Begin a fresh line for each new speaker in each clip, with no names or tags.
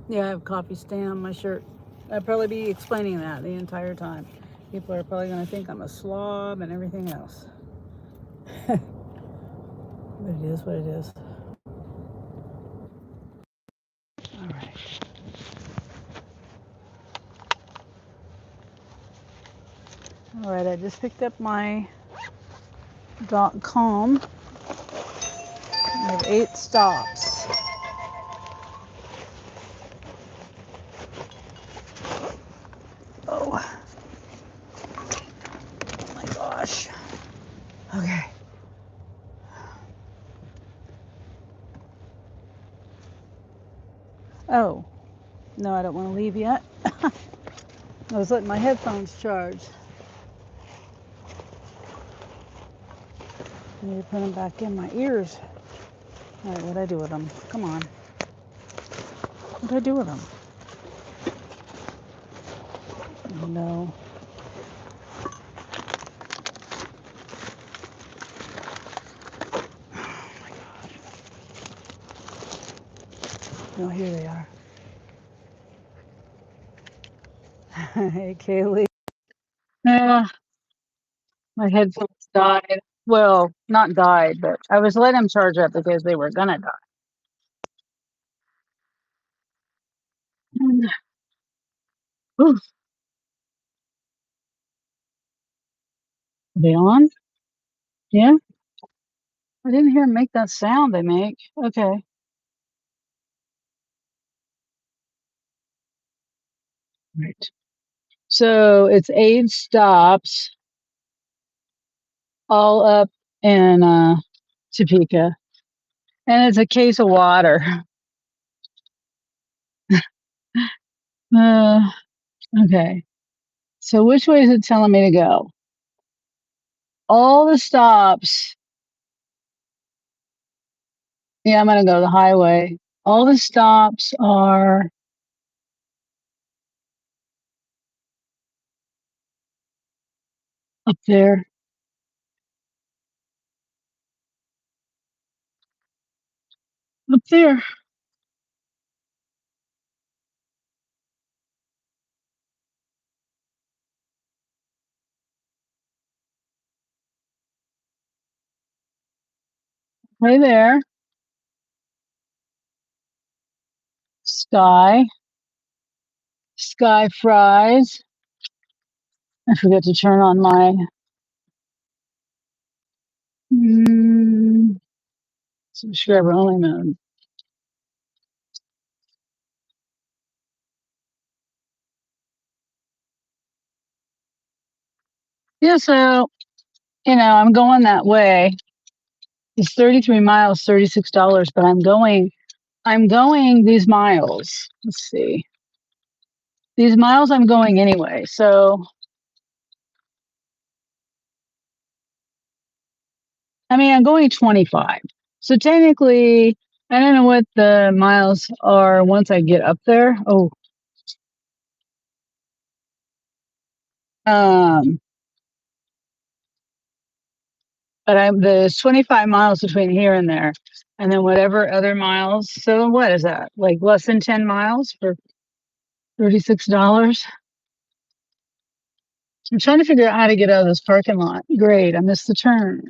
Yeah, I have coffee stain on my shirt. I'd probably be explaining that the entire time. People are probably going to think I'm a slob and everything else. But it is what it is. All right. All right, I just picked up my .com. I have 8 stops. Oh my gosh. Okay. Oh, no, I don't want to leave yet. I was letting my headphones charge. I need to put them back in my ears. All right, what'd I do with them? Come on. What'd I do with them? Oh no. No, here they are. Hey, Kaylee. Yeah, my headphones died. Well, not died, but I was letting them charge up because they were gonna die. Ooh, are they on? Yeah, I didn't hear them make that sound they make. Okay. Right. So it's 8 stops all up in Topeka, and it's a case of water. Uh, okay. So which way is it telling me to go? All the stops. Yeah, I'm gonna go the highway. All the stops are up there. Up there. Right there. Sky. Sky fries. I forget to turn on my subscriber only mode. Yeah, so I'm going that way. It's 33 miles, $36, but I'm going these miles. Let's see. These miles I'm going anyway. So, I mean, I'm going 25. So technically, I don't know what the miles are once I get up there. Oh, um, but there's 25 miles between here and there, and then whatever other miles. So what is that? Like less than 10 miles for $36? I'm trying to figure out how to get out of this parking lot. Great, I missed the turn.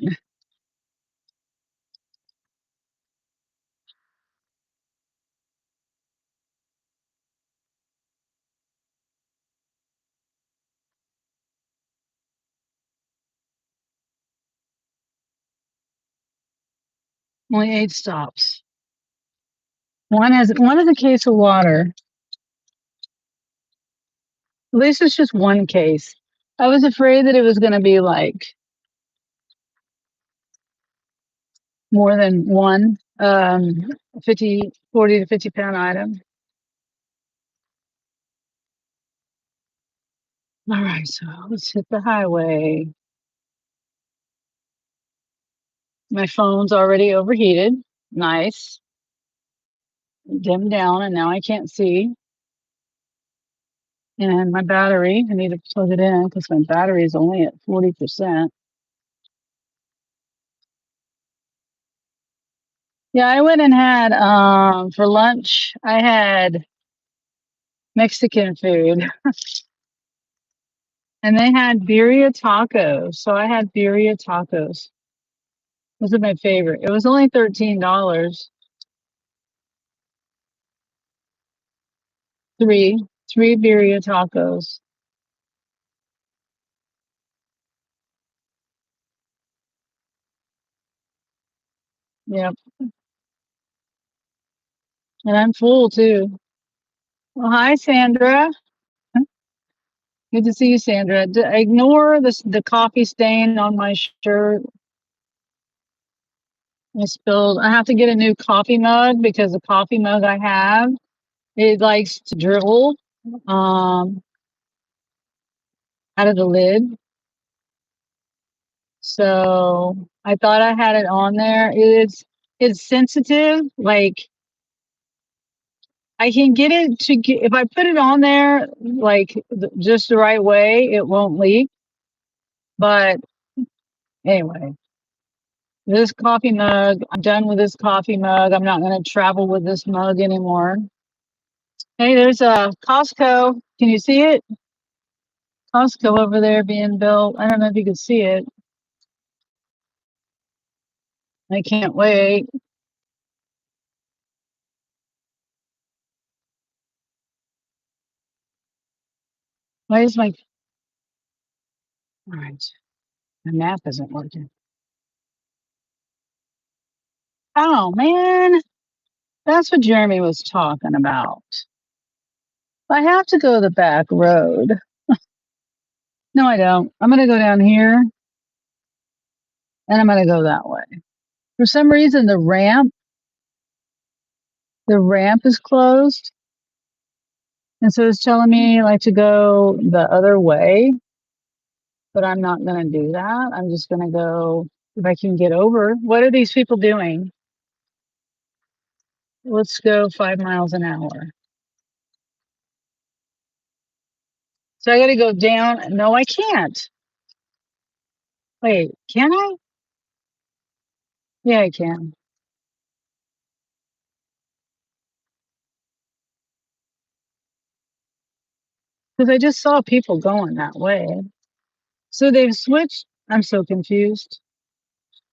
Only 8 stops. One is a case of water. At least it's just one case. I was afraid that it was going to be like more than one 40 to 50 pound item. All right, so let's hit the highway. My phone's already overheated. Nice. Dimmed down, and now I can't see. And my battery, I need to plug it in because my battery is only at 40%. Yeah, I went and had for lunch. I had Mexican food. And they had birria tacos. So I had birria tacos. Those are my favorite. It was only $13. Three, three birria tacos. Yep. And I'm full too. Well, hi, Sandra. Good to see you, Sandra. Ignore the coffee stain on my shirt. I spilled. I have to get a new coffee mug because the coffee mug I have, it likes to dribble um, out of the lid. So I thought I had it on there. It's sensitive. Like I can get it to get, if I put it on there like just the right way, it won't leak. But anyway, this coffee mug, I'm done with this coffee mug. I'm not going to travel with this mug anymore. Hey, there's a Costco. Can you see it? Costco over there being built. I don't know if you can see it. I can't wait. Why is my, all right, my map isn't working. Oh man, that's what Jeremy was talking about. I have to go the back road. No, I don't. I'm going to go down here and I'm going to go that way. For some reason, the ramp is closed. And so it's telling me like to go the other way, but I'm not going to do that. I'm just going to go if I can get over. What are these people doing? Let's go 5 miles an hour. So I got to go down. No, I can't. Wait, can I? Yeah, I can. Because I just saw people going that way. So they've switched. I'm so confused.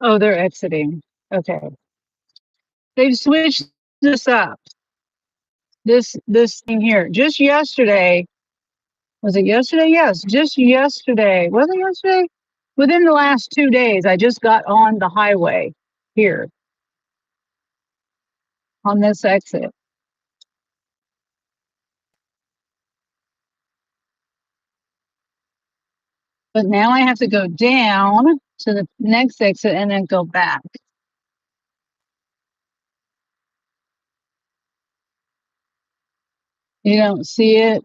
Oh, they're exiting. Okay. They've switched this up. This thing here. Just yesterday. Was it yesterday? Yes, just yesterday. Was it yesterday? Within the last 2 days, I just got on the highway here on this exit. But now I have to go down to the next exit and then go back. You don't see it?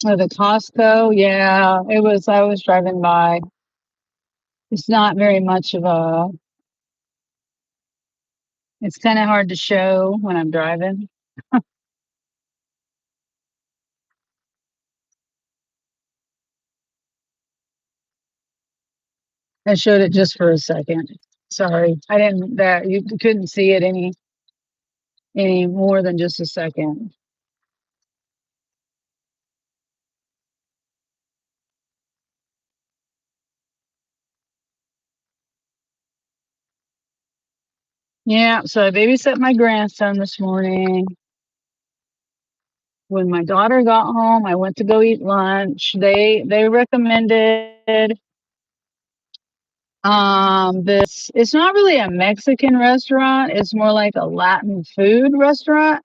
Oh, the Costco. Yeah, it was. I was driving by. It's not very much of a. It's kind of hard to show when I'm driving. I showed it just for a second. Sorry, I didn't. That you couldn't see it any more than just a second. Yeah, so I babysat my grandson this morning. When my daughter got home, I went to go eat lunch. They recommended this, it's not really a Mexican restaurant, it's more like a Latin food restaurant,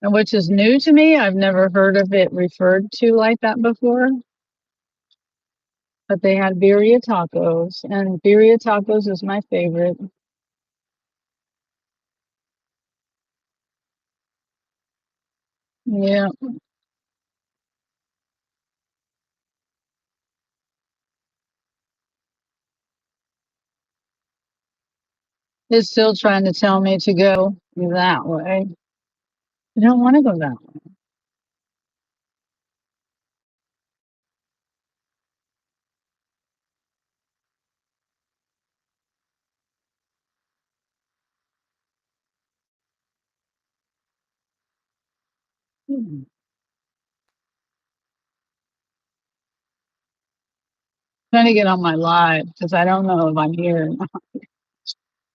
and which is new to me. I've never heard of it referred to like that before. But they had birria tacos, and birria tacos is my favorite. Yeah, it's still trying to tell me to go that way. I don't want to go that way. Trying to get on my live because I don't know if I'm here.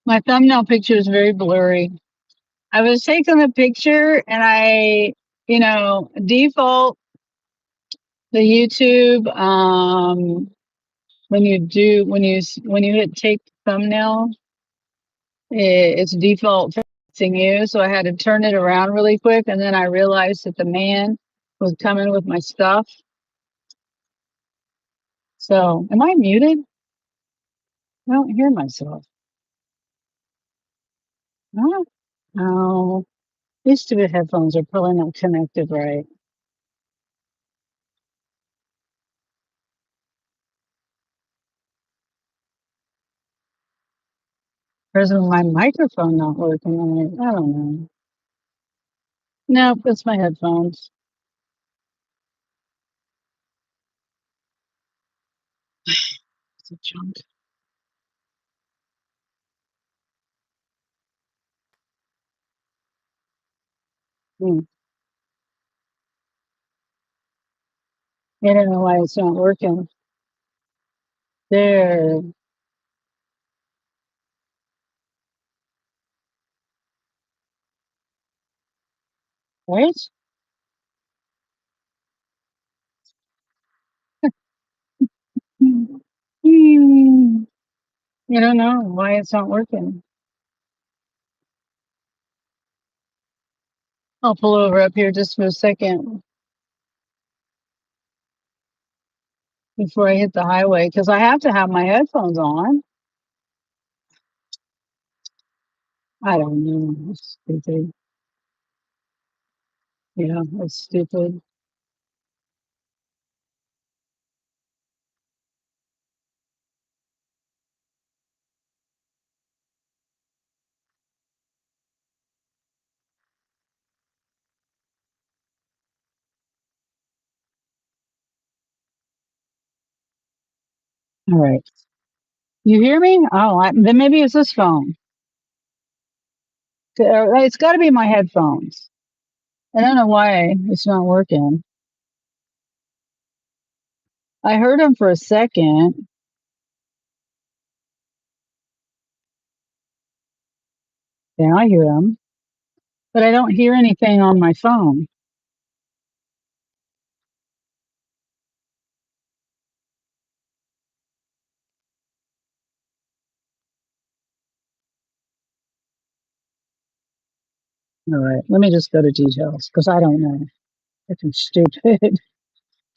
My thumbnail picture is very blurry. I was taking a picture and default the YouTube when you hit take thumbnail, it's default facing you. So I had to turn it around really quick, and then I realized that the man was coming with my stuff. So am I muted? I don't hear myself. Huh? No. These stupid headphones are probably not connected right. Or is my microphone not working? I don't know. Nope, it's my headphones. It's a junk. Hmm. I don't know why it's not working. There. Right? Hmm. I don't know why it's not working. I'll pull over up here just for a second before I hit the highway because I have to have my headphones on. I don't know. It's stupid. Yeah, it's stupid. All right. You hear me? Oh, then maybe it's this phone. It's got to be my headphones. I don't know why it's not working. I heard him for a second. Yeah, I hear him, but I don't hear anything on my phone. All right, let me just go to details because I don't know. It's stupid.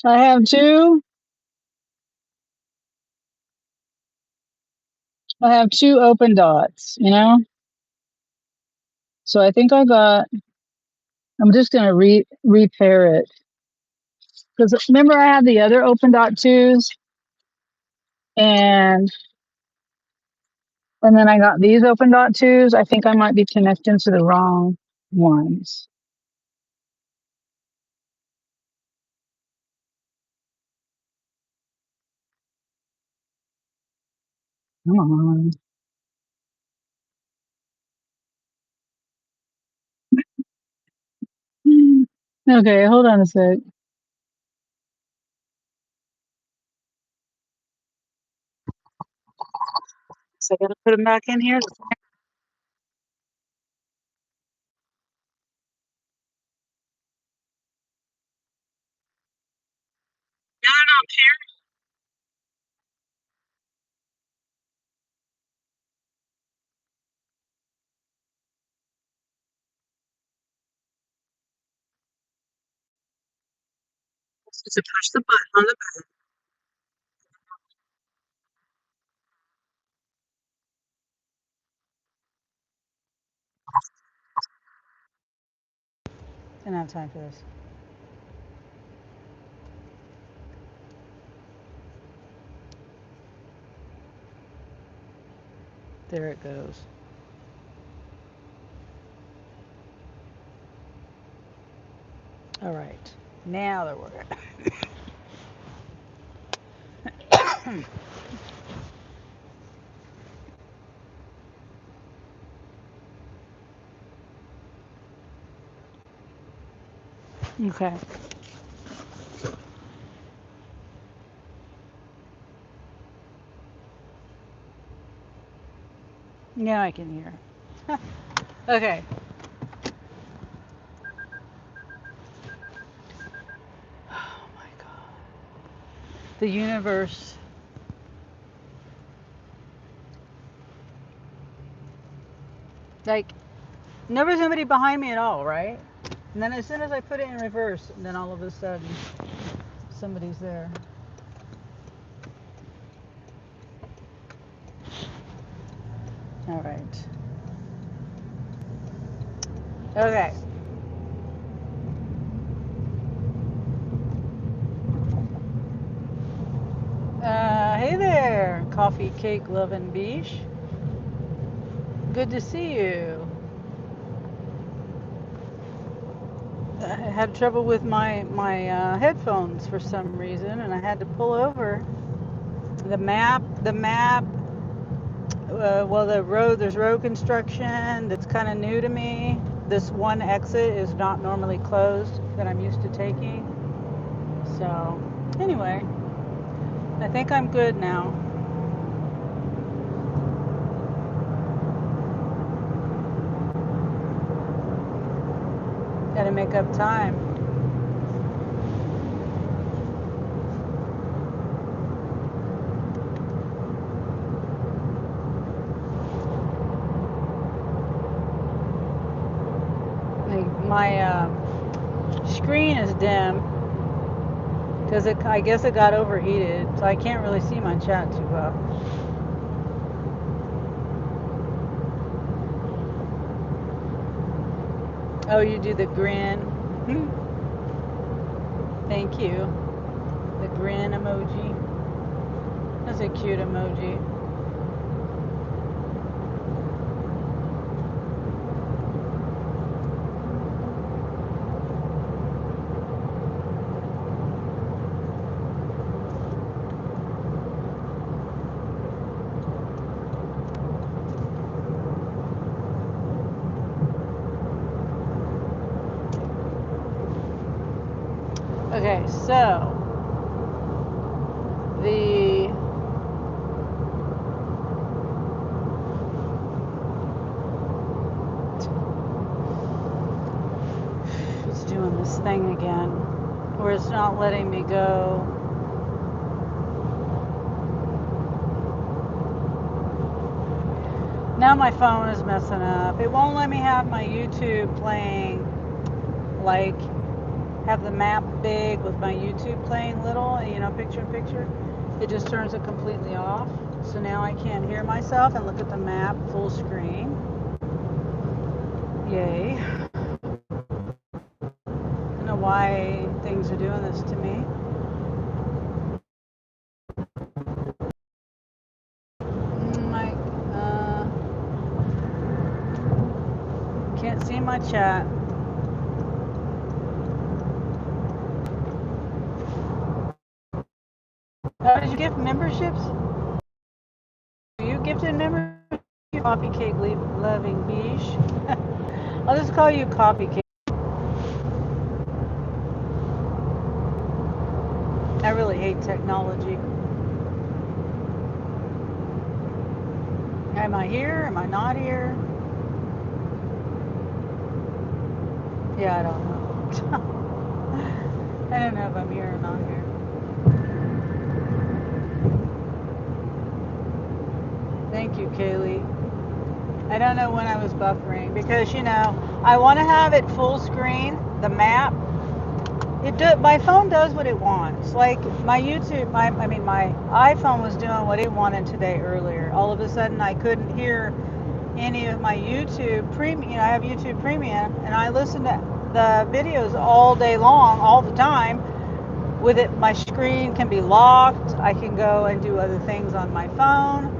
I have two. I have two open dots. So I think I got. I'm just gonna repair it because remember I had the other open dot twos, and then I got these open dot twos. I think I might be connecting to the wrong ones. Come on. Okay, hold on a sec. So I gotta put them back in here. To push the button on the back. I don't have time for this. There it goes. All right. Now they're working. Okay. Yeah, I can hear. Okay. Oh my God. The universe. Like, never somebody behind me at all, right? And then as soon as I put it in reverse, and then all of a sudden, somebody's there. All right. Okay. Hey there, coffee cake loving beach. Good to see you. I had trouble with my headphones for some reason, and I had to pull over. The map. Well, there's road construction that's kind of new to me. This one exit is not normally closed that I'm used to taking. So, anyway, I think I'm good now. Got to make up time. My screen is dim because I guess it got overheated, so I can't really see my chat too well. Oh, you do the grin. Thank you. The grin emoji. That's a cute emoji. Okay, so the it's doing this thing again where it's not letting me go. Now my phone is messing up. It won't let me have my YouTube playing, like have the map big with my YouTube playing little, picture in picture. It just turns it completely off. So now I can't hear myself and look at the map full screen. Yay. I don't know why things are doing this to me. My, can't see my chat. Oh, did you gift memberships? You gifted memberships? Coffee cake loving biche. I'll just call you coffee cake. I really hate technology. Am I here? Am I not here? Yeah, I don't know. I don't know if I'm here or not here. Thank you, Kaylee. I don't know when I was buffering because I want to have it full screen, the map. My phone does what it wants. Like my YouTube, my iPhone was doing what it wanted today earlier. All of a sudden, I couldn't hear any of my YouTube premium. I have YouTube Premium, and I listen to the videos all day long, all the time. With it, my screen can be locked. I can go and do other things on my phone.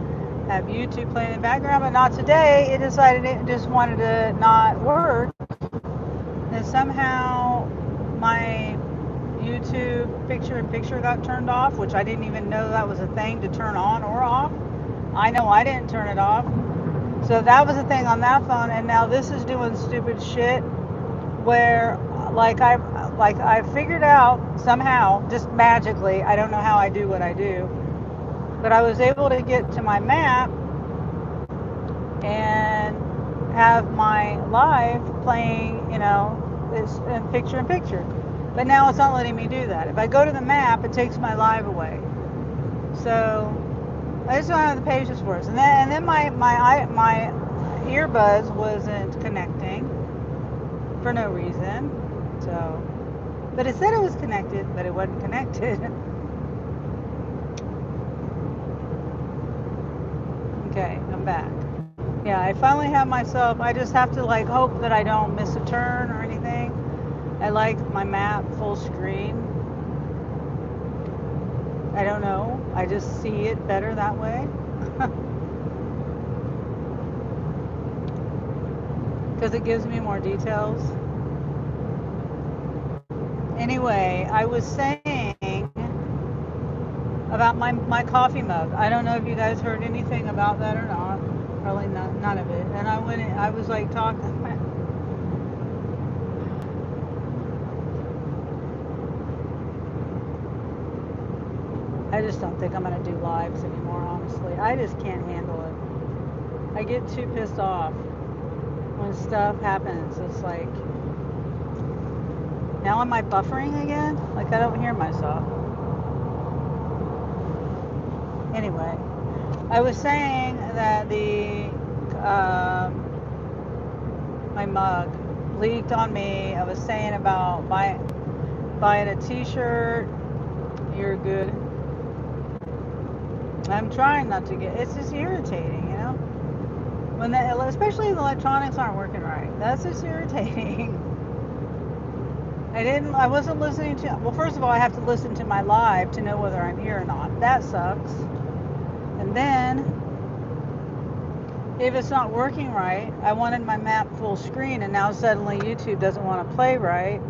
Have YouTube playing in the background, but not today. It decided it just wanted to not work. And somehow my YouTube picture-in-picture got turned off, which I didn't even know that was a thing to turn on or off. I know I didn't turn it off. So that was a thing on that phone, and now this is doing stupid shit where, like, like I figured out somehow, just magically, I don't know how I do what I do, but I was able to get to my map and have my live playing, this in picture. But now it's not letting me do that. If I go to the map, it takes my live away. So I just don't have the patience for it. And then my earbuds wasn't connecting for no reason. So, but it said it was connected, but it wasn't connected. Okay, I'm back. Yeah, I finally have myself. I just have to like hope that I don't miss a turn or anything. I like my map full screen. I don't know. I just see it better that way. Because it gives me more details. Anyway, I was saying about my coffee mug. I don't know if you guys heard anything about that or not. Probably none of it. And I was like talking. I just don't think I'm going to do lives anymore, honestly. I just can't handle it. I get too pissed off when stuff happens. It's like, now am I buffering again? Like, I don't hear myself. Anyway, I was saying that my mug leaked on me. I was saying about buying a t-shirt. You're good. I'm trying not to get, it's just irritating, when especially the electronics aren't working right. That's just irritating. I wasn't listening to, well, first of all, I have to listen to my live to know whether I'm here or not. That sucks. And then, if it's not working right, I wanted my map full screen, and now suddenly YouTube doesn't want to play right.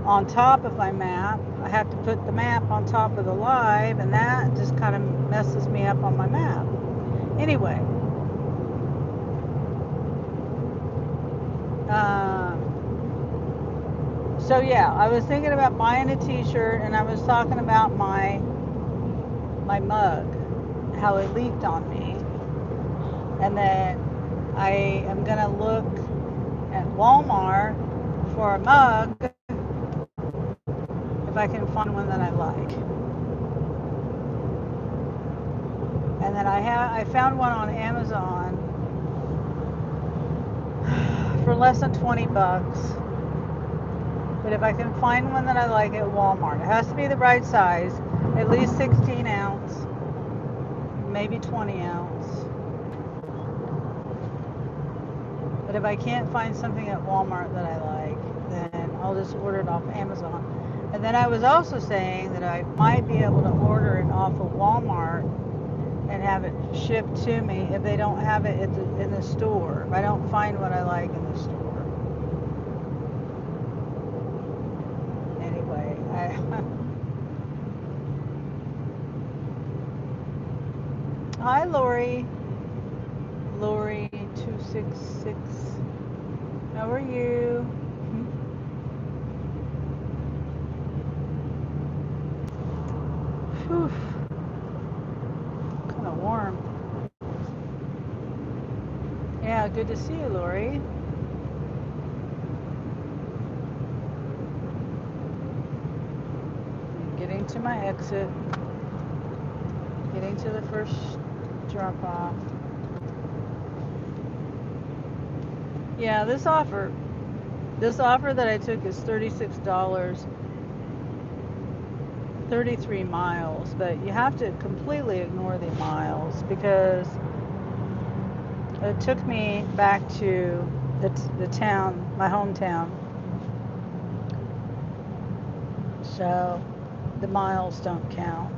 On top of my map, I have to put the map on top of the live, and that just kind of messes me up on my map. Anyway, so yeah, I was thinking about buying a t-shirt, and I was talking about my mug, how it leaked on me, and then I am gonna look at Walmart for a mug if I can find one that I like. And then I found one on Amazon for less than 20 bucks. But if I can find one that I like at Walmart, it has to be the right size, at least 16 ounce, maybe 20 ounce. But if I can't find something at Walmart that I like, then I'll just order it off Amazon. And then I was also saying that I might be able to order it off of Walmart and have it shipped to me if they don't have it in the store. If I don't find what I like in the store. Anyway, hi Lori. Lori 266. How are you? Whew. Kind of warm. Yeah, good to see you, Lori. Getting to my exit. Getting to the first drop off. Yeah, this offer that I took is $36, 33 miles, but you have to completely ignore the miles because it took me back to the town, my hometown. So the miles don't count.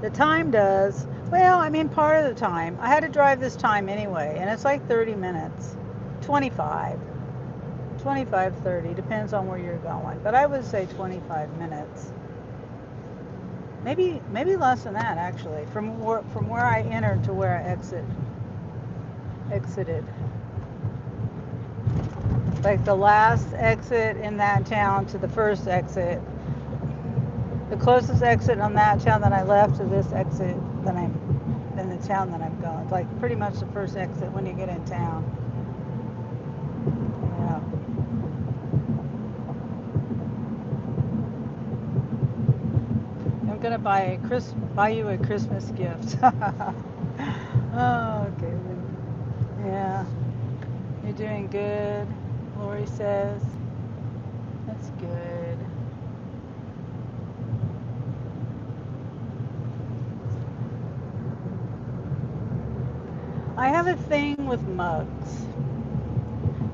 The time does. Well, I mean, part of the time. I had to drive this time anyway, and it's like 30 minutes. 25, 30, depends on where you're going. But I would say 25 minutes. Maybe less than that, actually, from where I entered to where I exited.
like the last exit in that town to the first exit. The closest exit on that town that I left to this exit that I'm in the town that I'm going. It's like pretty much the first exit when you get in town. Yeah. I'm gonna buy you a Christmas gift. Oh, okay. Yeah, you're doing good. Lori says that's good. I have a thing with mugs.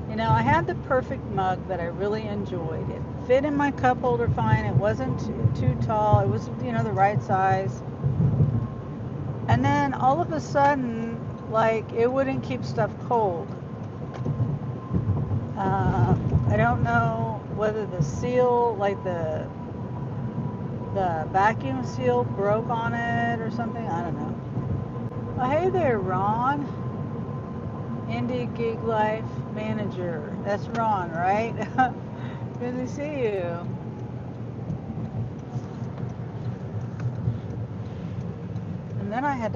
You know, I had the perfect mug that I really enjoyed. It fit in my cup holder fine. It wasn't too tall. It was, the right size. And then all of a sudden, like, it wouldn't keep stuff cold. I don't know whether the seal, like the vacuum seal, broke on it or something. I don't know. Well, hey there, Ron. Indie Gig Life Manager. That's Ron, right? Good to see you. And then I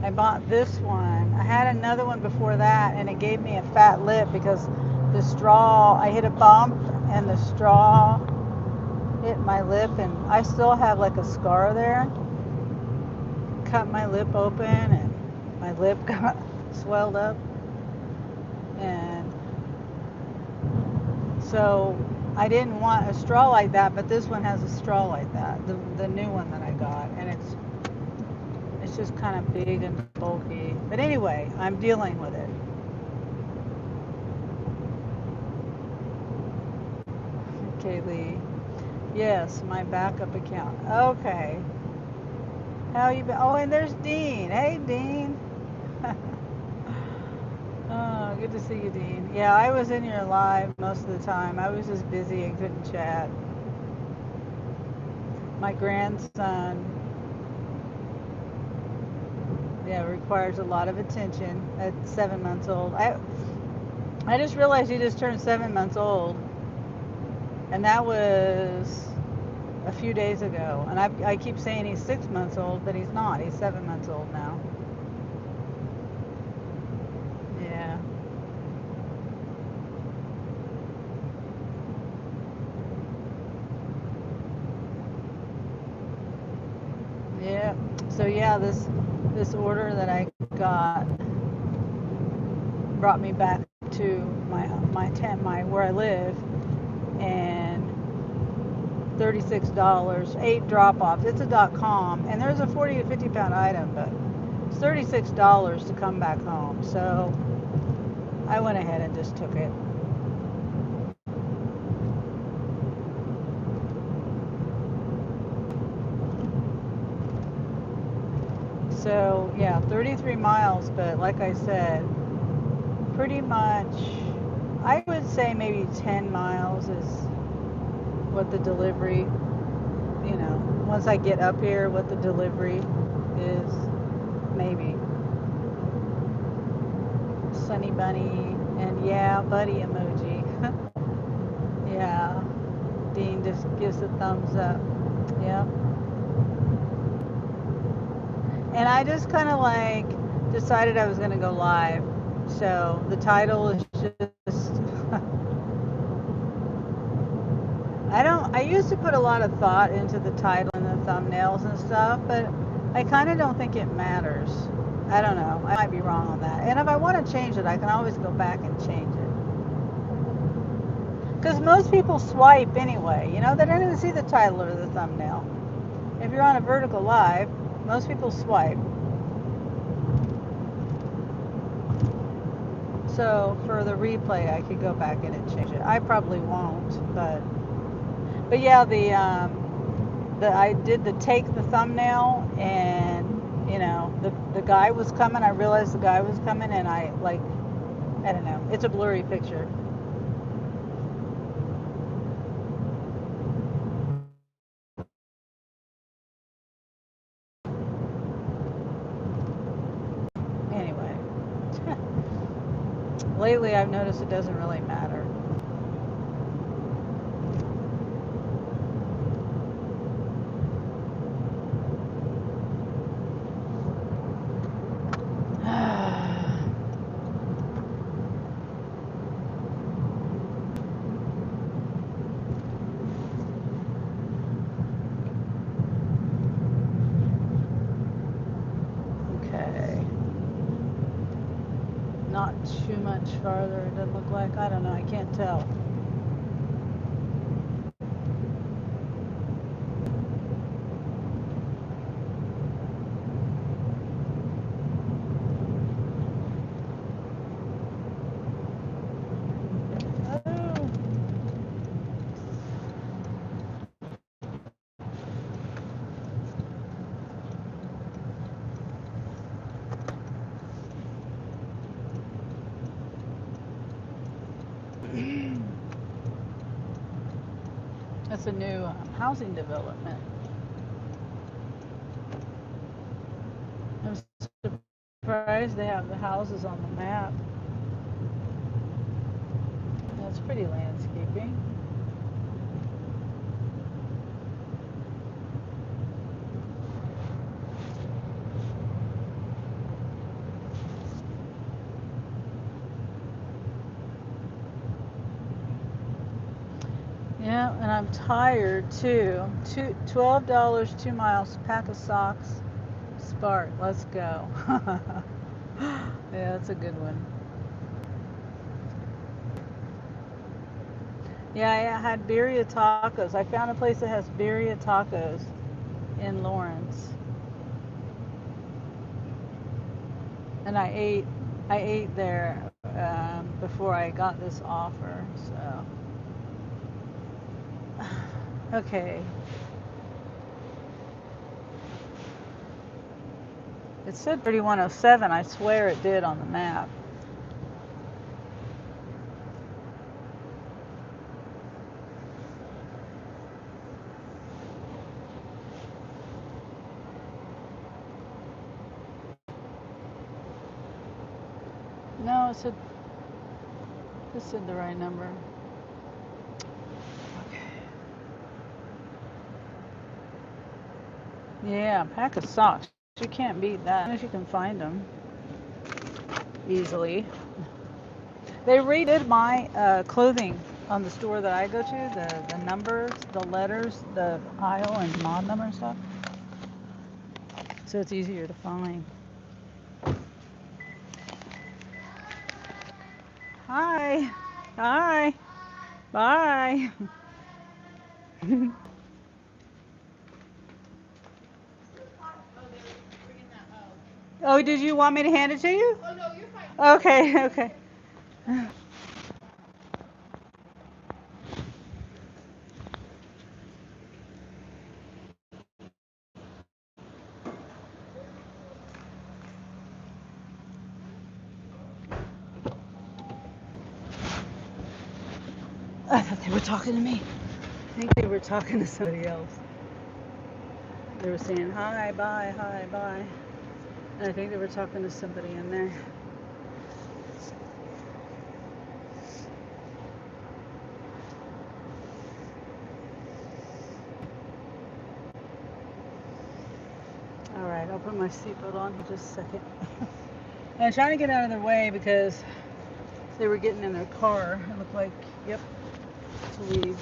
bought this one. I had another one before that, and it gave me a fat lip because the straw, I hit a bump, and the straw hit my lip, and I still have like a scar there. Cut my lip open, and my lip got swelled up. And so I didn't want a straw like that, but this one has a straw like that, the new one that I got, and it's just kind of big and bulky. But anyway, I'm dealing with it. Kaylee. Yes, my backup account. Okay. How you been? Oh, and there's Dean. Hey, Dean. Oh, good to see you, Dean. Yeah, I was in your live most of the time. I was just busy and couldn't chat. My grandson, yeah, requires a lot of attention at 7 months old. I just realized he just turned 7 months old, and that was a few days ago. And I keep saying he's 6 months old, but he's not. He's 7 months old now. Yeah. Yeah. So yeah, this order that I got brought me back to my tent, my where I live, and $36, 8 drop-offs. It's a .com, and there's a 40 to 50 pound item, but it's $36 to come back home. So I went ahead and just took it. So yeah, 33 miles, but like I said, pretty much, I would say maybe 10 miles is what the delivery, once I get up here, what the delivery is, maybe. Sunny Bunny, and yeah, buddy emoji. Yeah, Dean just gives a thumbs up. Yeah. And I just kind of like decided I was going to go live. So the title is just I used to put a lot of thought into the title and the thumbnails and stuff, but I kind of don't think it matters. I don't know. I might be wrong on that. And if I want to change it, I can always go back and change it. Because most people swipe anyway. They don't even see the title or the thumbnail. If you're on a vertical live, most people swipe. So for the replay, I could go back in and change it. I probably won't, but yeah, the I did the take the thumbnail, and the guy was coming. I realized the guy was coming, and I don't know. It's a blurry picture. Anyway, Lately, I've noticed it doesn't really matter. Okay. Not too much farther, it doesn't look like. I don't know, I can't tell. Oh. That's a new housing development. I'm surprised they have the houses on the map. That's pretty landscaping. Yeah, and I'm tired too. $12, 2 miles, pack of socks, Spark. Let's go. Yeah, that's a good one. Yeah, I had birria tacos. I found a place that has birria tacos in Lawrence, and I ate there before I got this offer. So, okay, it said 3107. I swear it did on the map. No, it said the right number. Okay. Yeah, pack of socks. You can't beat that if you can find them easily. They redid my clothing on the store that I go to, the numbers, the letters, the aisle and mod number and stuff. So it's easier to find. Hi. Hi. Bye. Oh, did you want me to hand it to you? Oh, no, you're fine. Okay, okay. I thought they were talking to me. I think they were talking to somebody else. They were saying hi, bye, hi, bye. And I think they were talking to somebody in there. All right, I'll put my seatbelt on in just a second. I'm trying to get out of their way because they were getting in their car. It looked like, yep, to leave.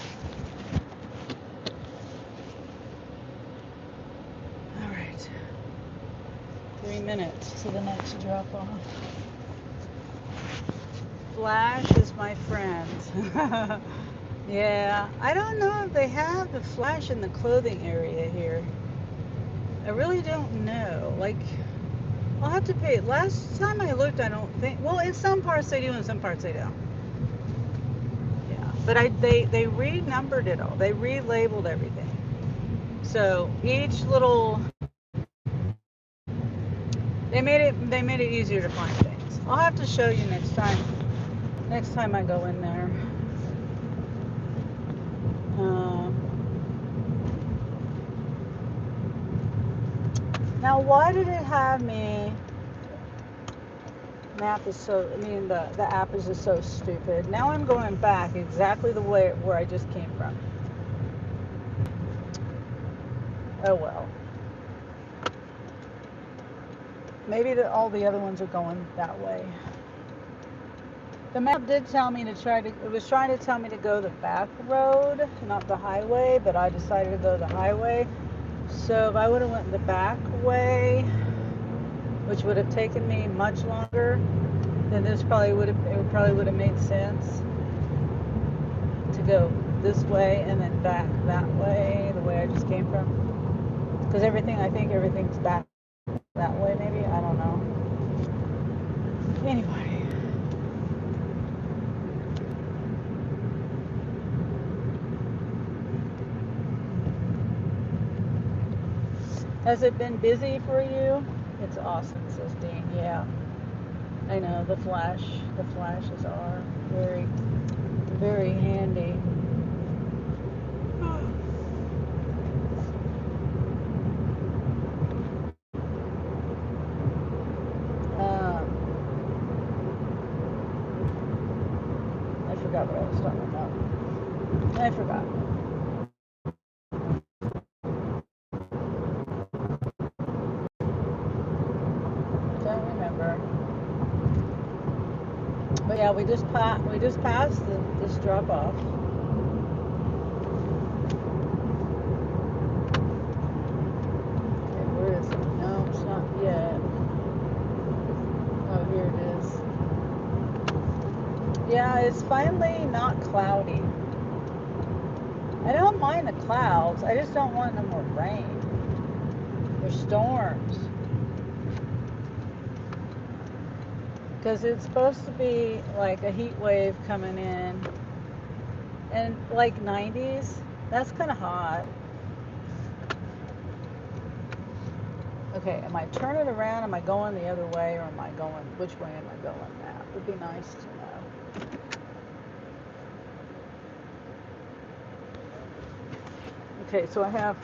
All right, 3 minutes to the next drop off. Flash is my friend. Yeah, I don't know if they have the Flash in the clothing area here. I really don't know. Like, I'll have to pay. Last time I looked, I don't think. Well, in some parts they do, in some parts they don't. Yeah, but they renumbered it all. They relabeled everything. So each little they made it easier to find things. I'll have to show you next time. Next time I go in there. Um, Now, why did it have me? map is so, I mean, the app is just so stupid. Now I'm going back exactly the way where I just came from. Oh well. Maybe all the other ones are going that way. The map did tell me it was trying to tell me to go the back road, not the highway, but I decided to go the highway. So if I would have went the back way, which would have taken me much longer, then it probably would have made sense to go this way and then back that way, the way I just came from. Because I think everything's back that way, maybe. I don't know. Anyway. Has it been busy for you? It's awesome, says Dean. Yeah. I know the flashes are very, very handy. I forgot what I was talking about. I forgot. Don't remember. But yeah, we just passed this drop off. Okay, where is it? No, it's not yet. Oh, here it is. Yeah, it's finally not cloudy. I don't mind the clouds. I just don't want no more rain or storms. Because it's supposed to be like a heat wave coming in and like 90s. That's kind of hot. Okay, am I turning around? Am I going the other way, or am I going, which way am I going? That would be nice to know. Okay, so I have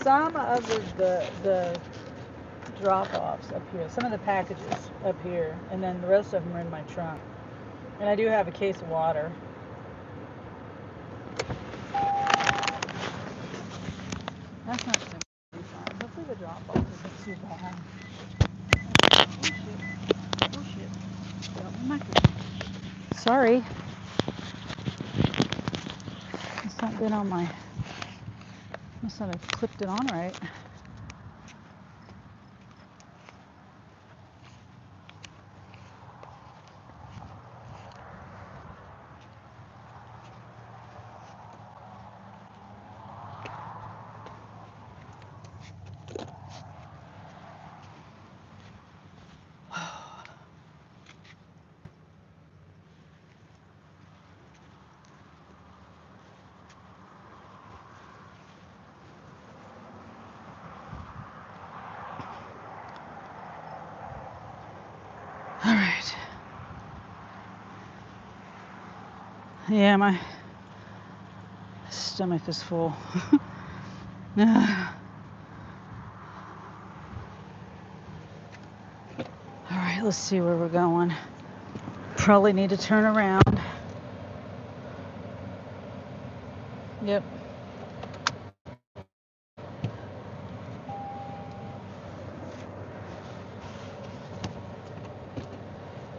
some of the drop-offs up here, some of the packages up here, and then the rest of them are in my trunk. And I do have a case of water. That's not going to be fun. Hopefully the drop-off isn't too bad. Oh shit. Oh shit. Get off my microphone. Sorry. It's not been on my... Must not have clipped it on right. All right. Yeah, my stomach is full. All right, let's see where we're going. Probably need to turn around. Yep.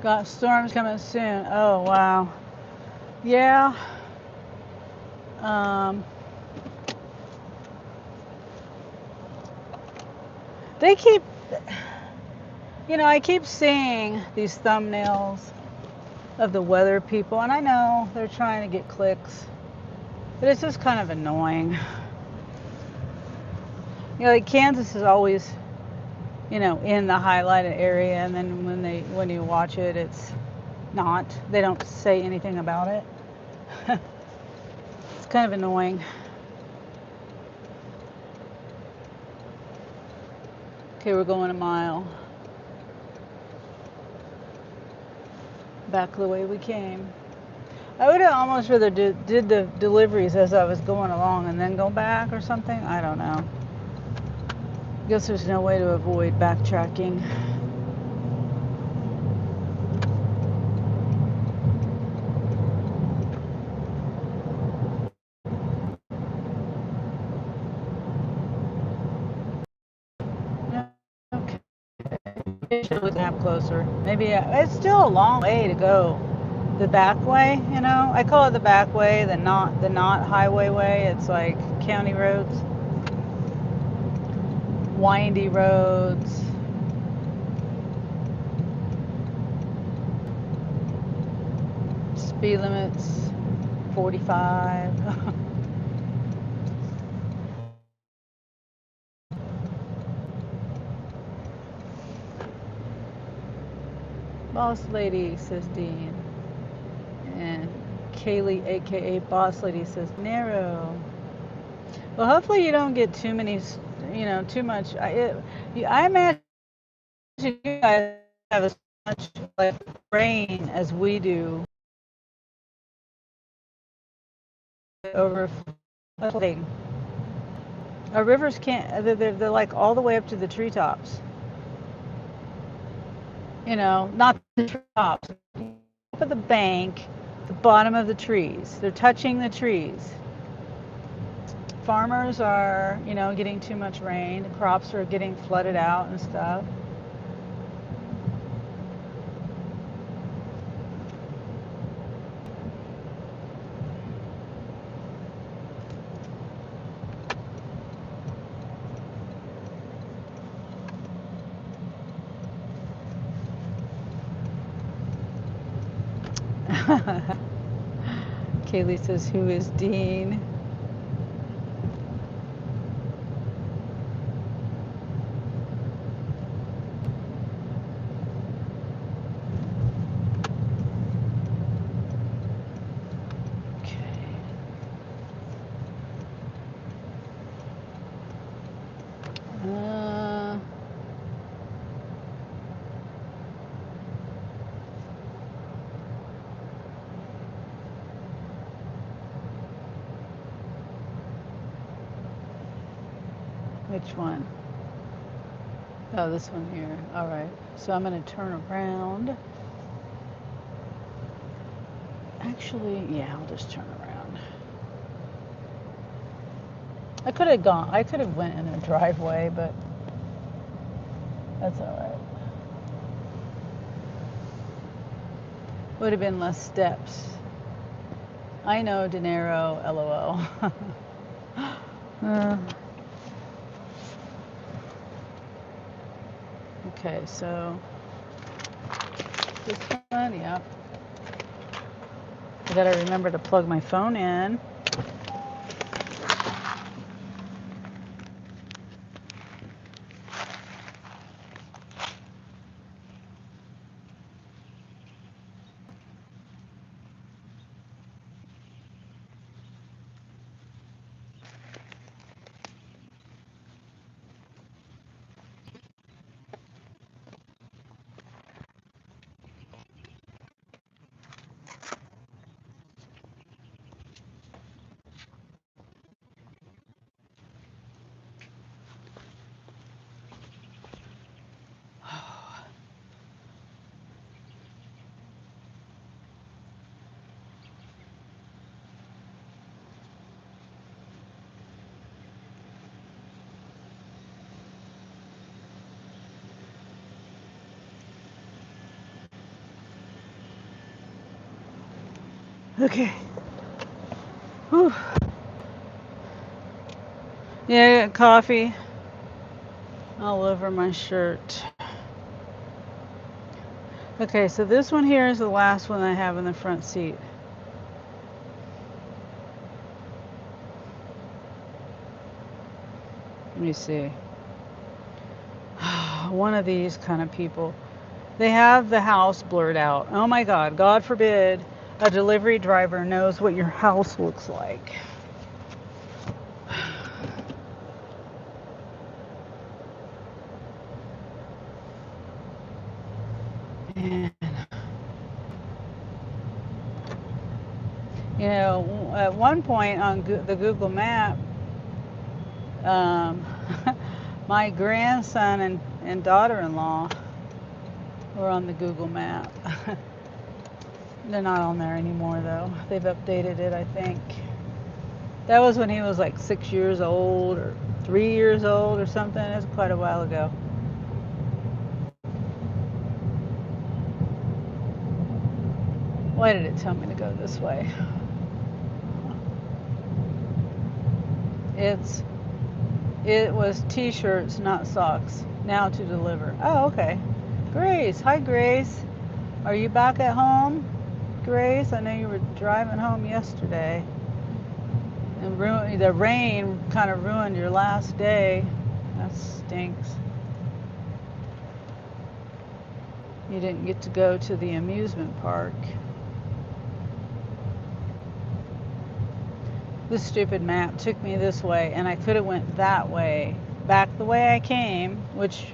Got storms coming soon. Oh, wow. Yeah. They keep, I keep seeing these thumbnails of the weather people, and I know they're trying to get clicks, but it's just kind of annoying. Like Kansas is always, in the highlighted area, and then when you watch it, it's not. They don't say anything about it. It's kind of annoying. Okay, we're going a mile. Back the way we came. I would have almost rather did the deliveries as I was going along and then go back or something. I don't know. I guess there's no way to avoid backtracking. Really snap closer. Maybe it's still a long way to go. The back way, you know, I call it the back way, the not highway way. It's like county roads, windy roads. Speed limits 45. Boss lady, says Dean. And Kaylee, aka Boss Lady, says narrow. Well, hopefully you don't get too many, too much. I imagine you guys have as much like rain as we do overflowing. Our rivers can't. They're like all the way up to the treetops. Not the treetops, top of the bank, the bottom of the trees. They're touching the trees. Farmers are, getting too much rain. The crops are getting flooded out and stuff. Kaylee says, who is Dean? Which one? Oh, this one here. All right. So I'm going to turn around. Actually, yeah, I'll just turn around. I could have went in a driveway, but that's all right. Would have been less steps. I know, De Niro, LOL. Okay, so this one, yep. I gotta remember to plug my phone in. Okay. Whew. Yeah, I got coffee all over my shirt. Okay, so this one here is the last one I have in the front seat. Let me see. One of these kind of people. They have the house blurred out. Oh my God, God forbid a delivery driver knows what your house looks like. And, at one point on the Google map, my grandson and daughter-in-law were on the Google map. They're not on there anymore though. They've updated it, I think. That was when he was like 6 years old or 3 years old or something. It was quite a while ago. Why did it tell me to go this way? It was t-shirts, not socks. Now to deliver. Oh, okay. Grace. Hi, Grace. Are you back at home? Grace, I know you were driving home yesterday. And the rain kind of ruined your last day. That stinks. You didn't get to go to the amusement park. This stupid map took me this way, and I could have went that way, back the way I came, which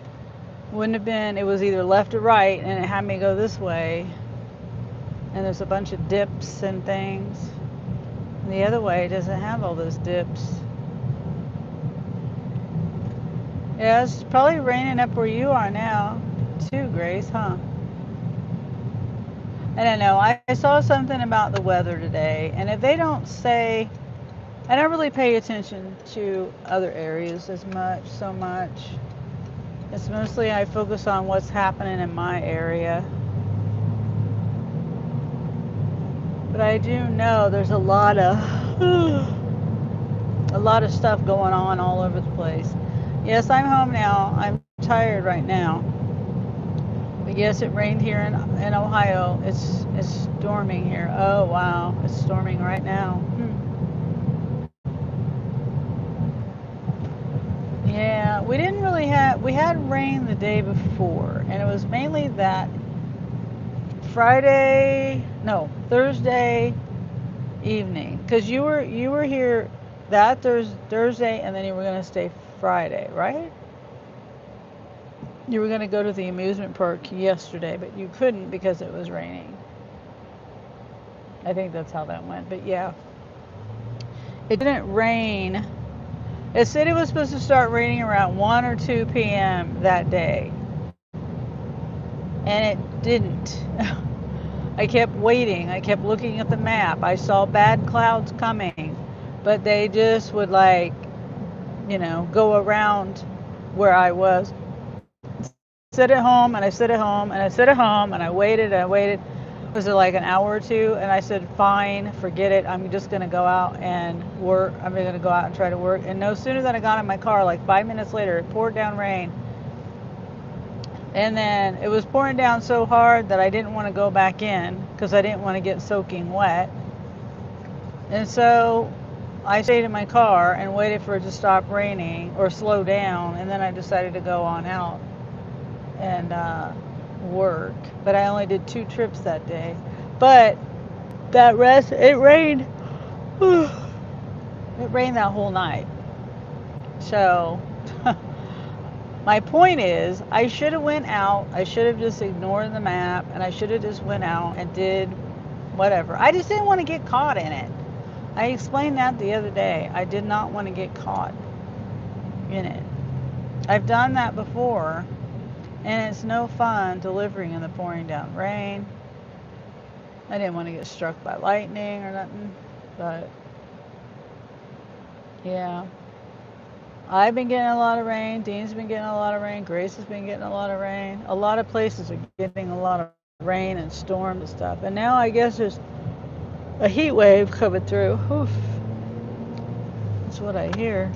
wouldn't have been, it was either left or right, and it had me go this way. And there's a bunch of dips and things. And the other way doesn't have all those dips. Yeah, it's probably raining up where you are now, too, Grace, huh? I don't know. I saw something about the weather today, and if they don't say, I don't really pay attention to other areas so much. It's mostly I focus on what's happening in my area. But I do know there's a lot of a lot of stuff going on all over the place. Yes, I'm home now. I'm tired right now. But yes, it rained here in Ohio. It's storming here. Oh wow, it's storming right now. Yeah, we didn't really have, we had rain the day before, and it was mainly that Thursday evening, because you were here that Thursday, and then you were gonna stay Friday, right? You were gonna go to the amusement park yesterday, but you couldn't because it was raining. I think that's how that went. But yeah, it didn't rain. It said it was supposed to start raining around 1 or 2 p.m. that day, and it didn't. I kept waiting. I kept looking at the map. I saw bad clouds coming, but they just would go around where I was. Sit at home, and I sit at home, and I sit at home, and I waited and I waited. Was it like an hour or two? And I said, fine, forget it. I'm just going to go out and work. I'm going to go out and try to work. And no sooner than I got in my car, like 5 minutes later, it poured down rain. And then it was pouring down so hard that I didn't want to go back in because I didn't want to get soaking wet. And so I stayed in my car and waited for it to stop raining or slow down. And then I decided to go on out and work. But I only did 2 trips that day. But it rained. It rained that whole night. So my point is, I should have went out. I should have just ignored the map, and I should have just went out and did whatever. I just didn't want to get caught in it. I explained that the other day. I did not want to get caught in it. I've done that before, and it's no fun delivering in the pouring down rain. I didn't want to get struck by lightning or nothing, but yeah. I've been getting a lot of rain. Dean's been getting a lot of rain. Grace has been getting a lot of rain. A lot of places are getting a lot of rain and storms and stuff. And now I guess there's a heat wave coming through. Oof. That's what I hear.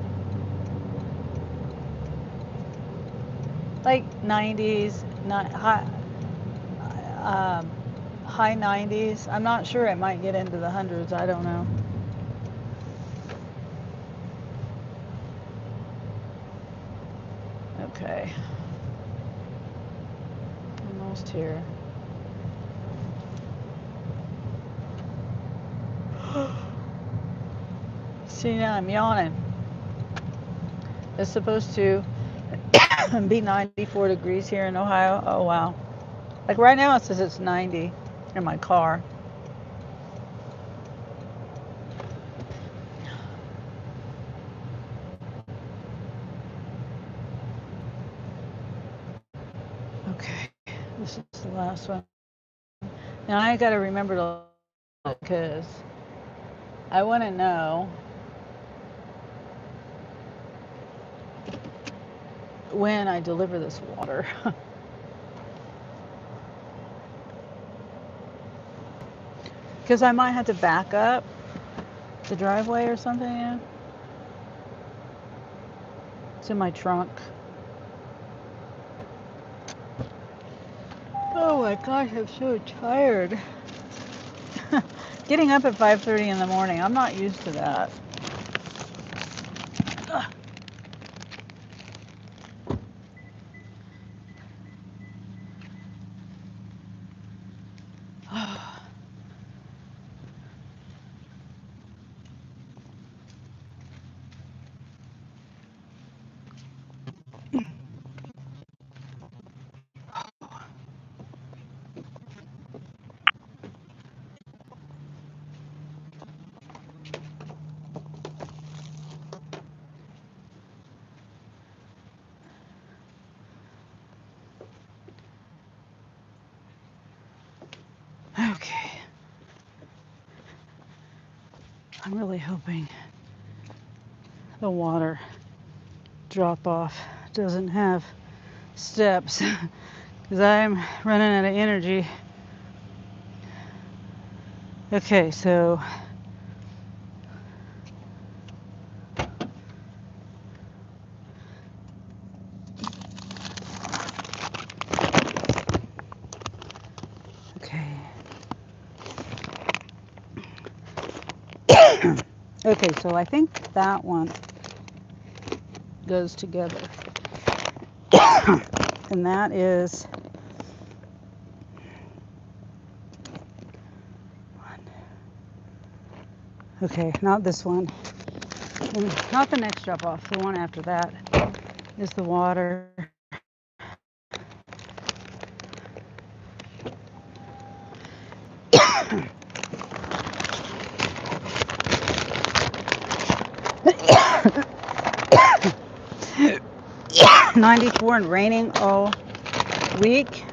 Like 90s, not high 90s. I'm not sure. It might get into the hundreds. I don't know. Okay. Almost here. See, now I'm yawning. It's supposed to be 94 degrees here in Ohio. Oh, wow. Like right now it says it's 90 in my car. Okay, this is the last one. Now I got to remember to because I want to know when I deliver this water. Because I might have to back up the driveway or something. Yeah. It's in my trunk. Oh my gosh, I'm so tired. Getting up at 5:30 in the morning, I'm not used to that. Okay. I'm really hoping the water drop off doesn't have steps because I'm running out of energy. Okay, so okay. Okay, so I think that one goes together. And that is okay, not this one. Not the next drop off. The one after that is the water. 94 and raining all week.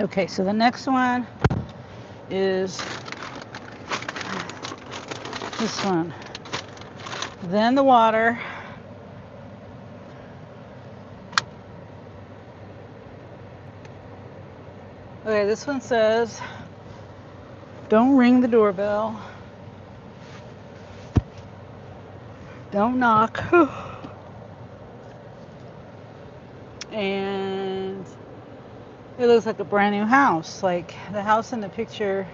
Okay, so the next one is this one. Then the water. Okay, this one says, don't ring the doorbell. Don't knock. And it looks like a brand new house. Like the house in the picture.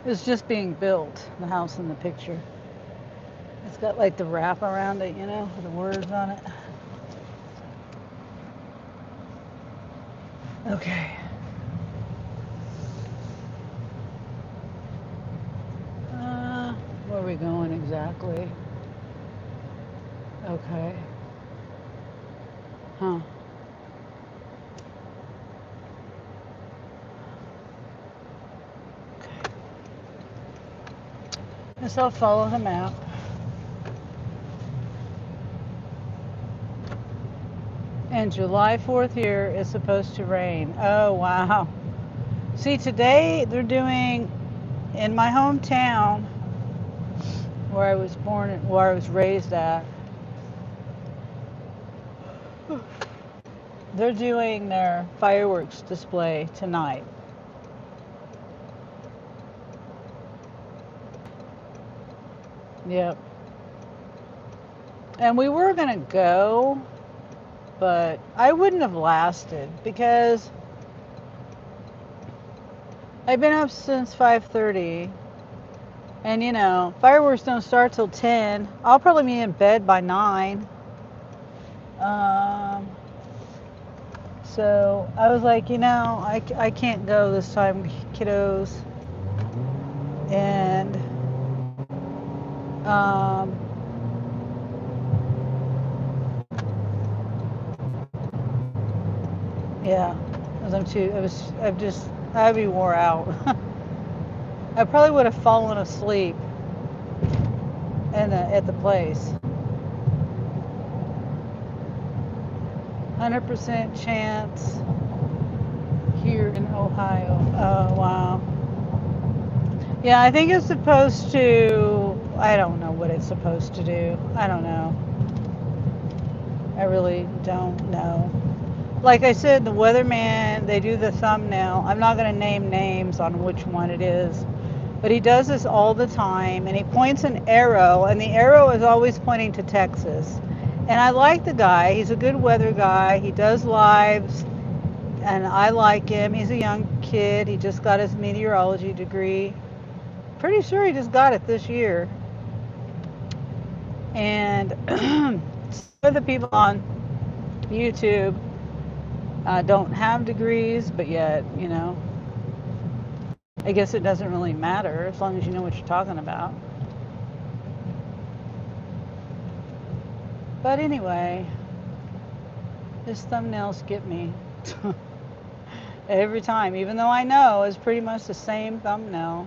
It's just being built, the house in the picture. It's got like the wrap around it, you know, with the words on it. Okay. Where are we going exactly? Okay. Huh. Okay. Guess I'll follow the map. And July 4th here is supposed to rain. Oh, wow. See, today they're doing, in my hometown, where I was born, where I was raised at, they're doing their fireworks display tonight. Yep. And we were going to go, but I wouldn't have lasted because I've been up since 5:30. And you know, fireworks don't start till 10. I'll probably be in bed by 9. So I was like, you know, I can't go this time, kiddos. And yeah, because I'd be wore out. I probably would have fallen asleep at the place. 100% chance here in Ohio. Oh, wow. Yeah, I think it's supposed to I don't know what it's supposed to do. I don't know. I really don't know. Like I said, the weatherman, they do the thumbnail. I'm not going to name names on which one it is, but he does this all the time, and he points an arrow, and the arrow is always pointing to Texas. And I like the guy. He's a good weather guy. He does lives, and I like him. He's a young kid. He just got his meteorology degree. Pretty sure he just got it this year. And some of the people on YouTube don't have degrees, but yet, I guess it doesn't really matter as long as you know what you're talking about. But anyway, his thumbnails get me every time, even though I know it's pretty much the same thumbnail.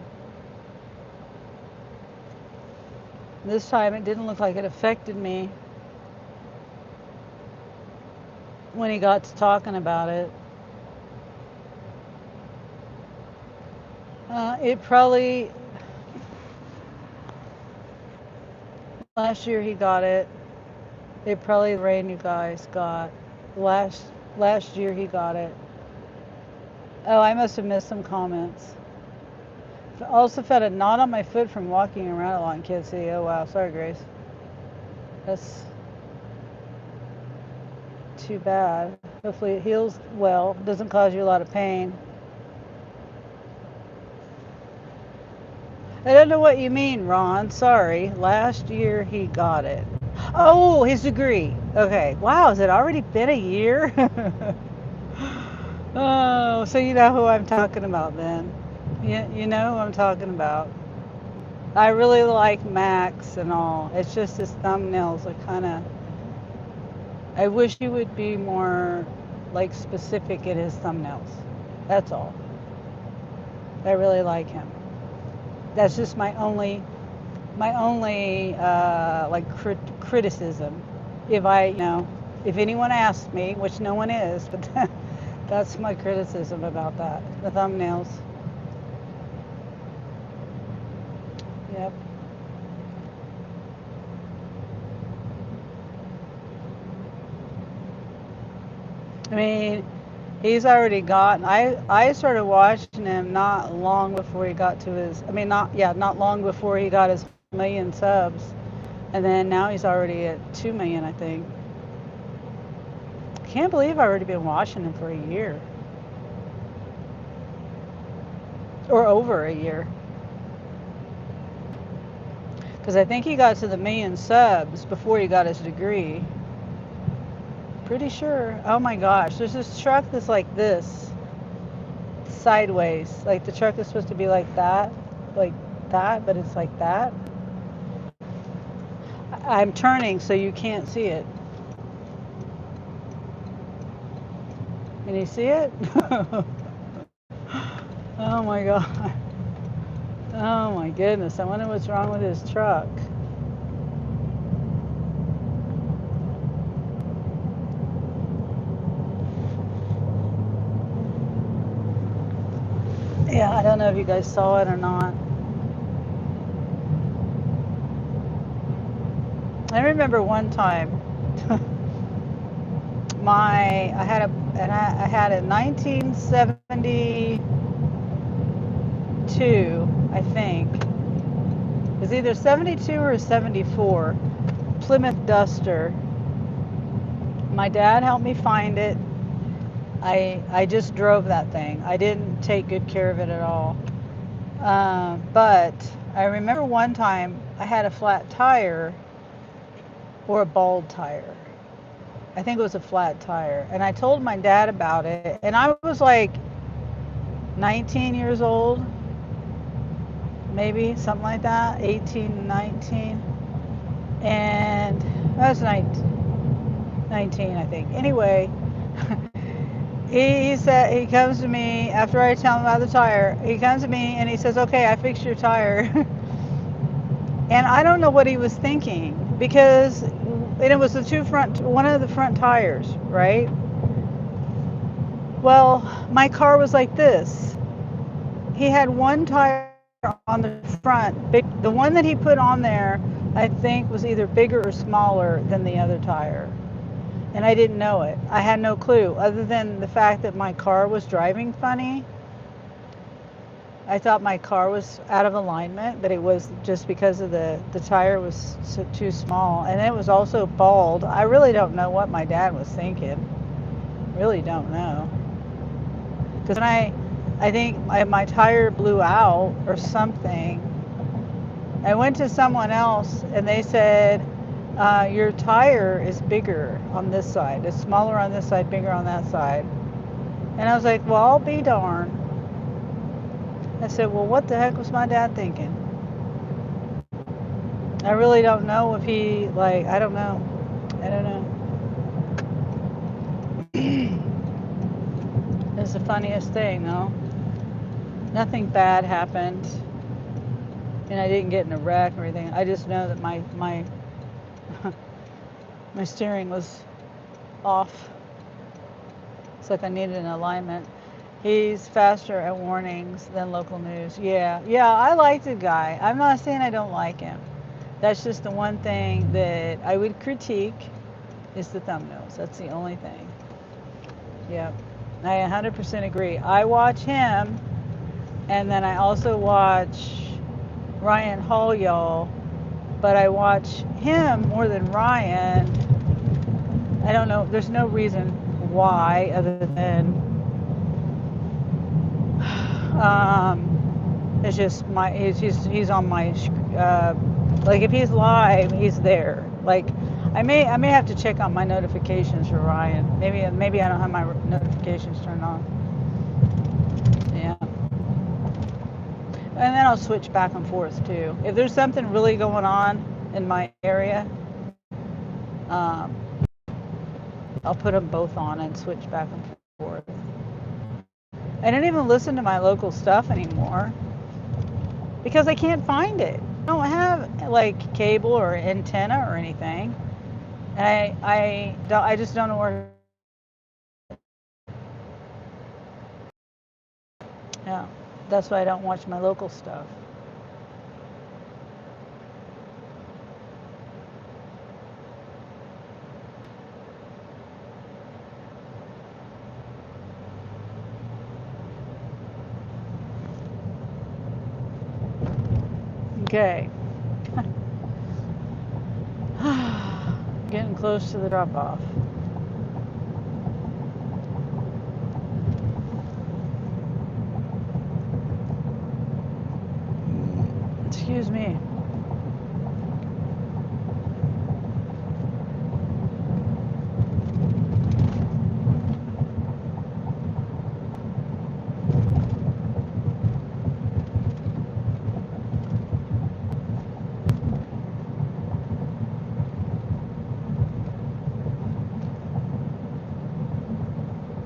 This time it didn't look like it affected me when he got to talking about it. It probably, last year he got it. It probably the rain you guys got. Last year he got it. Oh, I must have missed some comments. Also felt a knot on my foot from walking around a lot in Kansas City. Oh wow, sorry Grace. That's too bad. Hopefully it heals well. Doesn't cause you a lot of pain. I don't know what you mean, Ron. Sorry. Last year he got it. Oh, his degree. Okay. Wow, has it already been a year? Oh, so you know who I'm talking about then. You know who I'm talking about. I really like Max and all. It's just his thumbnails are kind of. I wish he would be more like specific in his thumbnails. That's all. I really like him. That's just my only like criticism. If if anyone asks me, which no one is, but that's my criticism about that. The thumbnails. Yep. I mean, he's already gotten. I started watching him not long before he got to his. I mean, not long before he got his million subs, and then now he's already at 2 million, I think. Can't believe I've already been watching him for a year or over a year. Because I think he got to the million subs before he got his degree. Pretty sure. Oh my gosh, there's this truck that's like this, sideways. Like the truck is supposed to be like that, but it's like that. I'm turning so you can't see it. Can you see it? Oh my god. Oh my goodness. I wonder what's wrong with his truck. Yeah, I don't know if you guys saw it or not. I remember one time I had a 1972, I think. It was either 72 or 74 Plymouth Duster. My dad helped me find it. I just drove that thing. I didn't take good care of it at all. But I remember one time I had a flat tire or a bald tire. I think it was a flat tire. And I told my dad about it. And I was like 19 years old, maybe something like that, 18, 19. And I was 19, I think. Anyway, he said, he comes to me after I tell him about the tire. He comes to me and he says, "Okay, I fixed your tire." And I don't know what he was thinking because, and it was one of the front tires, right? Well, my car was like this. He had one tire on the front, big, the one that he put on there, I think was either bigger or smaller than the other tire. And I didn't know it. I had no clue other than the fact that my car was driving funny. I thought my car was out of alignment, but it was just because of the tire was too small, and it was also bald. I really don't know what my dad was thinking. Really don't know. Because when I think my tire blew out or something. I went to someone else and they said, your tire is bigger on this side. It's smaller on this side, bigger on that side. And I was like, well, I'll be darned. I said, well, what the heck was my dad thinking? I really don't know if he, like, I don't know. I don't know. It's the funniest thing, though. Nothing bad happened. And I didn't get in a wreck or anything. I just know that my my steering was off. It's like I needed an alignment. He's faster at warnings than local news. Yeah, I like the guy. I'm not saying I don't like him. That's just the one thing that I would critique is the thumbnails. That's the only thing. Yep, I 100% agree. I watch him, and then I also watch Ryan Hall, y'all. But I watch him more than Ryan. I don't know. There's no reason why other than it's just he's on my like if he's live, he's there. Like I may have to check on my notifications for Ryan. Maybe I don't have my notifications turned on. Yeah. And then I'll switch back and forth too. If there's something really going on in my area, um, I'll put them both on and switch back and forth. I don't even listen to my local stuff anymore because I can't find it. I don't have like cable or antenna or anything, and I just don't know where. Yeah, that's why I don't watch my local stuff. Okay. Getting close to the drop off. Excuse me.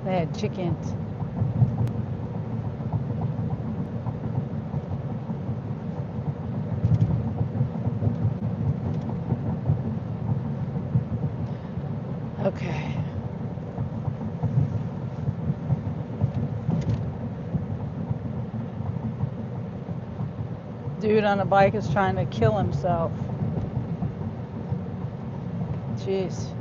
They had chickens. Okay. Dude on a bike is trying to kill himself. Jeez.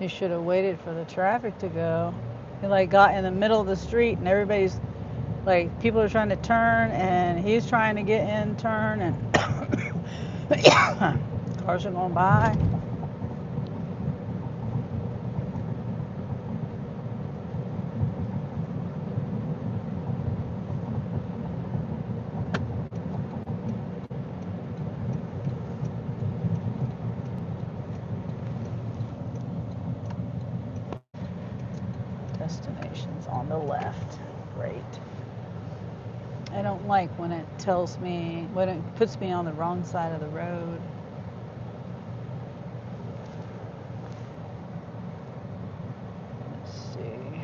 You should have waited for the traffic to go. He like got in the middle of the street and everybody's like people are trying to turn and he's trying to get in turn and cars are going by. Destinations on the left. Great. I don't like when it tells me, when it puts me on the wrong side of the road. Let's see.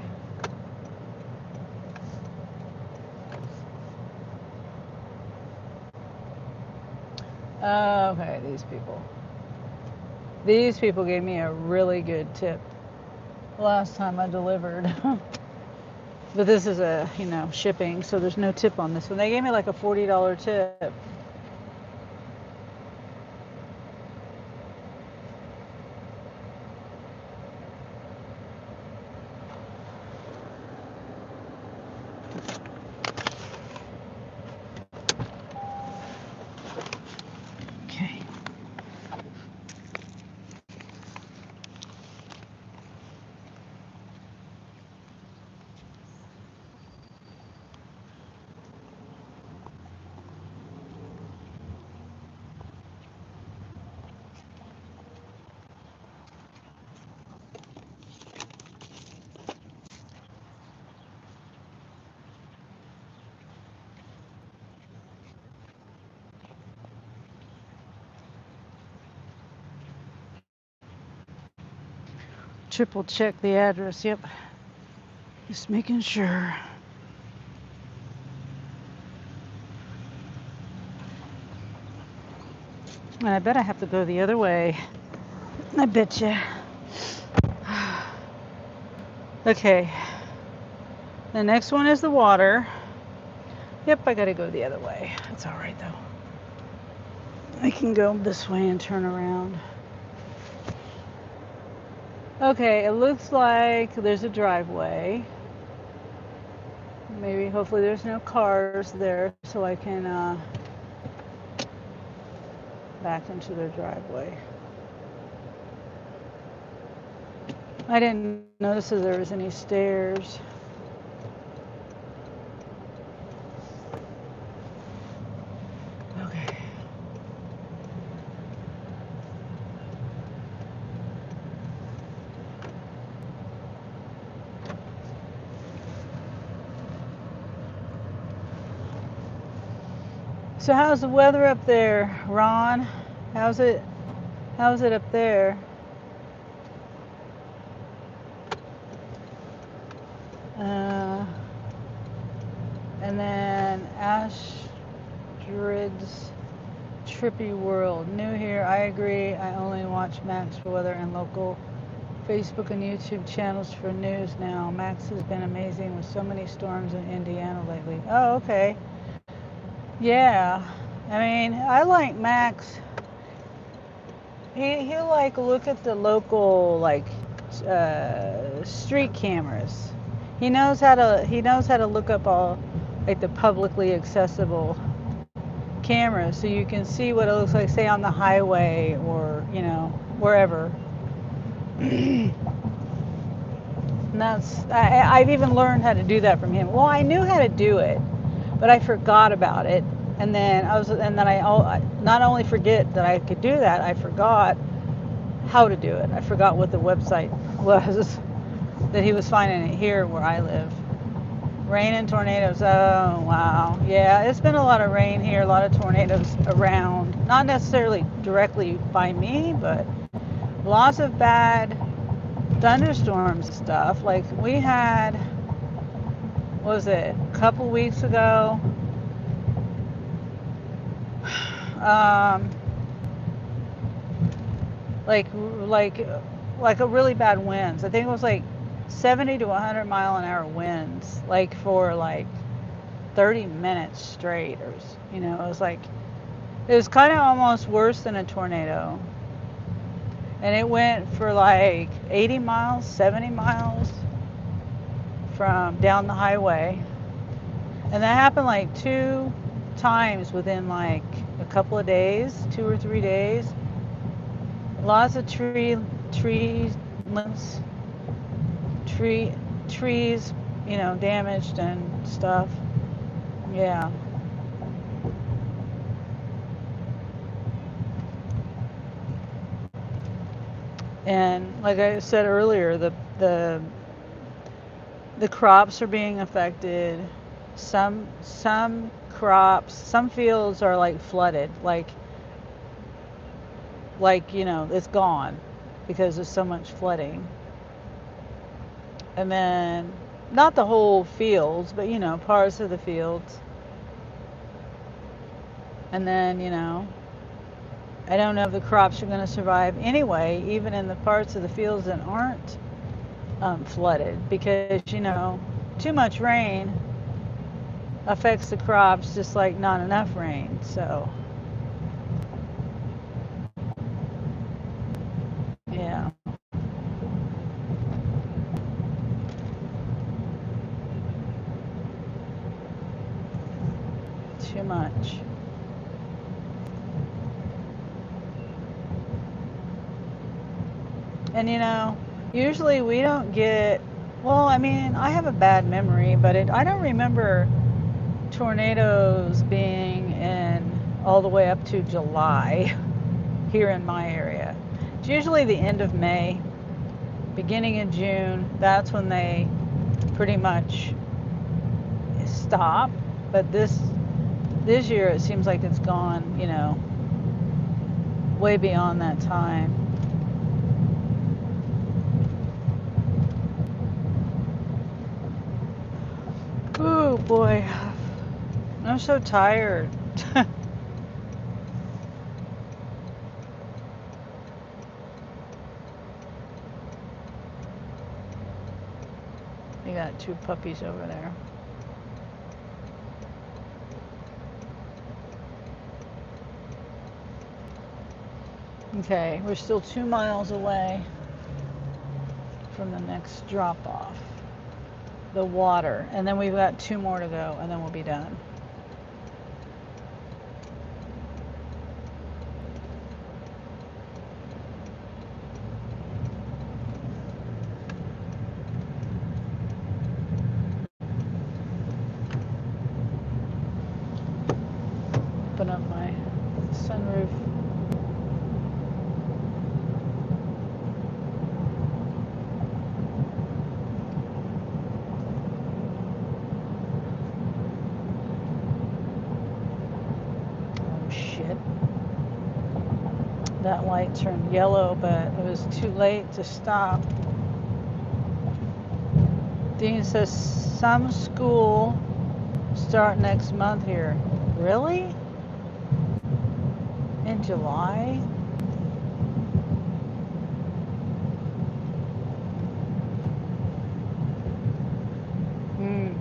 Okay, these people. These people gave me a really good tip. last time I delivered. But this is a, shipping, so there's no tip on this one. They gave me like a $40 tip. Okay. Triple check the address. Yep. Just making sure. And I bet I have to go the other way. I bet you. Okay. The next one is the water. Yep, I gotta go the other way. That's all right though. I can go this way and turn around. Okay, it looks like there's a driveway. Maybe, hopefully there's no cars there so I can back into their driveway. I didn't notice that there was any stairs. Okay. So how's the weather up there, Ron? How's it up there? And then Astrid's Trippy World. New here, I agree. I only watch Max for weather and local Facebook and YouTube channels for news now. Max has been amazing with so many storms in Indiana lately. Oh, okay. Yeah. I mean, I like Max. He'll like look at the local street cameras. He knows how to look up all like the publicly accessible cameras so you can see what it looks like, say on the highway or wherever. And I've even learned how to do that from him. Well, I knew how to do it, but I forgot about it. And then I not only forget that I could do that, I forgot how to do it. I forgot what the website was that he was finding it here where I live. Rain and tornadoes. Oh, wow. Yeah, it's been a lot of rain here, a lot of tornadoes around. Not necessarily directly by me, but lots of bad thunderstorms and stuff. Like we had, what was it, a couple weeks ago? Um, like like a really bad winds. I think it was like 70 to 100 mile an hour winds, like for like 30 minutes straight, or it was kind of almost worse than a tornado. And it went for like 80 miles, 70 miles from down the highway. And that happened like 2 times within like a couple of days, 2 or 3 days. Lots of trees, limbs, trees, damaged and stuff. Yeah. And like I said earlier, the crops are being affected. Some crops, some fields are like flooded, it's gone because there's so much flooding. And then not the whole fields, but parts of the fields. And then I don't know if the crops are going to survive anyway, even in the parts of the fields that aren't flooded because, too much rain affects the crops just like not enough rain. So, yeah, too much. And usually we don't get, well, I mean, I have a bad memory, but I don't remember tornadoes being in all the way up to July here in my area. It's usually the end of May, beginning in June. That's when they pretty much stop. But this year it seems like it's gone, way beyond that time. Oh boy, I'm so tired. You got two puppies over there. Okay, we're still 2 miles away from the next drop off. The water. And then we've got 2 more to go, and then we'll be done. Open up my sunroof. Oh shit. That light turned yellow, but it was too late to stop. Dean says some school start next month here. Really? In July? Hmm.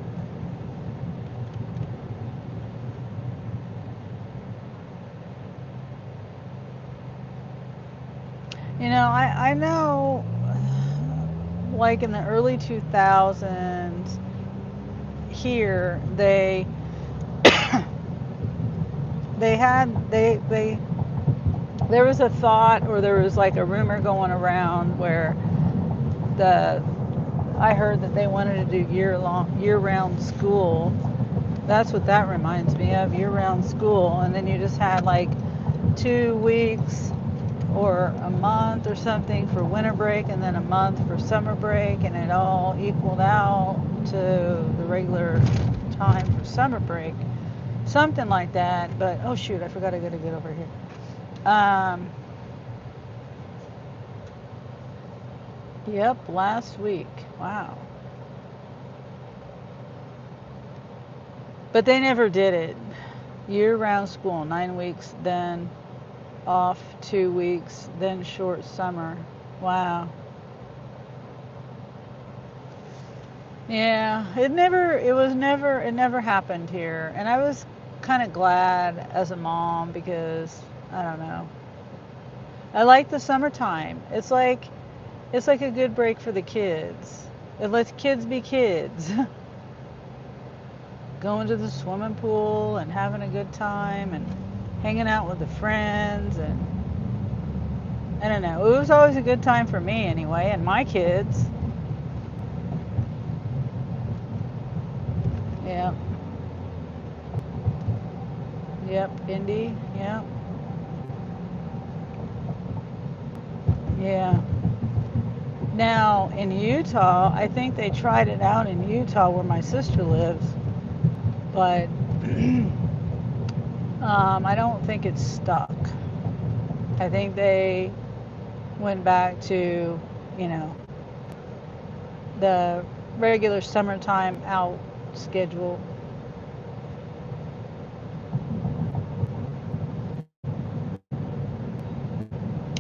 I know, like in the early 2000s, here they had they there was a thought, or there was like a rumor going around where the I heard that they wanted to do year-round school. That's what that reminds me of, year-round school. And then you just had like 2 weeks or a month or something for winter break, and then a month for summer break, and it all equaled out to the regular time for summer break. Something like that. But oh shoot, I forgot I gotta get over here. Yep, last week. Wow. But they never did it. Year-round school, 9 weeks, then off 2 weeks, then short summer. Wow. Yeah, it never happened here. And I was kind of glad as a mom because, I don't know. I like the summertime. It's like a good break for the kids. It lets kids be kids. Going to the swimming pool and having a good time and hanging out with the friends, and I don't know. It was always a good time for me anyway, and my kids. Yeah. Yep. Indy. Yeah. Yeah. Now in Utah, I think they tried it out in Utah where my sister lives, but I don't think it's stuck. I think they went back to, you know, the regular summertime out schedule.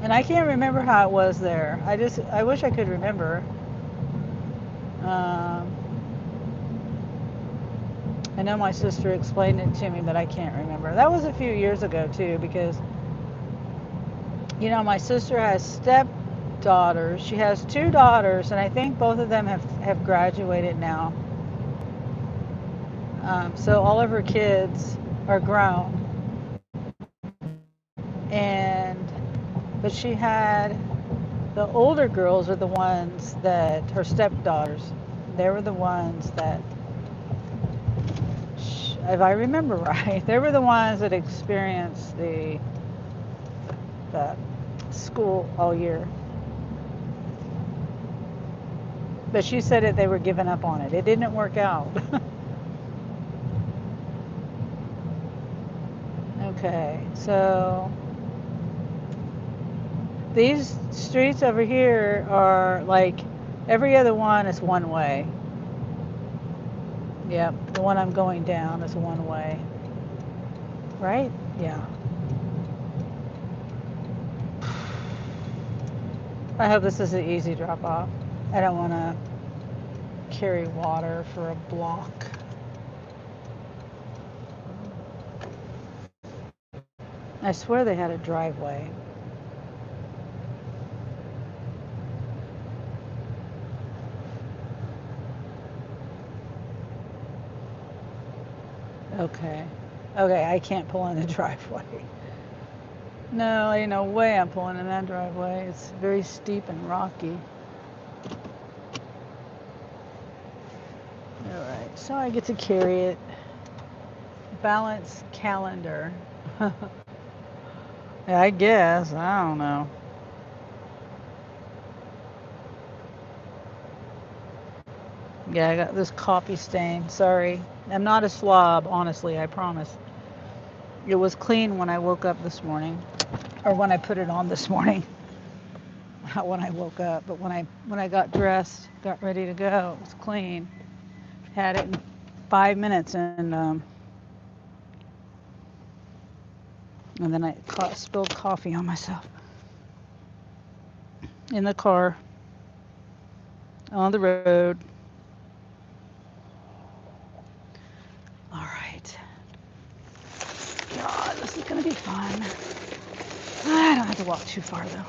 And I can't remember how it was there. I wish I could remember. I know my sister explained it to me, but I can't remember. That was a few years ago too, because my sister has stepdaughters. She has two daughters, and I think both of them have graduated now. So all of her kids are grown, and but she had the older girls are the ones that her stepdaughters. They were the ones that, if I remember right, they were the ones that experienced the school all year. But she said that they were giving up on it. It didn't work out. Okay, so these streets over here are like every other one is one way. Yep, the one I'm going down is one way. Right? Yeah. I hope this is an easy drop off. I don't want to carry water for a block. I swear they had a driveway. Okay. Okay, I can't pull in the driveway. No, ain't no way I'm pulling in that driveway. It's very steep and rocky. Alright, so I get to carry it. Balance calendar. Yeah, I guess. I don't know. Yeah, I got this coffee stain. Sorry. I'm not a slob, honestly, I promise. It was clean when I woke up this morning. Or when I put it on this morning. Not when I woke up, but when I got dressed, got ready to go, it was clean. Had it in 5 minutes, and then I spilled coffee on myself in the car on the road. All right. God, this is gonna be fun. I don't have to walk too far though.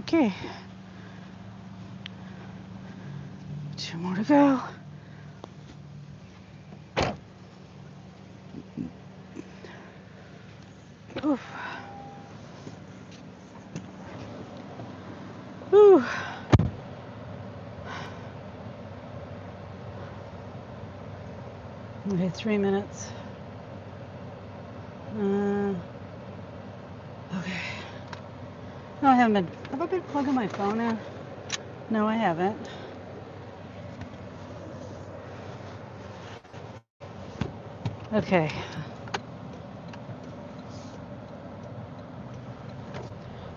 Okay. 2 more to go. Oof. Whew. Okay, 3 minutes. Okay. No, I haven't been. Have I been plugging my phone in? No, I haven't. Okay.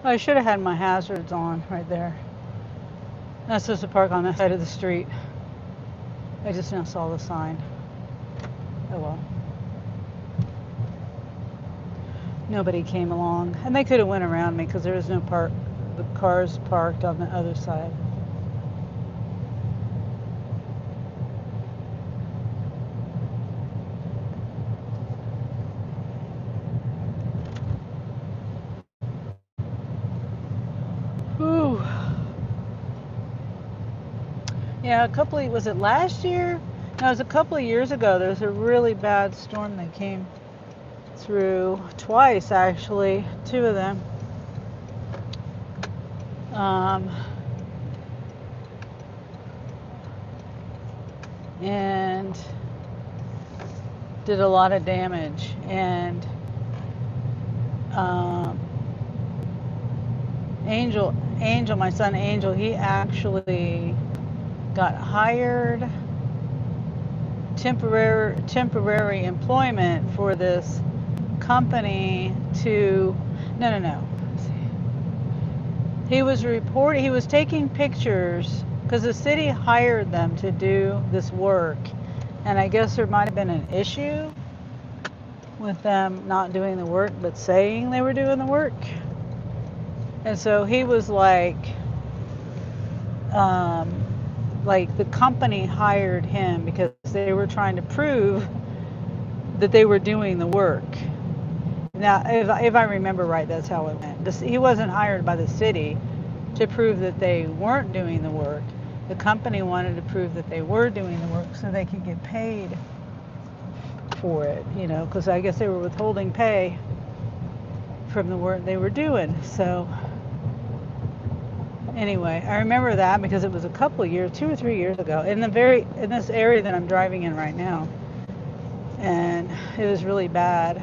I should have had my hazards on right there. That's supposed to park on the side of the street. I just now saw the sign. Oh well. Nobody came along, and they could have went around me because there was no the cars parked on the other side. Ooh. Yeah, was it last year? No, it was a couple of years ago. There was a really bad storm that came through twice, actually, 2 of them. Um, and did a lot of damage. And um, Angel, my son Angel, he actually got hired temporary employment for this company to no. He was taking pictures because the city hired them to do this work, and I guess there might have been an issue with them not doing the work but saying they were doing the work. And so he was um, like the company hired him because they were trying to prove that they were doing the work. Now, if I remember right, that's how it went. He wasn't hired by the city to prove that they weren't doing the work. The company wanted to prove that they were doing the work so they could get paid for it, because I guess they were withholding pay from the work they were doing. So anyway, I remember that because it was a couple of years, 2 or 3 years ago, in this area that I'm driving in right now, and it was really bad.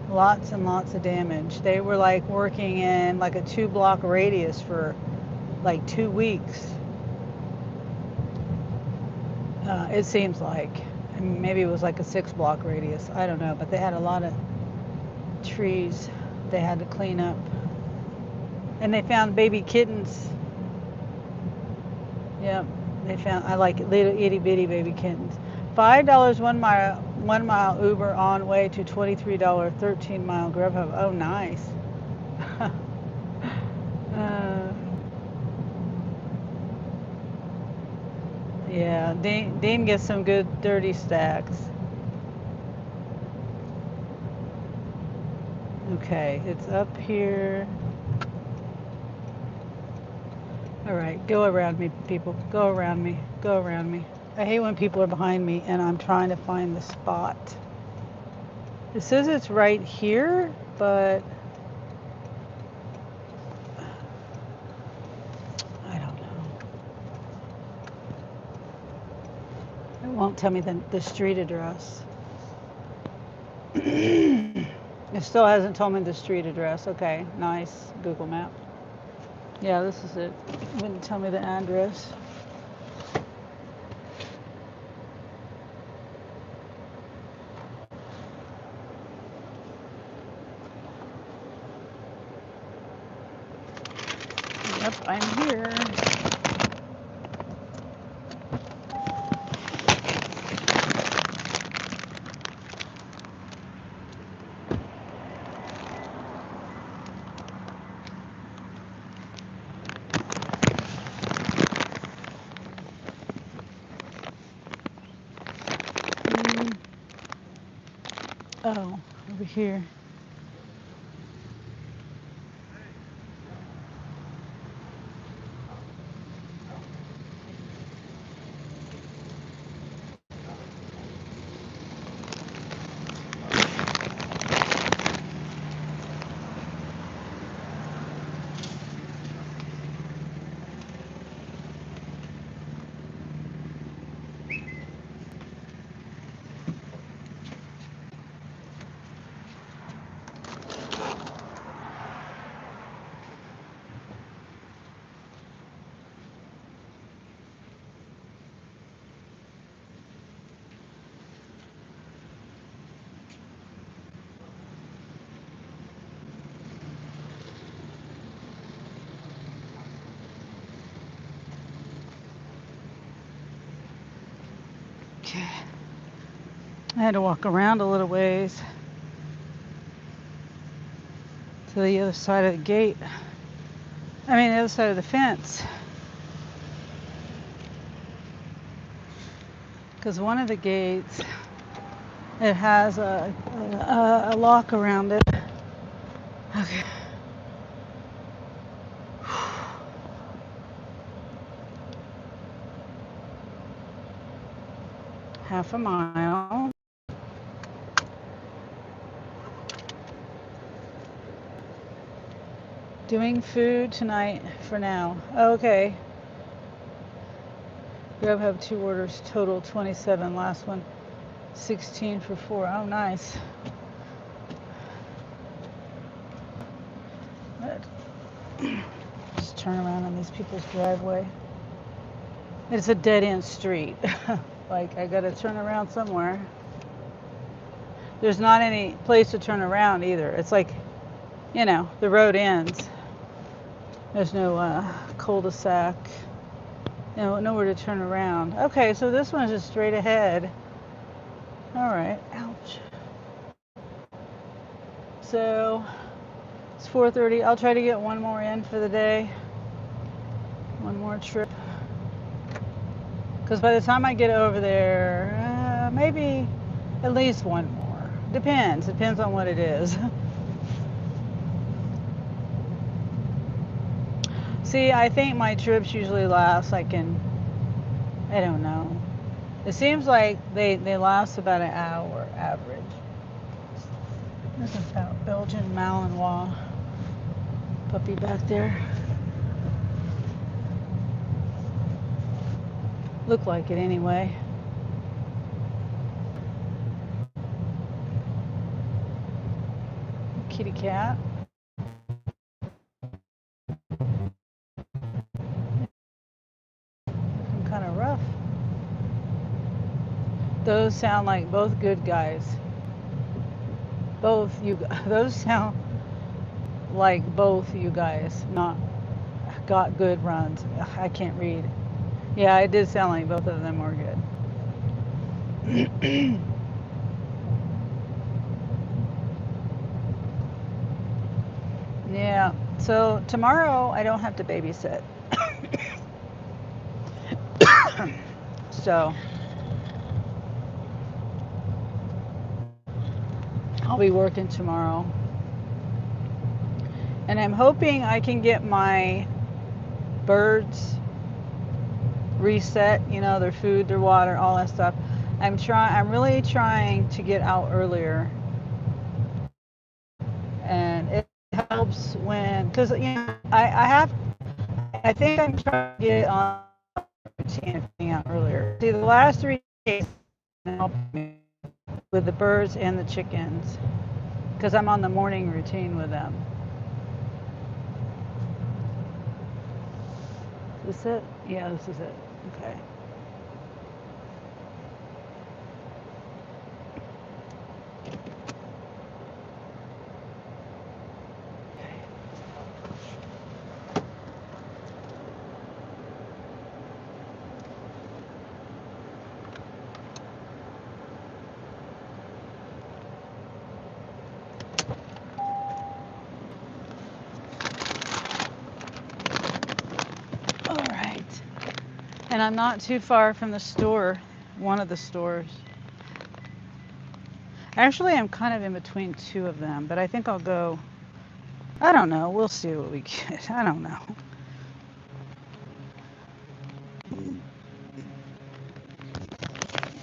Lots and lots of damage. They were like working in like a 2 block radius for like 2 weeks. It seems like. Maybe it was like a 6 block radius. I don't know, but they had a lot of trees they had to clean up. And they found baby kittens. Yep, I like little itty bitty baby kittens. $5 1 mile Uber on way to $23 13-mile Grubhub. Oh, nice. uh, yeah, Dean gets some good dirty stacks. Okay, it's up here. All right, go around me, people. Go around me. Go around me. I hate when people are behind me and I'm trying to find the spot. It says it's right here, but I don't know. It won't tell me the street address. It still hasn't told me the street address. Okay, nice Google map. Yeah, this is it. It wouldn't tell me the address. Yep, I'm here. Oh, over here. Okay. I had to walk around a little ways to the other side of the gate. I mean, the other side of the fence. Because one of the gates, it has a lock around it. Okay. Half a mile. Doing food tonight for now. Okay. Grub have 2 orders, total 27. Last one, 16 for 4. Oh, nice. Just turn around on these people's driveway. It's a dead-end street. Like, I gotta turn around somewhere. There's not any place to turn around either. It's like, you know, the road ends. There's no cul-de-sac. No, nowhere to turn around. Okay, so this one's just straight ahead. All right. Ouch. So it's 4:30. I'll try to get one more in for the day. One more trip. Because by the time I get over there, maybe at least one more. Depends on what it is. See, I think my trips usually last like I don't know. It seems like they last about an hour average. This is that Belgian Malinois puppy back there. Look like it anyway. Kitty cat. Looking kind of rough. Those sound like both good guys. Those sound like both you guys not got good runs. I can't read. Yeah, it did sound like both of them were good. Yeah, so tomorrow I don't have to babysit. So I'll be working tomorrow. And I'm hoping I can get my birds reset, you know, their food, their water, all that stuff. I'm really trying to get out earlier. And it helps because, you know, I think I'm trying to get on routine of getting out earlier. See, the last 3 days helped me with the birds and the chickens because I'm on the morning routine with them. Is this it? Yeah, this is it. Okay. All right. And I'm not too far from the store, one of the stores. Actually, I'm kind of in between 2 of them, but I think I'll go. I don't know. We'll see what we get. I don't know.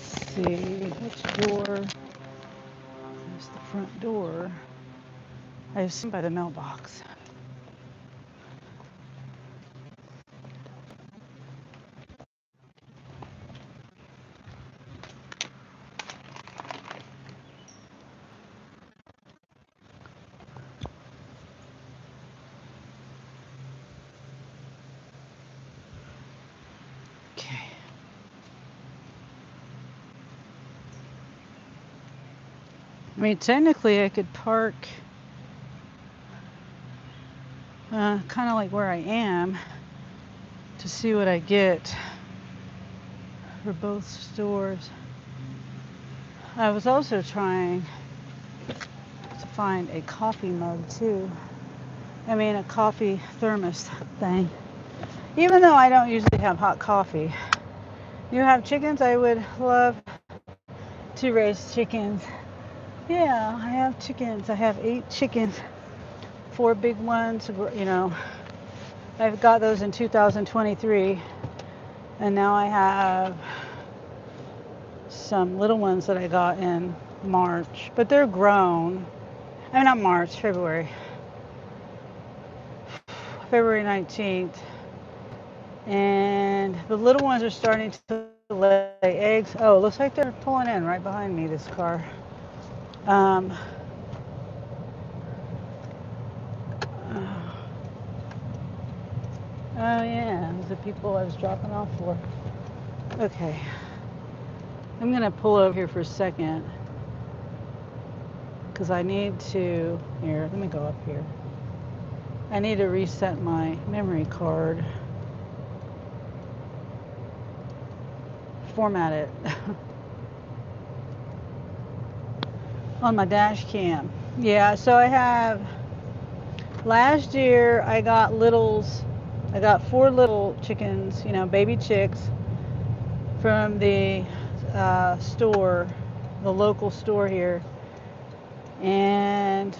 Let's see which door. There's the front door. I assume by the mailbox. Okay. I mean, technically, I could park kind of like where I am to see what I get for both stores. I was also trying to find a coffee mug too. I mean, a coffee thermos thing. Even though I don't usually have hot coffee. You have chickens? I would love to raise chickens. Yeah, I have chickens. I have 8 chickens. 4 big ones, you know. I've got those in 2023. And now I have some little ones that I got in March. But they're grown. I mean, not March, February. February 19th. And the little ones are starting to lay eggs. Oh, it looks like they're pulling in right behind me, this car. Um, oh yeah, those are the people I was dropping off for. Okay, I'm gonna pull over here for a second because I need to. Here, let me go up here. I need to reset my memory card. Format it on my dash cam. Yeah, so I have. Last year I got littles. I got 4 little chickens, baby chicks, from the store, the local store here, and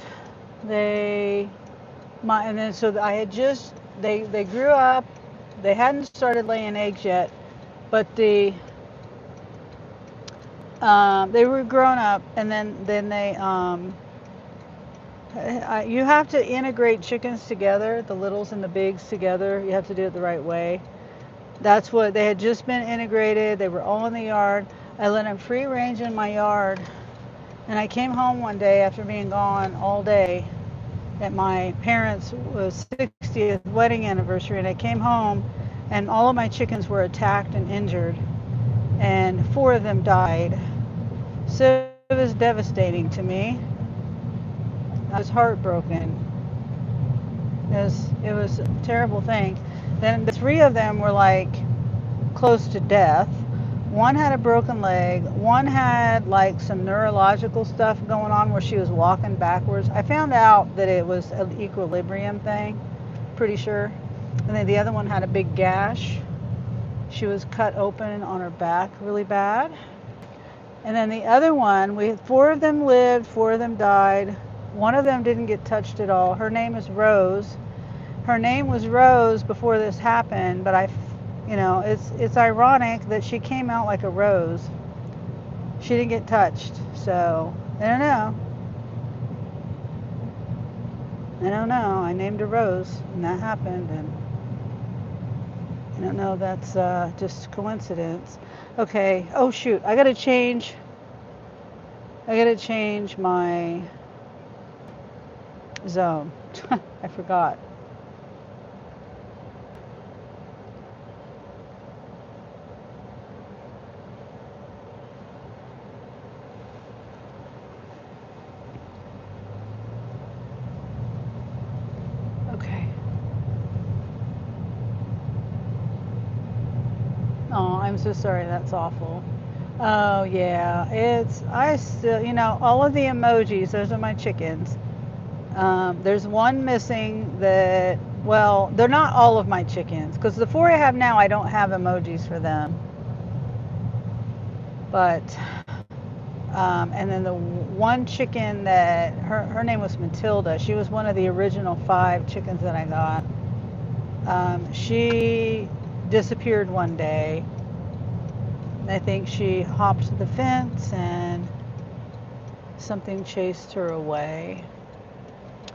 they, and then so I had just they grew up. They hadn't started laying eggs yet, but they were grown up, and then they you have to integrate chickens together, the littles and the bigs together. You have to do it the right way. That's what they had just been integrated. They were all in the yard. I let them free range in my yard. And I came home one day after being gone all day at my parents' 60th wedding anniversary. And I came home and all of my chickens were attacked and injured. And 4 of them died. So it was devastating to me. I was heartbroken. It was a terrible thing. Then the 3 of them were like close to death. One had a broken leg. One had like some neurological stuff going on where she was walking backwards. I found out that it was an equilibrium thing, pretty sure. And then the other one had a big gash. She was cut open on her back really bad. And then the other one, 4 of them lived, 4 of them died. One of them didn't get touched at all. Her name is Rose. Her name was Rose before this happened, but it's ironic that she came out like a rose. She didn't get touched, so I don't know. I don't know. I named her Rose, and that happened, and I don't know. That's just coincidence. Okay. Oh shoot! I gotta change. I gotta change my zone. I forgot. Okay. Oh, I'm so sorry. That's awful. Oh yeah, I still, all of the emojis. Those are my chickens. There's one missing that. Well, they're not all of my chickens because the 4 I have now, I don't have emojis for them. But and then the one chicken that her name was Matilda. She was one of the original 5 chickens that I got. She disappeared one day. I think she hopped the fence and something chased her away.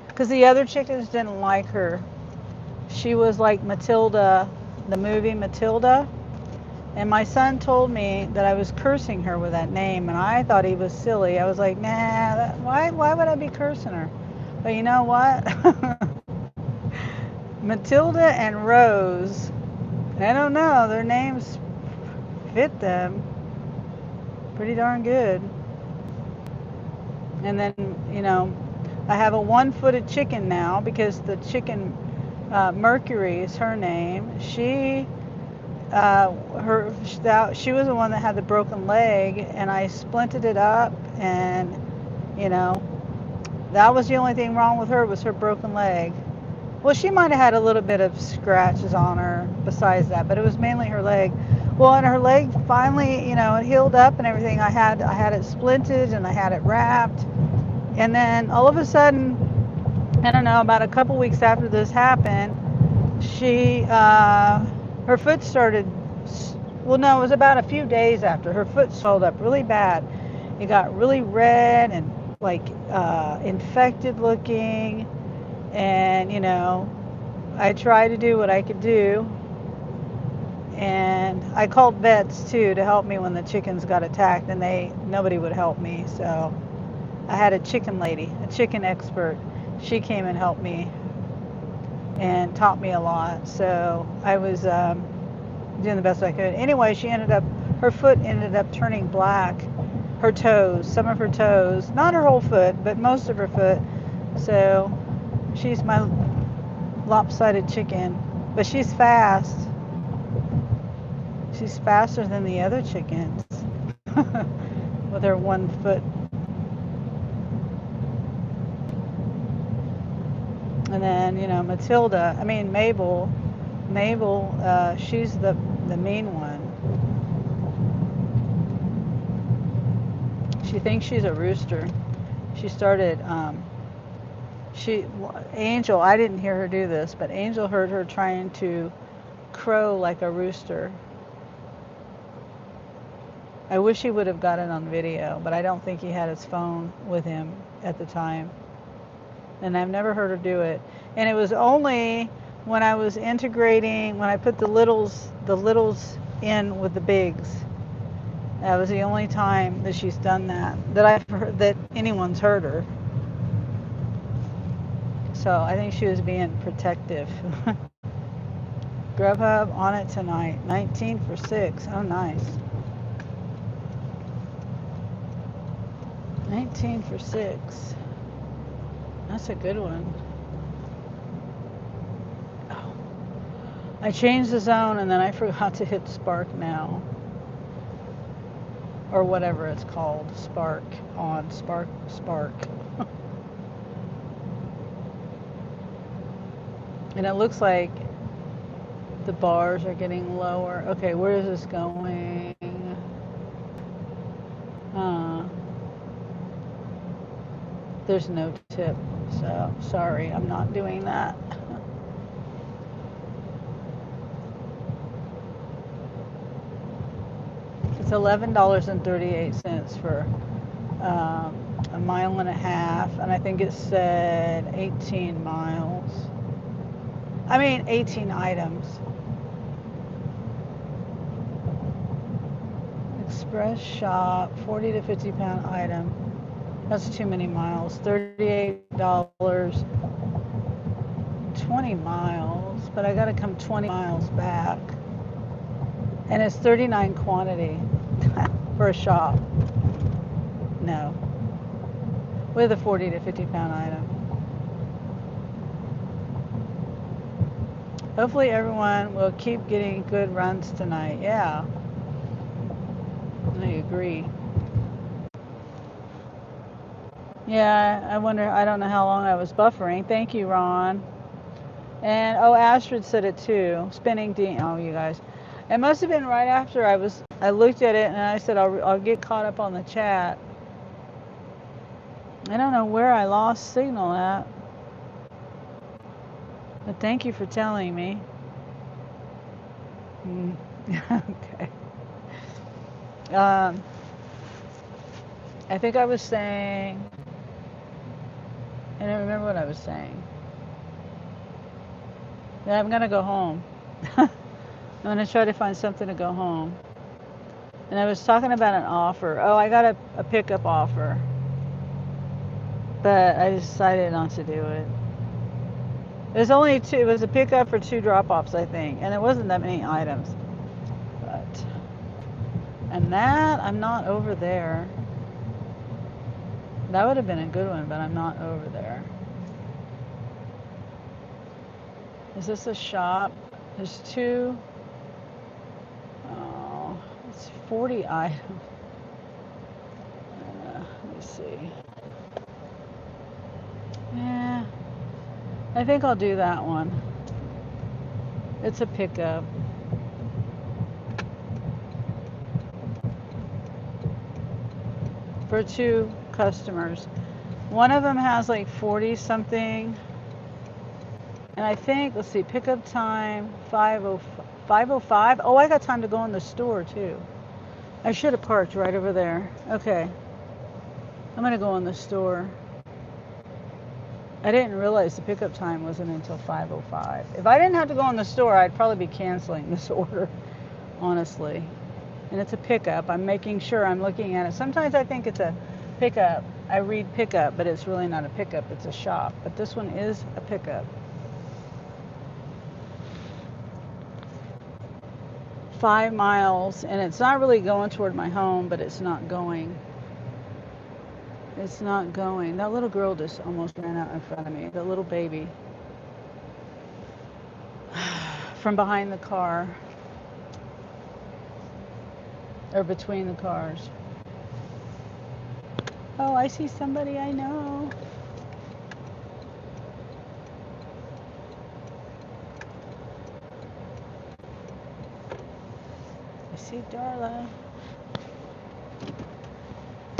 Because the other chickens didn't like her. She was like Matilda, the movie Matilda. And my son told me that I was cursing her with that name, and I thought he was silly. I was like, nah, why would I be cursing her? But you know what? Matilda and Rose, I don't know, their names fit them pretty darn good. And then, I have a 1-footed chicken now because the chicken, Mercury is her name. She she was the one that had the broken leg, and I splinted it up, and that was the only thing wrong with her, was her broken leg. Well, she might have had a little bit of scratches on her besides that, but it was mainly her leg. Well, and her leg finally, it healed up and everything. I had it splinted and I had it wrapped, and then all of a sudden, I don't know, about a couple weeks after this happened, her foot started. Well, no, it was about a few days after. Her foot swelled up really bad. It got really red and like infected looking, and I tried to do what I could do, And I called vets too to help me when the chickens got attacked, and nobody would help me. So I had a chicken lady, a chicken expert. She came and helped me and taught me a lot. So I was doing the best I could. Anyway, her foot ended up turning black. Her toes, some of her toes, not her whole foot, but most of her foot. So she's my lopsided chicken, but she's fast. She's faster than the other chickens with her 1 foot. And then, Mabel, she's the mean one. She thinks she's a rooster. She started, Angel, I didn't hear her do this, but Angel heard her trying to crow like a rooster. I wish he would have got it on video, but I don't think he had his phone with him at the time. And I've never heard her do it. And it was only when I was integrating, when I put the littles in with the bigs. That was the only time that she's done that anyone's heard her. So I think she was being protective. Grubhub on it tonight. 19 for 6. Oh, nice. 19 for 6. That's a good one. Oh. I changed the zone and then I forgot to hit Spark now. Or whatever it's called. Spark. And it looks like the bars are getting lower. Okay, where is this going? There's no tip, so sorry, I'm not doing that. It's $11.38 for a mile and a half, and I think it said 18 miles. 18 items. Express shop, 40 to 50 pound item. That's too many miles. $38, 20 miles, but I gotta come 20 miles back. And it's 39 quantity for a shop. No. With a 40 to 50 pound item. Hopefully everyone will keep getting good runs tonight. Yeah. I agree. Yeah, I don't know how long I was buffering. Thank you, Ron. And, Astrid said it too. Spinning D. Oh, you guys. It must have been right after I looked at it and I said, I'll get caught up on the chat. I don't know where I lost signal at. But thank you for telling me. Okay. I think I was saying, I don't remember what I was saying. Yeah, I'm gonna go home. I'm gonna try to find something to go home. And I was talking about an offer. Oh, I got a pickup offer. But I decided not to do it. There's only two. It was a pickup for 2 drop-offs, I think. And it wasn't that many items. And that, I'm not over there. That would have been a good one, but I'm not over there. Is this a shop? There's 2. Oh, it's 40 items. Let me see. Yeah, I think I'll do that one. It's a pickup. For 2 customers. One of them has like 40 something. And I think, let's see, pickup time 5:05. Oh, I got time to go in the store too. I should have parked right over there. Okay. I'm going to go in the store. I didn't realize the pickup time wasn't until 5:05. If I didn't have to go in the store, I'd probably be canceling this order. honestly. And it's a pickup. I'm making sure I'm looking at it. Sometimes I think it's a pickup. I read pickup, but it's really not a pickup. It's a shop. But this one is a pickup. 5 miles, and it's not really going toward my home, but it's not going. It's not going. That little girl just almost ran out in front of me. The little baby. From behind the car. Or between the cars. Oh, I see somebody I know. I see Darla.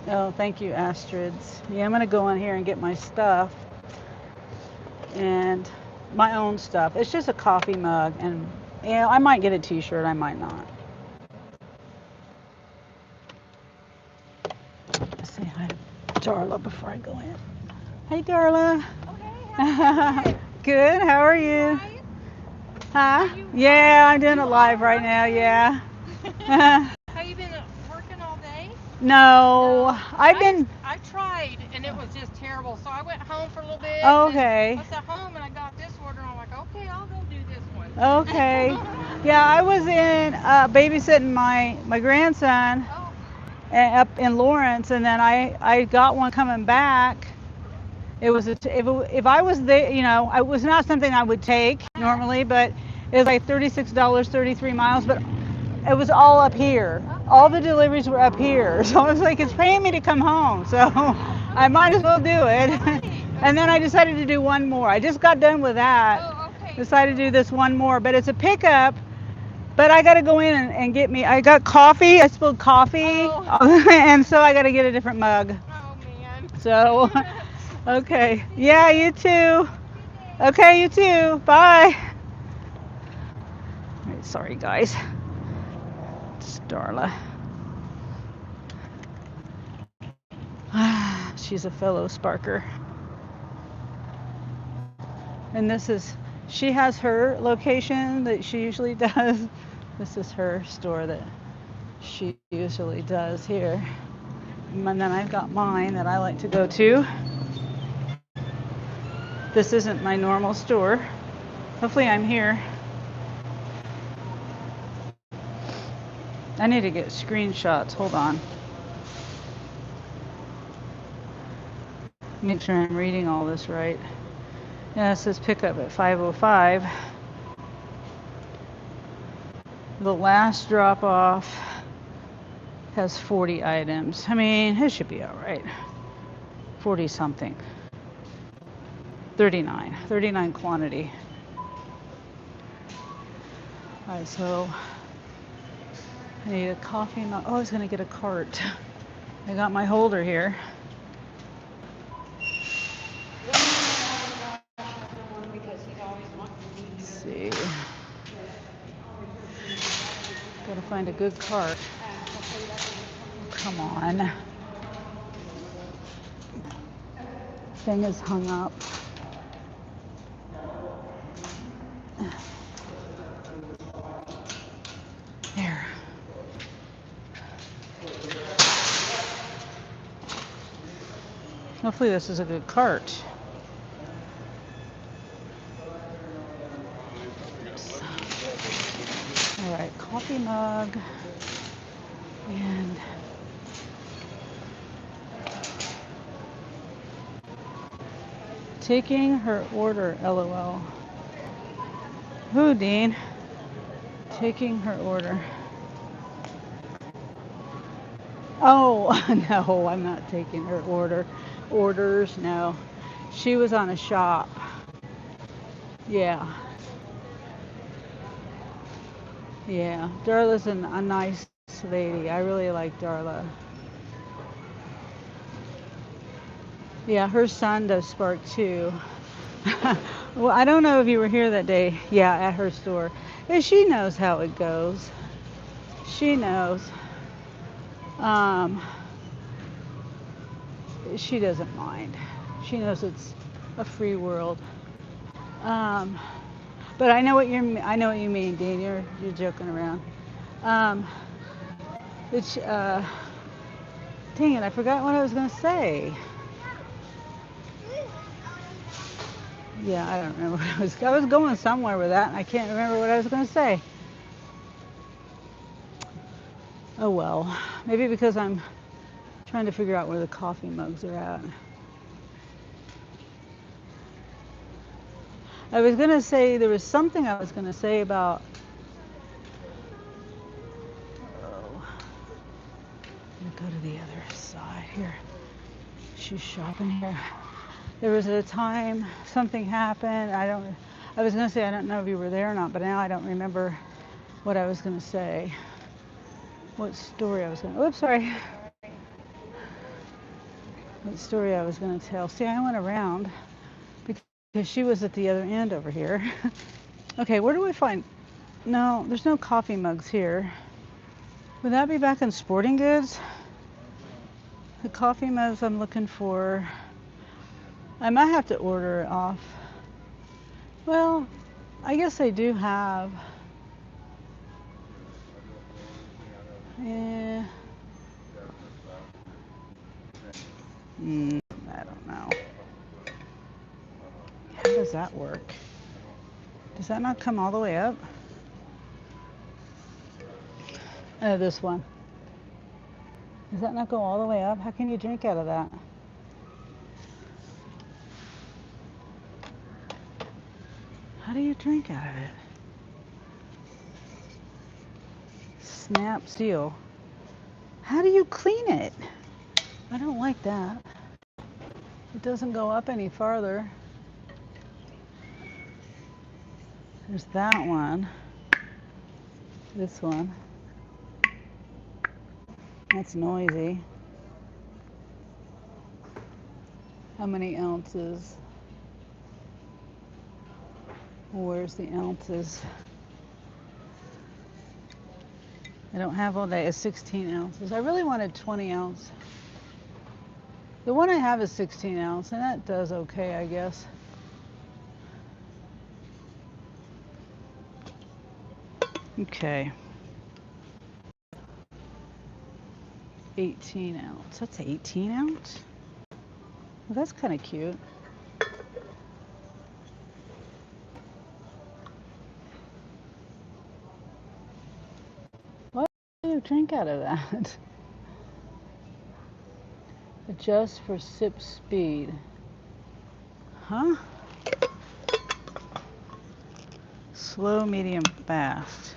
Oh, thank you, Astrids. Yeah, I'm going to go in here and get my stuff. And my own stuff. It's just a coffee mug. And, you know, I might get a t-shirt. I might not. Let's say hi to Darla before I go in. Hey, Darla.
Okay,
Good. How are you?
Live?
Huh?
You
Yeah, I'm doing
you
it live
are
right now.
working?
Yeah.
Have you been working all day?
No, I've been.
I tried and it was just terrible. So I went home for a little bit and then I
Okay.
was at home and I got this order and I'm like, okay, I'll go do this one.
Okay. Yeah, I was in babysitting my grandson
Oh,
up in Lawrence, and then I got one coming back. It was if I was there, you know, it was not something I would take normally, but it was like $36, 33 miles, but it was all up here. All the deliveries were up here, so I was like, it's paying me to come home, so I might as well do it. And then I decided to do one more. I just got done with that.
oh, okay.
Decided to do this one more, but it's a pickup. But I got to go in and get me. I got coffee. I spilled coffee,
Oh.
and so I got to get a different mug.
Oh man.
So, okay. Yeah, you too. Okay, you too. Bye. All right, sorry, guys. It's Darla. She's a fellow Sparker. And this is, she has her location that she usually does. This is her store that she usually does here. And then I've got mine that I like to go to. This isn't my normal store. Hopefully I'm here. I need to get screenshots. Hold on. Make sure I'm reading all this right. Yeah, it says pick up at 5:05. The last drop off has 40 items. I mean, it should be all right. 40 something. 39 quantity. All right, so I need a coffee mug. Oh, I was gonna get a cart. I got my holder here. Let's see. Gotta find a good cart. Come on. Thing is hung up. There. Hopefully this is a good cart. Oops. All right, coffee mug and taking her order, LOL. Who, Dean? Taking her order. Oh, no, I'm not taking her order. Orders, no. She was on a shop. Yeah. Yeah. Darla's a nice lady. I really like Darla. Yeah, her son does Spark too. Well, I don't know if you were here that day. Yeah, at her store. Yeah, she knows how it goes. She knows. Um, she doesn't mind. She knows it's a free world. Um, but I know what you mean, Dean. You're joking around. Um, which, dang it, I forgot what I was going to say. Yeah, I don't remember what I was going somewhere with that, and I can't remember what I was going to say. Oh well, maybe because I'm trying to figure out where the coffee mugs are at. I was going to say, there was something I was going to say about, oh, I'm going to go to the other side here. She's shopping here. There was a time something happened. I was going to say, I don't know if you were there or not, but now I don't remember what I was going to say. What story I was going to, oops, sorry. What story I was going to tell. See, I went around because she was at the other end over here. Okay, where do I find, no, there's no coffee mugs here. Would that be back in Sporting Goods? The coffee mugs I'm looking for, I might have to order it off. Well, I guess they do have, yeah. I don't know. How does that work? Does that not come all the way up? Oh, this one. Does that not go all the way up? How can you drink out of that? How do you drink out of it? Snap seal. How do you clean it? I don't like that. It doesn't go up any farther. There's that one. This one. That's noisy. How many ounces? Where's the ounces? I don't have all day. It's 16 ounces. I really wanted 20 ounce. The one I have is 16 ounce, and that does okay, I guess. Okay. 18 ounce. That's 18 ounce? Well, that's kind of cute. Why do you drink out of that? Adjust for sip speed. Huh? Slow, medium, fast.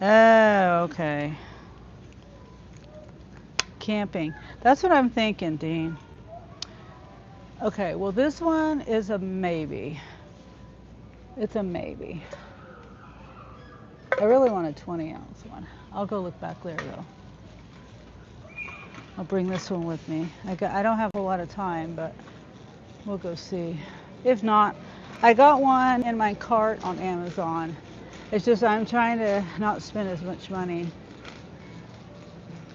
Oh, okay. Camping. That's what I'm thinking, Dean. Okay, well, this one is a maybe. It's a maybe. I really want a 20 ounce one. I'll go look back there though. I'll bring this one with me. I don't have a lot of time, but we'll go see. If not, I got one in my cart on Amazon. It's just I'm trying to not spend as much money.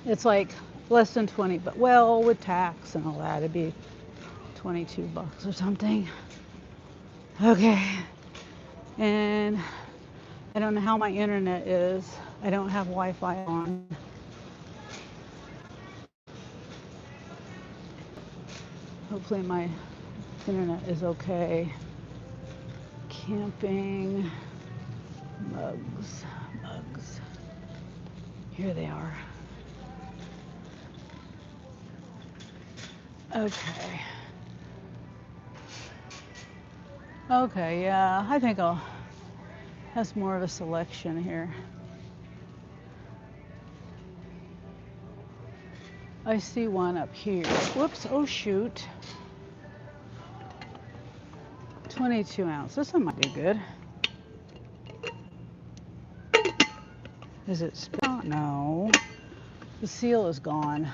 It's like less than 20, but well, with tax and all that, it'd be 22 bucks or something. Okay. And I don't know how my internet is. I don't have Wi-Fi on. Hopefully my internet is okay. Camping, mugs. Here they are. Okay. Okay, yeah, I think I'll has more of a selection here. I see one up here. Whoops, oh shoot. 22 ounce. This one might be good. Is it spilled? No. The seal is gone.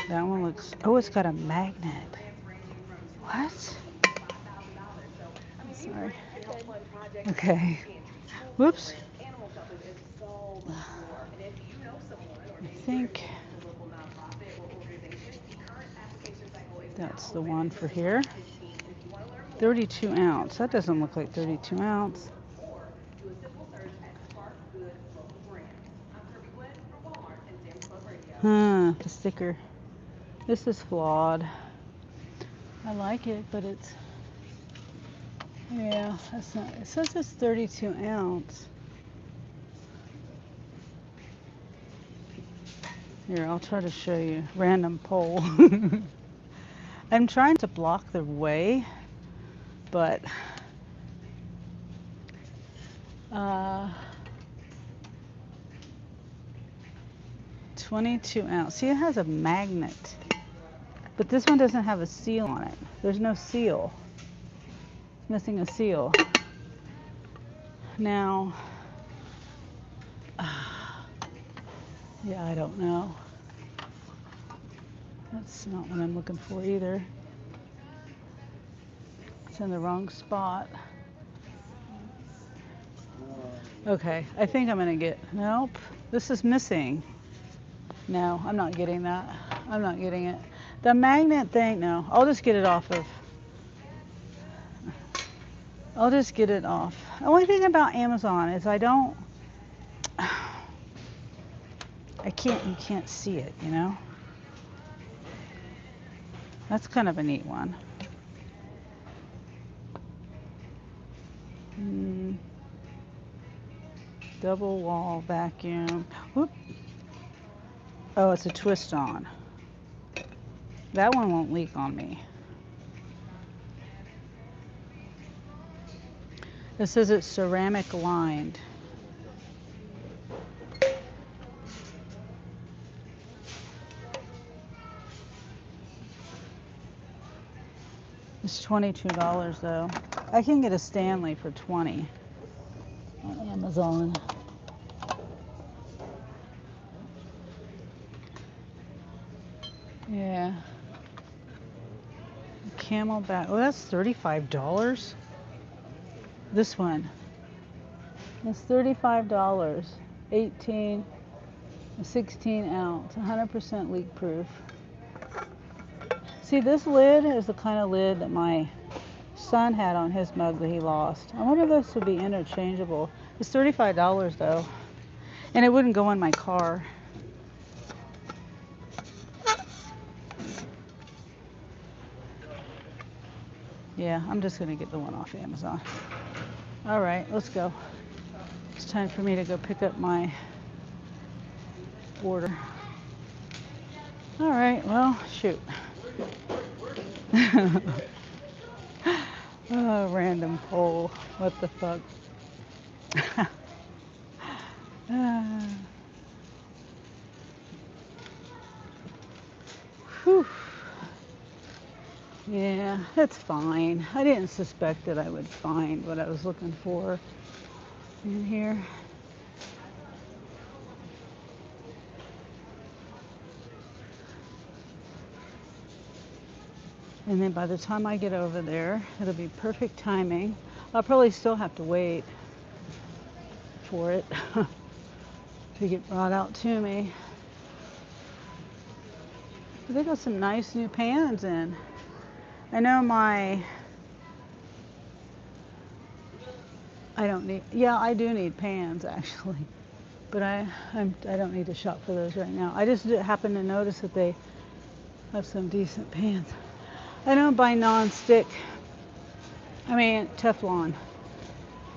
That one looks, oh, it's got a magnet. What? Sorry. Okay. Whoops. I think. That's the one for here. 32 ounce. That doesn't look like 32 ounce. The sticker. This is flawed. I like it, but it's, yeah, that's not, it says it's 32 ounce. Here, I'll try to show you. Random poll. I'm trying to block the way, but 22 ounce. See, it has a magnet, but this one doesn't have a seal on it. There's no seal. It's missing a seal. Now, yeah, I don't know. That's not what I'm looking for either. It's in the wrong spot. Okay, I think I'm gonna get, nope, this is missing. No, I'm not getting that. I'm not getting it. The magnet thing, no, I'll just get it off of, I'll just get it off. The only thing about Amazon is I can't, you can't see it, you know? That's kind of a neat one. Double wall vacuum. Whoop. Oh, it's a twist on. That one won't leak on me. It says it's ceramic lined. It's $22 though. I can get a Stanley for $20 on Amazon. Yeah. Camelback. Oh, that's $35. This one. It's $35. 16 ounce, 100% leak proof. See, this lid is the kind of lid that my son had on his mug that he lost. I wonder if this would be interchangeable. It's $35 though, and it wouldn't go in my car. Yeah, I'm just gonna get the one off Amazon. All right, let's go. It's time for me to go pick up my order. All right, well, shoot. Oh, random poll. What the fuck? Whew. Yeah, it's fine. I didn't suspect that I would find what I was looking for in here. And then by the time I get over there, it'll be perfect timing. I'll probably still have to wait for it to get brought out to me. But they got some nice new pans in. I know I don't need, yeah, I do need pans actually. But I don't need to shop for those right now. I just happen to notice that they have some decent pans. I don't buy non-stick. I mean Teflon.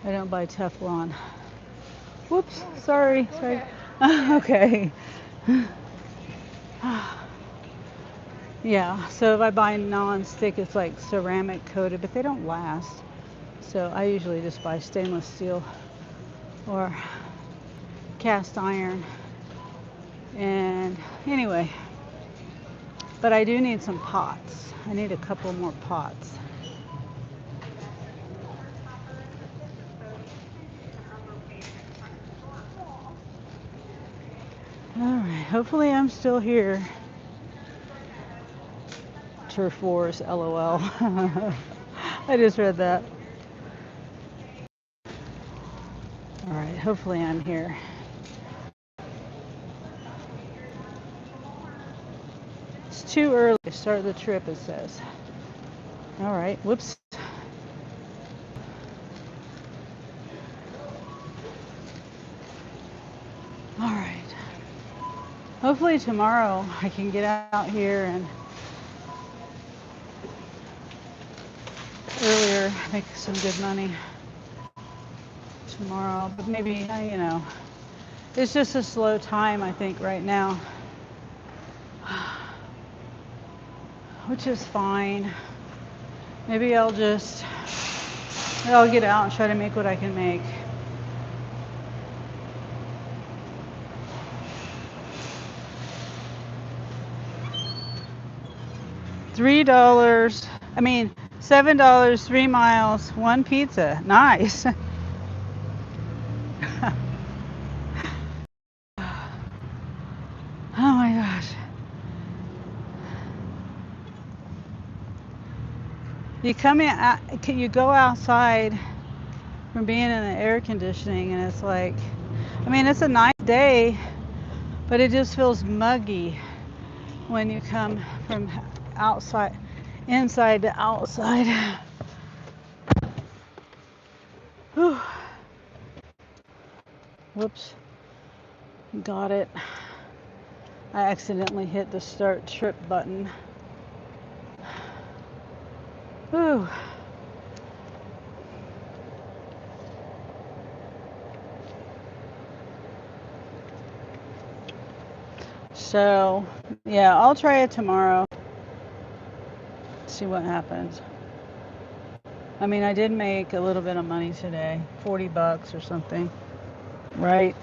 I don't buy Teflon. Whoops, sorry. Okay. Yeah, so if I buy non-stick, it's like ceramic coated, but they don't last. So I usually just buy stainless steel or cast iron. And anyway, but I do need some pots. I need a couple more pots. All right, hopefully I'm still here. Turf Wars, LOL. I just read that. All right, hopefully I'm here. It's too early. Start the trip, it says. All right, whoops. All right. Hopefully tomorrow I can get out here and earlier make some good money tomorrow. But maybe, you know, it's just a slow time, I think, right now. Which is fine. Maybe I'll get out and try to make what I can make. $3, $7, 3 miles, one pizza. Nice. Oh my gosh. You go outside from being in the air conditioning and it's like, it's a nice day, but it just feels muggy when you come from inside to outside. Whew. Whoops. Got it. I accidentally hit the start trip button. Whew. So, yeah, I'll try it tomorrow. See what happens. I did make a little bit of money today, $40 or something, right?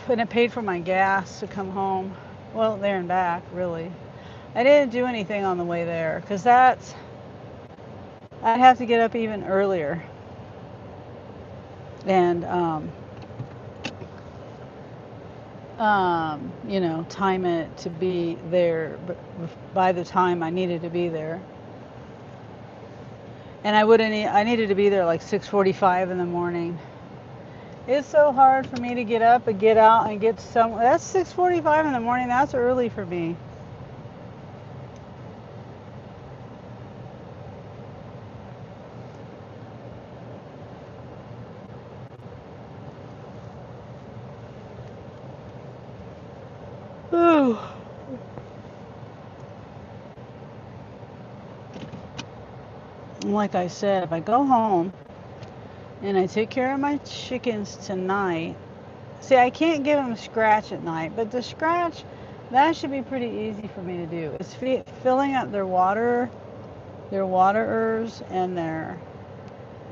And it paid for my gas to come home. Well, there and back, really. I didn't do anything on the way there because I'd have to get up even earlier and time it to be there by the time I needed to be there. And I needed to be there like 6:45 in the morning. It's so hard for me to get up and get out and get somewhere. That's 6:45 in the morning. That's early for me. Ooh. Like I said, if I go home and I take care of my chickens tonight, see, I can't give them scratch at night, but the scratch, that should be pretty easy for me to do. It's filling up their waterers, and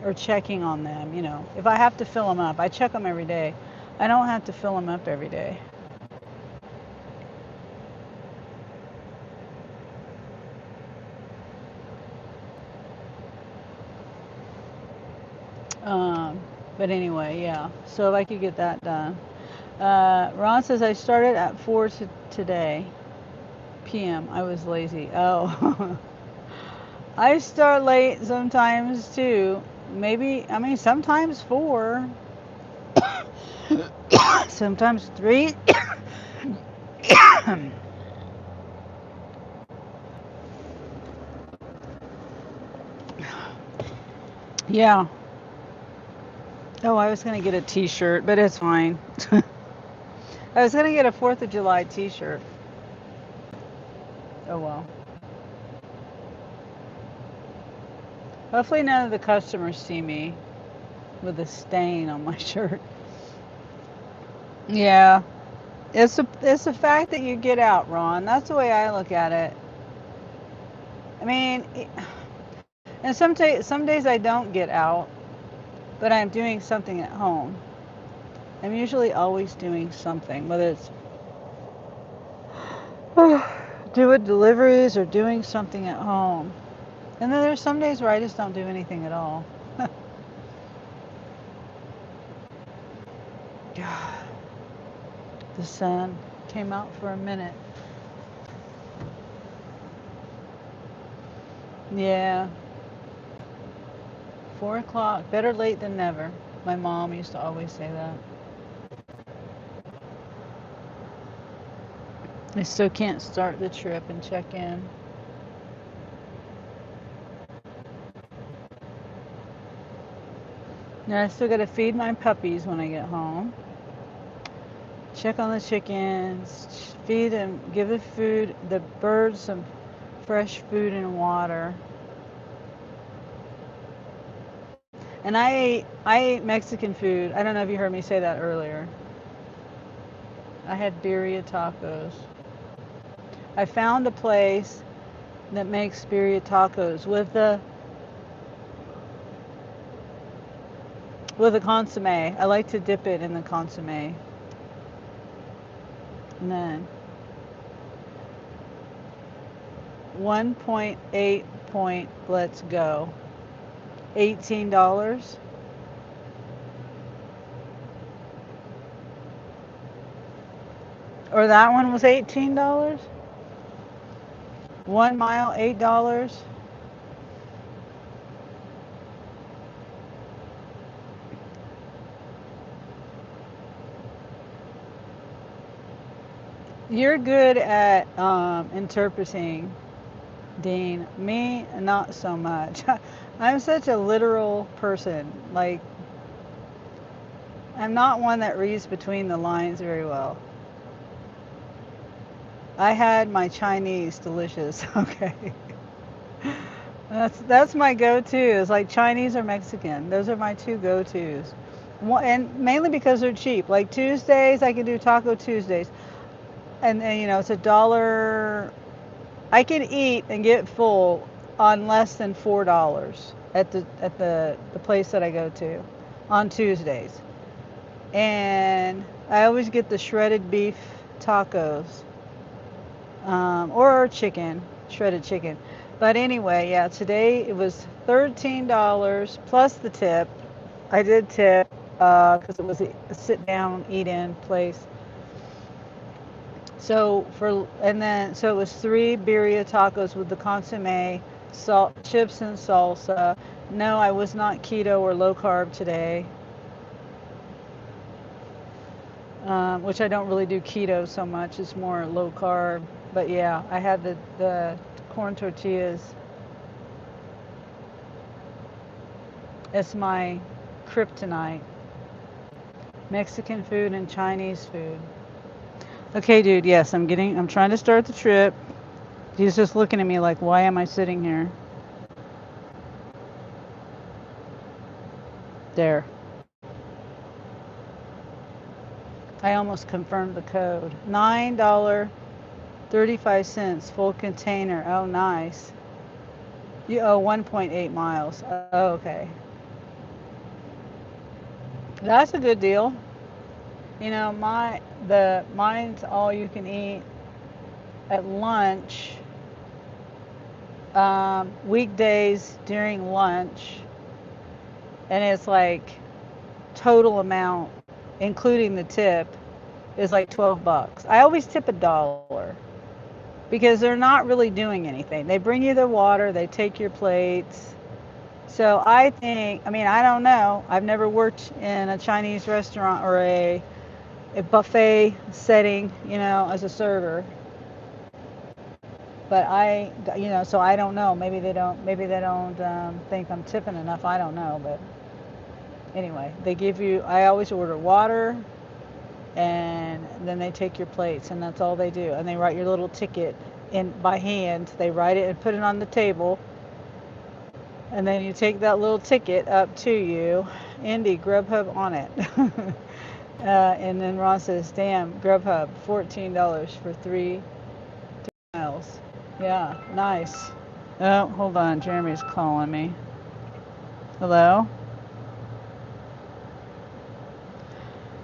or checking on them, If I have to fill them up, I check them every day. I don't have to fill them up every day. But anyway, yeah. So if I could get that done. Ron says I started at 4 today p.m. I was lazy. Oh. I start late sometimes too. Maybe, sometimes 4. Sometimes 3. Yeah. Oh, I was going to get a t-shirt, but it's fine. I was going to get a 4th of July t-shirt. Oh, well. Hopefully none of the customers see me with a stain on my shirt. Yeah. It's the fact that you get out, Ron. That's the way I look at it. And some days I don't get out, but I'm doing something at home. I'm usually always doing something, whether it's doing deliveries or doing something at home. And then there's some days where I just don't do anything at all. The sun came out for a minute. Yeah. 4 o'clock. Better late than never. My mom used to always say that. I still can't start the trip and check in. Now I still gotta feed my puppies when I get home. Check on the chickens, feed them, give the birds some fresh food and water. And I ate Mexican food. I don't know if you heard me say that earlier. I had birria tacos. I found a place that makes birria tacos with a consomme. I like to dip it in the consomme. And then 1.8 point, let's go. $18. Or that one was $18. 1 mile, $8. You're good at interpreting, Dean. Me, not so much. I'm such a literal person. Like, I'm not one that reads between the lines very well. I had my Chinese delicious. Okay. That's my go-to. It's like Chinese or Mexican. Those are my two go-tos. And mainly because they're cheap. Like Tuesdays, I can do Taco Tuesdays. And it's $1. I can eat and get full on less than $4 at the place that I go to on Tuesdays. And I always get the shredded beef tacos, or chicken, shredded chicken. But anyway, yeah, today it was $13 plus the tip. I did tip because it was a sit-down, eat-in place. So it was 3 birria tacos with the consomme, salt, chips, and salsa. No, I was not keto or low carb today, which I don't really do keto so much. It's more low carb. But yeah, I had the corn tortillas. It's my kryptonite. Mexican food and Chinese food. Okay, dude, yes, I'm trying to start the trip. He's just looking at me like, why am I sitting here? There. I almost confirmed the code. $9.35 full container. Oh, nice. You owe 1.8 miles. Oh, okay. That's a good deal. Mine's all you can eat at lunch. Weekdays during lunch, and it's like total amount, including the tip, is like $12. I always tip $1 because they're not really doing anything. They bring you the water, they take your plates. So I don't know. I've never worked in a Chinese restaurant or a buffet setting, as a server. But so I don't know. Maybe they don't think I'm tipping enough. I don't know. But anyway, I always order water, and then they take your plates, and that's all they do. And they write your little ticket in by hand. They write it and put it on the table. And then you take that little ticket up to you. Indy, Grubhub on it. And then Ron says, damn, Grubhub, $14 for 3 miles. Yeah, nice. Oh, hold on. Jeremy's calling me. Hello?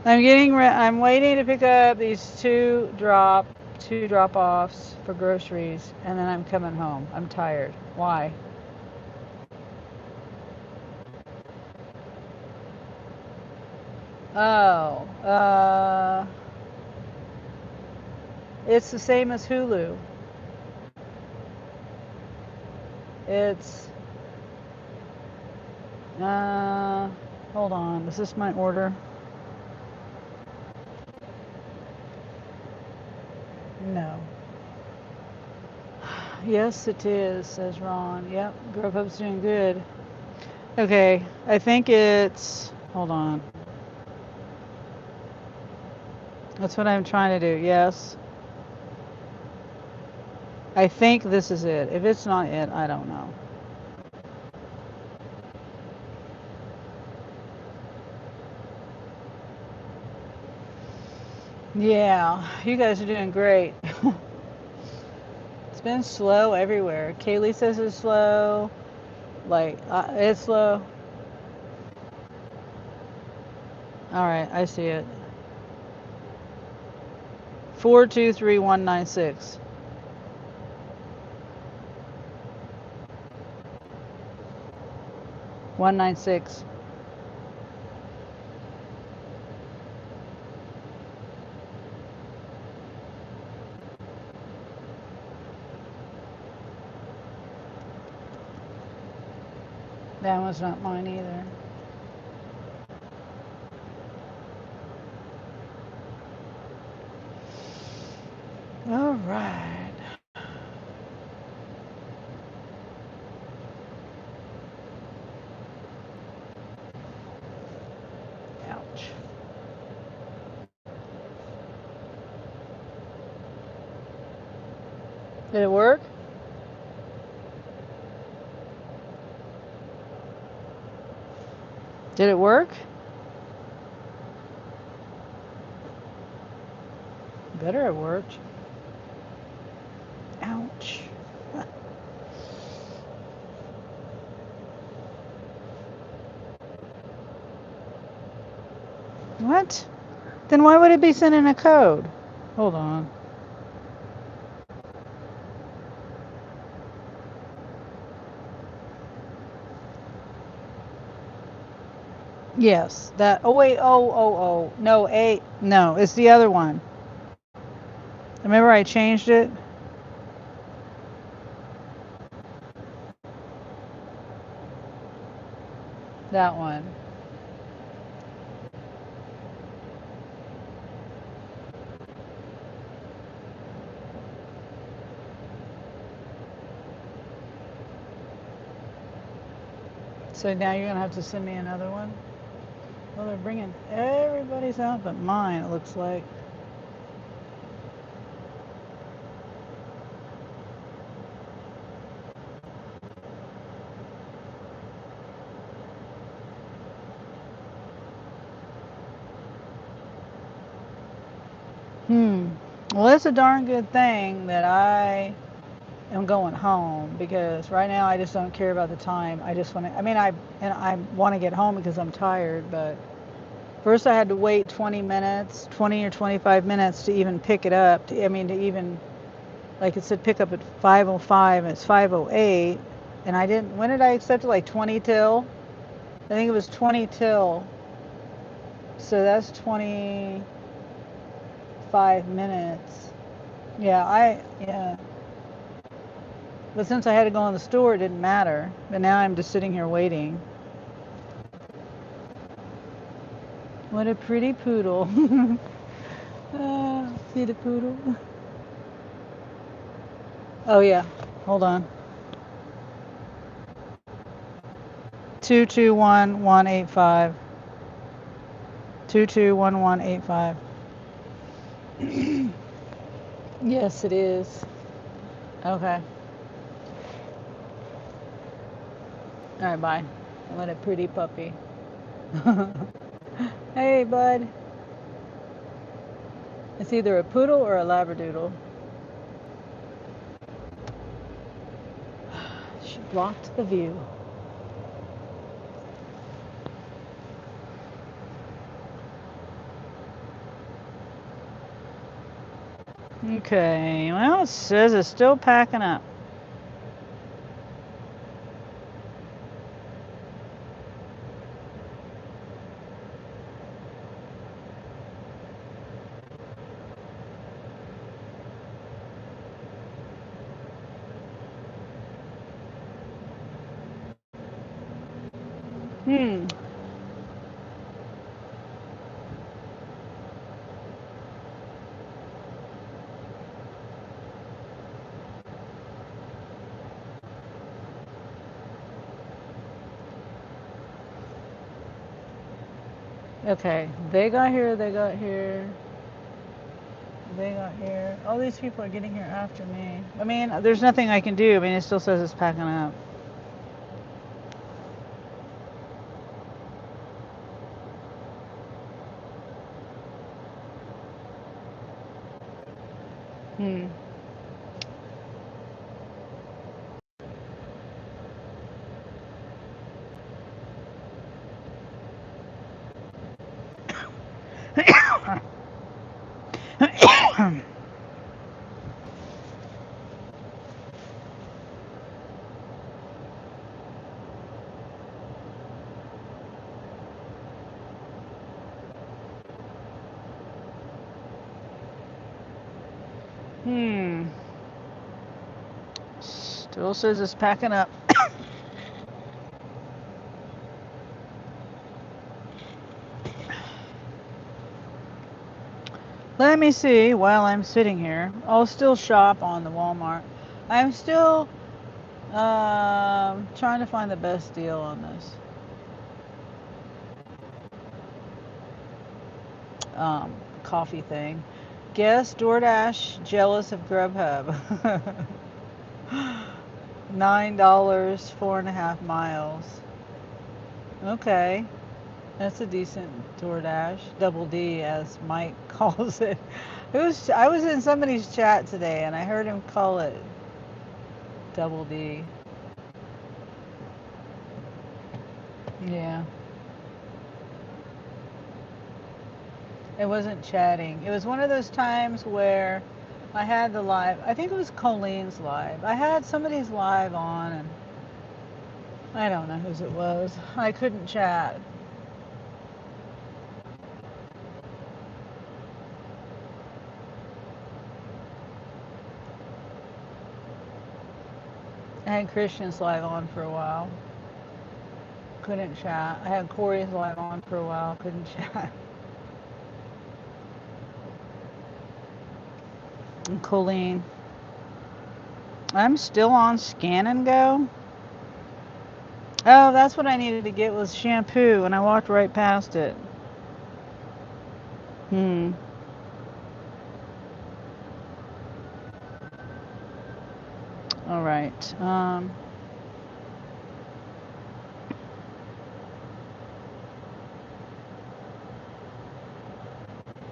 I'm waiting to pick up these two drop-offs for groceries, and then I'm coming home. I'm tired. Why? Oh, it's the same as Hulu. It's, hold on. Is this my order? No. Yes, it is, says Ron. Yep, Grubhub's doing good. Okay, I think it's, hold on. That's what I'm trying to do, yes. I think this is it. If it's not it, I don't know. Yeah, you guys are doing great. It's been slow everywhere. Kaylee says it's slow. Like, it's slow. All right, I see it. 423-196. $196. That one's not mine either. All right. Ouch. Did it work? Did it work? Better have worked. Ouch. What? Then why would it be sending a code? Hold on. Yes, that. Oh wait. Oh. No, no, it's the other one. Remember I changed it? That one. So now you're gonna have to send me another one. Well, they're bringing everybody's out but mine, it looks like. Well, it's a darn good thing that I am going home, because right now I just don't care about the time. I just want to, I want to get home because I'm tired, but first I had to wait 20 minutes, 20 or 25 minutes to even pick it up. To even, like it said, pick up at 5:05 and it's 5:08. And I didn't, when did I accept it? Like 20 till? I think it was 20 till. So that's 25 minutes. Yeah. But since I had to go in the store, it didn't matter. But now I'm just sitting here waiting. What a pretty poodle. See the poodle? Oh, yeah. Hold on. 221-185. 221185. Yes, it is. Okay. All right, bye. What a pretty puppy. Hey, bud. It's either a poodle or a labradoodle. She blocked the view. Okay, well, it says it's still packing up. Okay, they got here, they got here, they got here. All these people are getting here after me. I mean, there's nothing I can do. I mean, it still says it's packing up. Hmm. Hmm. Still says it's packing up. Let me see while I'm sitting here. I'll still shop on the Walmart. I'm still trying to find the best deal on this coffee thing. Guess DoorDash jealous of Grubhub. $9, 4.5 miles. Okay, that's a decent DoorDash. Double D, as Mike calls it. I was in somebody's chat today, and I heard him call it Double D. Yeah. It wasn't chatting. It was one of those times where I had the live. I think it was Colleen's live. I had somebody's live on, and I don't know whose it was. I couldn't chat. I had Christian's live on for a while. Couldn't chat. I had Corey's live on for a while. Couldn't chat. And Colleen. I'm still on Scan and Go. Oh, that's what I needed to get was shampoo, and I walked right past it. Hmm. All right.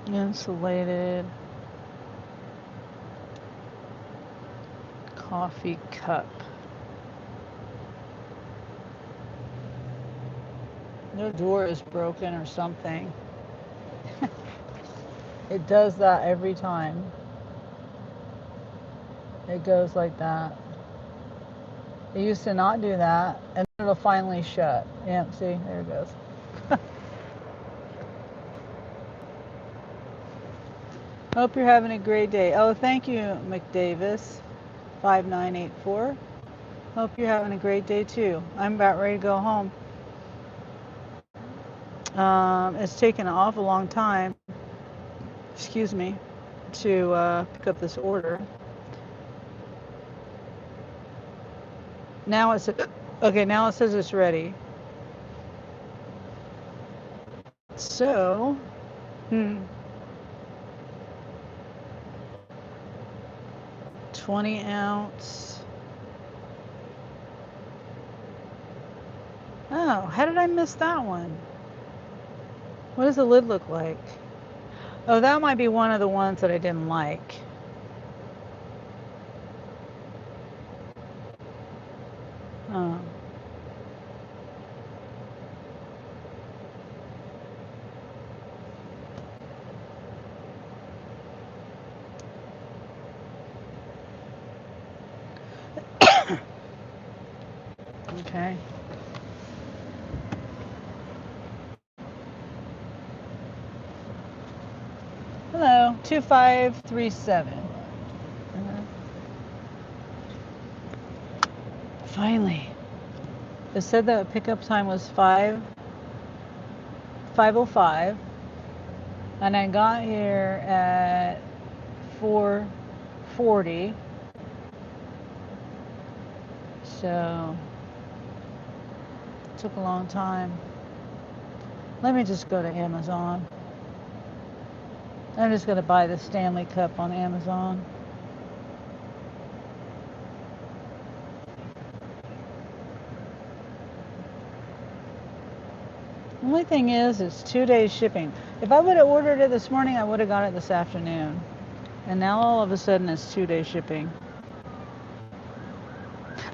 Insulated coffee cup. Their door is broken or something. It does that every time. It goes like that. It used to not do that, and then it'll finally shut. Yep, see, there it goes. Hope you're having a great day. Oh, thank you, McDavis, 5984. Hope you're having a great day too. I'm about ready to go home. It's taken an awful long time, excuse me, to pick up this order. Now it's okay. Now it says it's ready. So, 20 ounce. Oh, how did I miss that one? What does the lid look like? Oh, that might be one of the ones that I didn't like. Oh. Okay. Hello, 2537. Finally. It said that pickup time was 5:05, and I got here at 4:40. So it took a long time. Let me just go to Amazon. I'm just going to buy the Stanley Cup on Amazon. Only thing is, it's 2 days shipping. If I would have ordered it this morning, I would have got it this afternoon. And now all of a sudden it's 2 days shipping.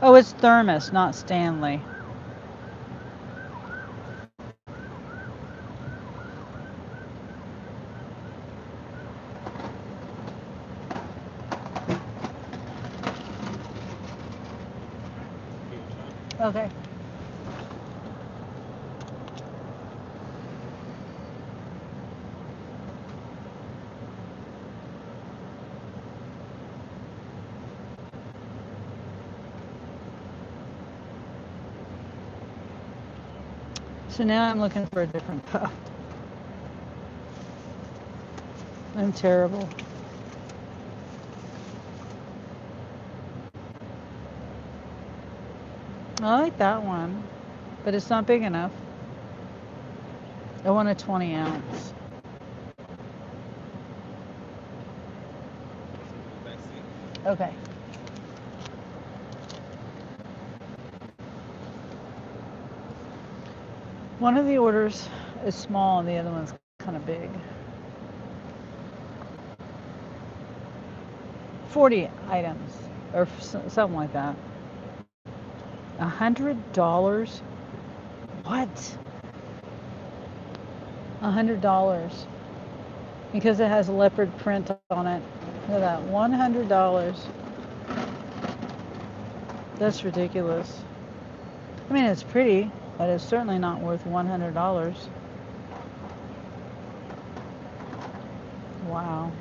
Oh, it's Thermos, not Stanley. Okay. So now I'm looking for a different cup. I'm terrible. I like that one, but it's not big enough. I want a 20 ounce. Okay. One of the orders is small and the other one's kind of big. 40 items or something like that. $100? What? $100 because it has leopard print on it. Look at that, $100. That's ridiculous. I mean, it's pretty, but it's certainly not worth $100. Wow.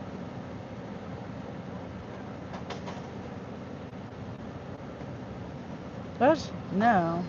That's, no.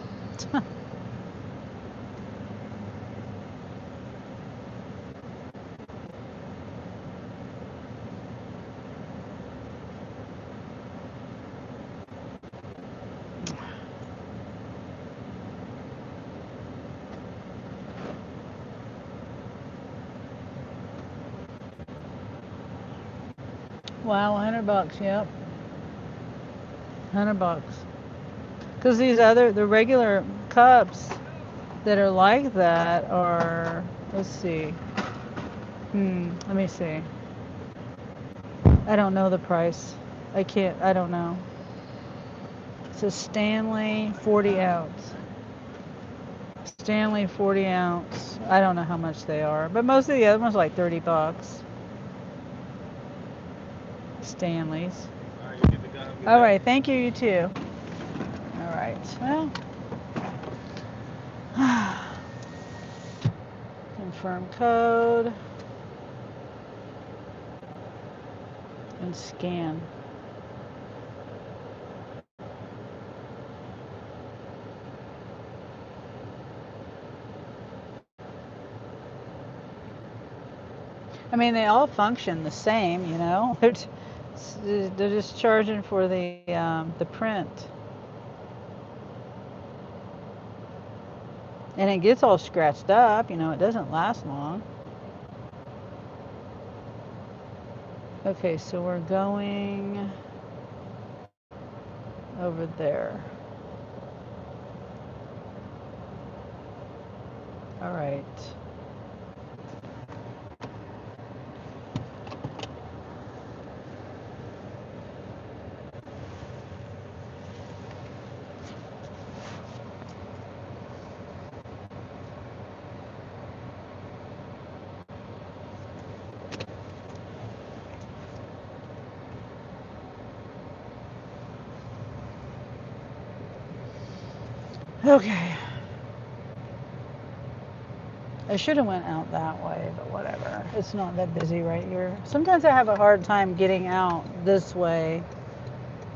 Wow, $100, yep. $100. Because these other, the regular cups that are like that are, let's see. Let me see. I don't know the price. I don't know. It's a Stanley 40 ounce. Stanley 40 ounce. I don't know how much they are, but most of the other ones are like $30. Stanleys.
All right, you get the gun.
All right, thank you, you too. All right, well. Confirm code. And scan. I mean, they all function the same, you know. They're just charging for the print, and it gets all scratched up. You know, it doesn't last long. Okay, so we're going over there. All right. Okay. I should have went out that way, but whatever. It's not that busy right here. Sometimes I have a hard time getting out this way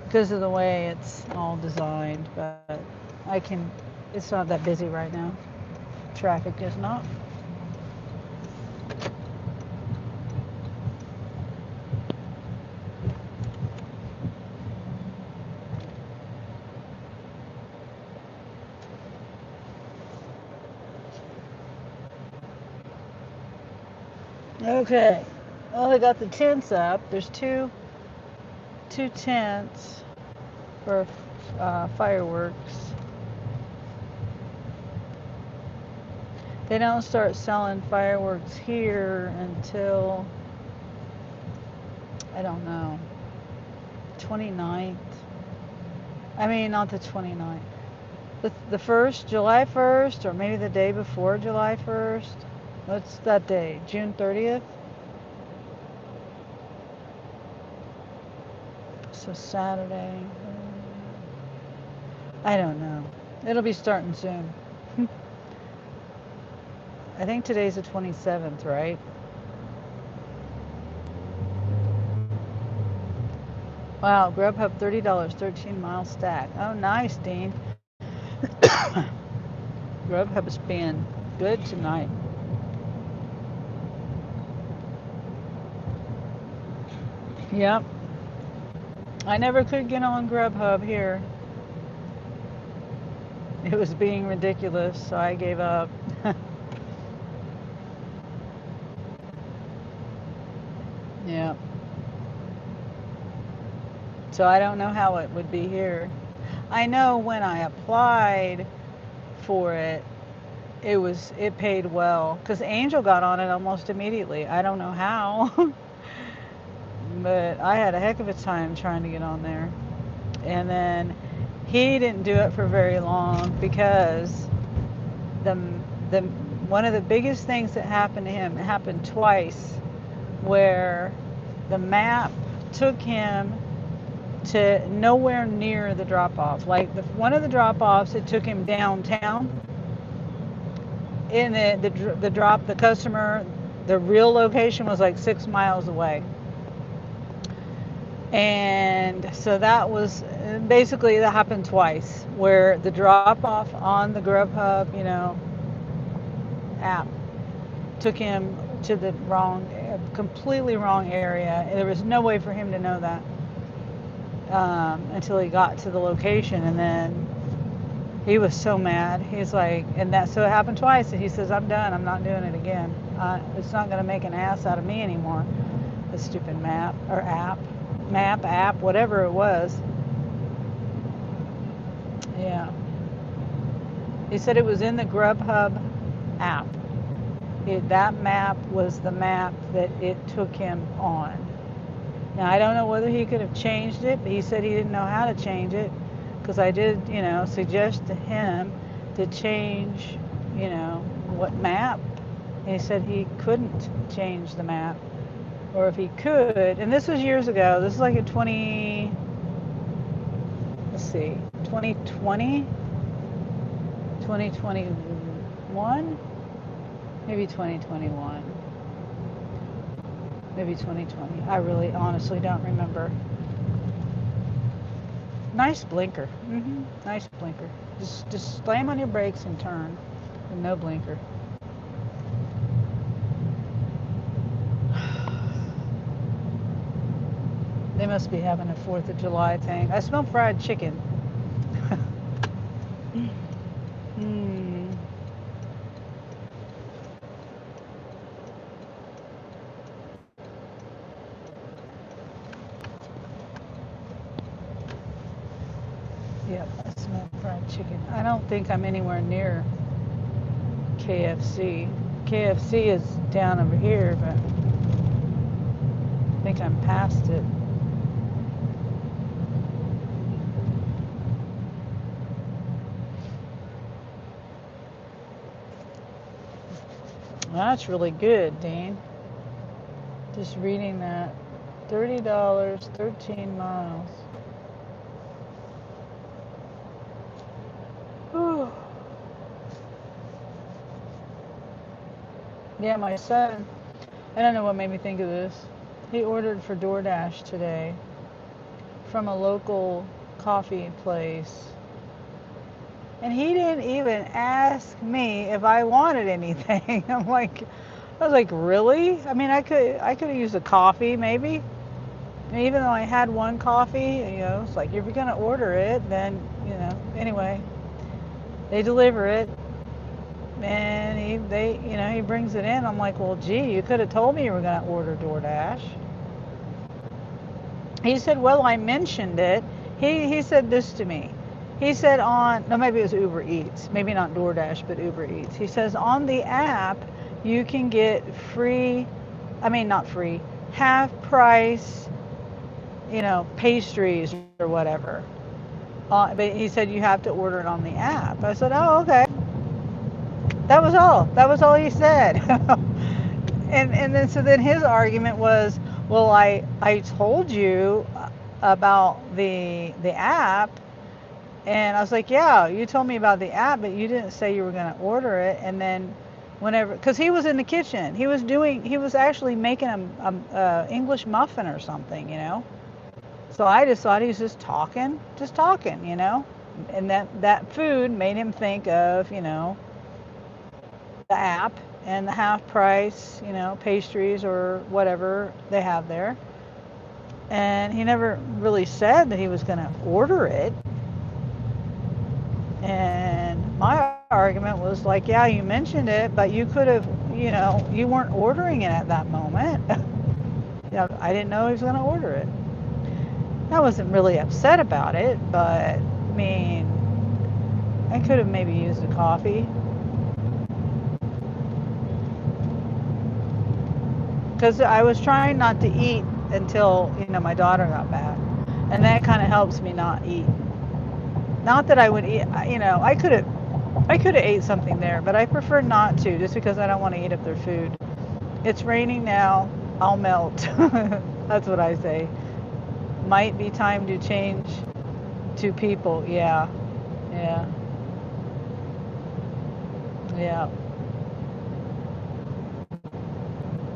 because of the way it's all designed, but it's not that busy right now. Traffic is not. Okay. Well, they got the tents up. There's two tents for fireworks. They don't start selling fireworks here until, I don't know, 29th. I mean, not the 29th. The 1st, July 1st, or maybe the day before July 1st. What's that day? June 30th? So Saturday. I don't know. It'll be starting soon. I think today's the 27th, right? Wow, Grubhub $30, 13-mile stack. Oh, nice, Dean. Grubhub's being good tonight. Yep. I never could get on Grubhub here. It was being ridiculous, so I gave up. Yeah. So I don't know how it would be here. I know when I applied for it, it paid well because Angel got on it almost immediately. I don't know how, but I had a heck of a time trying to get on there. And then he didn't do it for very long because the one of the biggest things that happened to him, it happened twice, where the map took him to nowhere near the drop-off. Like one of the drop-offs, it took him downtown. In the customer, the real location was like 6 miles away. And so that was basically, that happened twice, where the drop-off on the Grubhub, app took him to the completely wrong area. There was no way for him to know that until he got to the location, and then he was so mad. He's like, so it happened twice, and he says, I'm done. I'm not doing it again. It's not going to make an ass out of me anymore. The stupid map, whatever it was. Yeah. He said it was in the Grubhub app. That map was the map that it took him on. Now, I don't know whether he could have changed it, but he said he didn't know how to change it, because I did, suggest to him to change, what map. And he said he couldn't change the map. Or if he could, and this was years ago, this is like in 2020, 2021, maybe 2021. Maybe 2020. I really honestly don't remember. Nice blinker. Nice blinker. Just slam on your brakes and turn with no blinker. They must be having a 4th of July thing. I smell fried chicken. Yep, I smell fried chicken. I don't think I'm anywhere near KFC. KFC is down over here, but I think I'm past it. Well, that's really good, Dean. Just reading that. $30, 13 miles. Whew. Yeah, my son, I don't know what made me think of this. He ordered for DoorDash today from a local coffee place. And he didn't even ask me if I wanted anything. I was like, really? I mean, I could have used a coffee maybe. And even though I had one coffee, it's like, if you're going to order it, then, anyway, they deliver it. And he brings it in. I'm like, well, gee, you could have told me you were going to order DoorDash. He said, well, I mentioned it. He said this to me. He said no, maybe it was Uber Eats. Maybe not DoorDash, but Uber Eats. He says on the app, you can get not free, half price, pastries or whatever. But he said you have to order it on the app. I said, oh, okay. That was all. That was all he said. and then his argument was, well, I told you about the app, and I was like, yeah, you told me about the app, but you didn't say you were going to order it. And then whenever, because he was in the kitchen, he was actually making a English muffin or something. So I just thought he was just talking, and that food made him think of, the app and the half price, pastries or whatever they have there. And he never really said that he was going to order it. And my argument was like, yeah, you mentioned it, but you could have, you weren't ordering it at that moment. I didn't know he was going to order it. I wasn't really upset about it, but I mean, I could have maybe used a coffee. Because I was trying not to eat until my daughter got back, and that kind of helps me not eat. Not that I would eat, I could have ate something there, but I prefer not to, just because I don't want to eat up their food. It's raining now. I'll melt. That's what I say. Might be time to change to people. Yeah.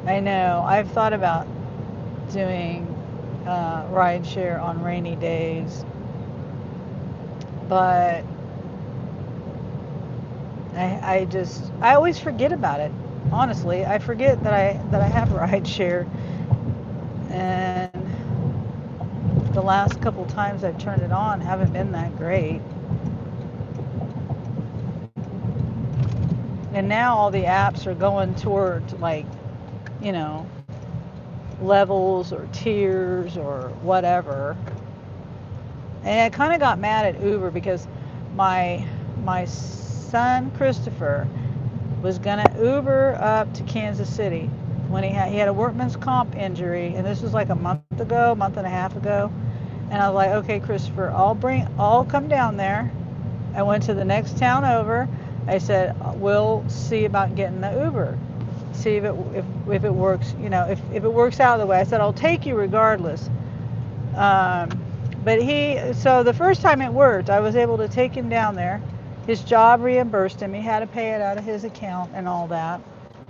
I know. I've thought about doing rideshare on rainy days, but I always forget about it. Honestly, I forget that I have rideshare, and the last couple times I've turned it on haven't been that great. And now all the apps are going toward levels or tiers or whatever. And I kind of got mad at Uber because my son Christopher was gonna Uber up to Kansas City when he had a workman's comp injury, and this was like a month and a half ago. And I was like, okay, Christopher, I'll come down there. I went to the next town over. I said, we'll see about getting the Uber. See if it works, if it works out of the way. I said, I'll take you regardless. But so the first time it worked, I was able to take him down there. His job reimbursed him. He had to pay it out of his account and all that.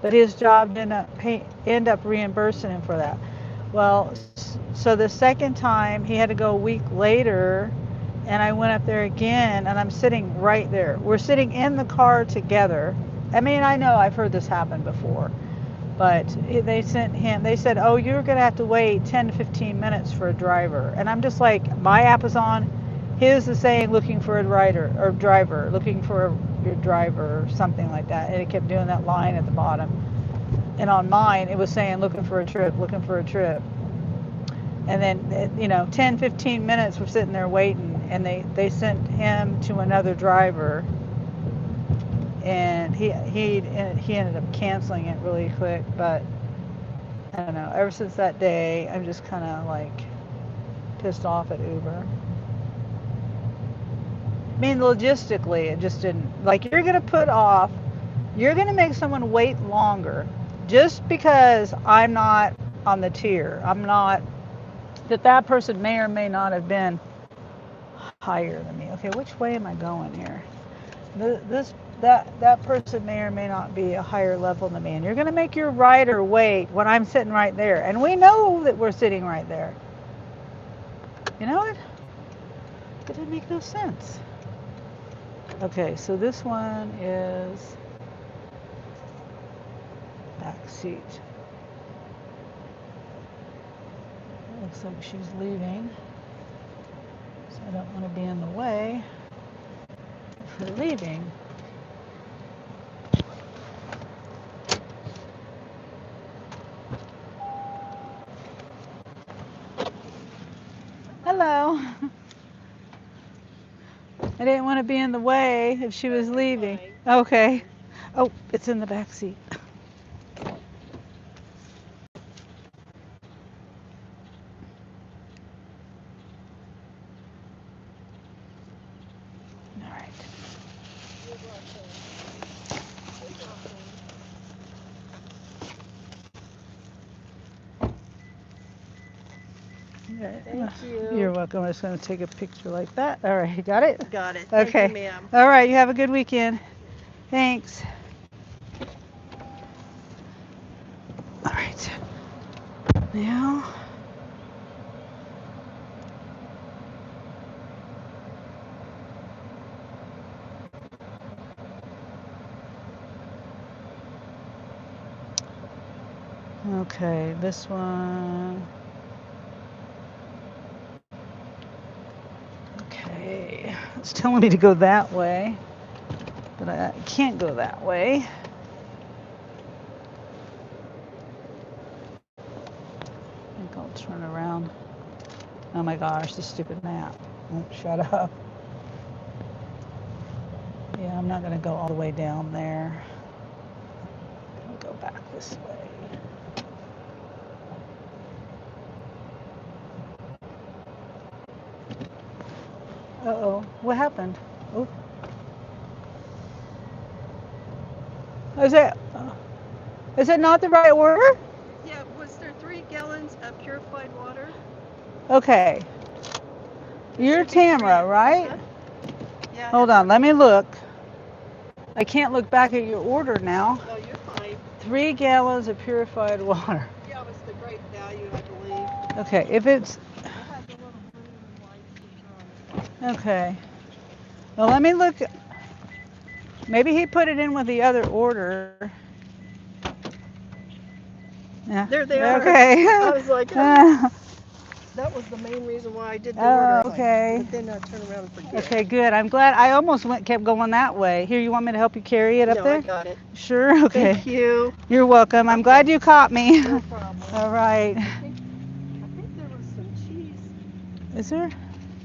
But his job didn't end up reimbursing him for that. Well, so the second time he had to go a week later, and I went up there again, and I'm sitting right there. We're sitting in the car together. I mean, I know I've heard this happen before, but they said, oh, you're going to have to wait 10 to 15 minutes for a driver. And I'm just like, my app is on. His is saying looking for a driver, looking for your driver or something like that. And it kept doing that line at the bottom. And on mine, it was saying looking for a trip. And then, 10, 15 minutes we're sitting there waiting, and they sent him to another driver. And he ended up canceling it really quick. But I don't know, ever since that day, I'm just kind of like pissed off at Uber. I mean, logistically, it just didn't, like, you're going to make someone wait longer just because I'm not on the tier. I'm not, that person may or may not have been higher than me. Okay, which way am I going here? That person may or may not be a higher level than me, and you're going to make your rider wait when I'm sitting right there, and we know that we're sitting right there. You know what? It didn't make no sense. Okay, so this one is back seat. It looks like she's leaving, so I don't want to be in the way of her leaving. I didn't want to be in the way if she was leaving.
Fine.
Okay. Oh, it's in the back seat. All right.
Thank you.
You're welcome. I'm just going to take a picture like that. All right, you got it?
Got it.
Okay.
Thank you, ma'am.
All right, you have a good weekend. Thanks. All right. Now. Okay, this one. Okay, it's telling me to go that way, but I can't go that way. I think I'll turn around. Oh my gosh, this stupid map won't shut up. Yeah, I'm not gonna go all the way down there. I'll go back this way. Uh-oh, what happened? Oh. Is it not the right order?
Yeah, was there 3 gallons of purified water?
Okay. You're
should be 3.
Tamara, right?
Uh-huh. Yeah.
Hold on, let me look. I can't look back at your order now.
No, you're fine.
3 gallons of purified water.
Yeah, it was the great value, I believe.
Okay, if it's
It had the little blue and white sticker on it.
okay. Well, let me look. Maybe he put it in with the other order. Yeah.
There they are.
Okay.
I was like, oh. That was the main reason why I did the order.
Okay.
But then I turned around and forget.
Okay, good. I'm glad. I almost kept going that way. Here, you want me to help you carry it up
No,
there?
I got it.
Sure. Okay.
Thank you.
You're welcome. I'm glad you caught me.
No problem.
All right.
I think there was some cheese.
Is there?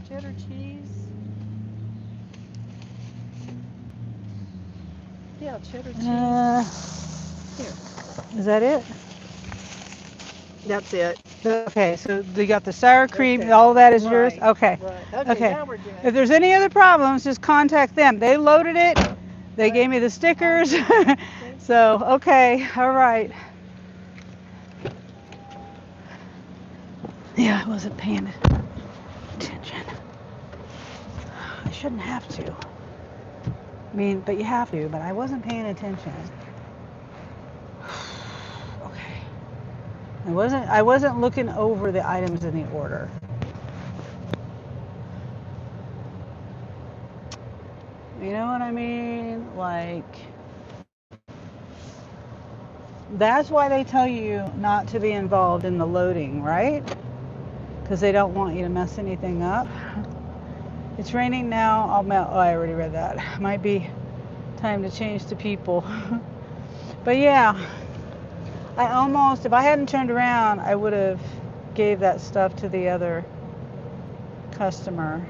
Cheddar cheese. Yeah, cheddar cheese. Here.
Is that it?
That's it.
Okay, so you got the sour cream,
Okay.
all of that is yours?
Right,
Okay.
Right. Okay, now we're good.
If there's any other problems, just contact them. They loaded it. They gave me the stickers. So, okay, all right. Yeah, I wasn't paying attention. I shouldn't have to. I mean, but you have to, but I wasn't paying attention. Okay. I wasn't looking over the items in the order. You know what I mean? Like, that's why they tell you not to be involved in the loading, right? Because they don't want you to mess anything up. It's raining now. Oh, I already read that. Might be time to change to people. But yeah, if I hadn't turned around, I would have gave that stuff to the other customer.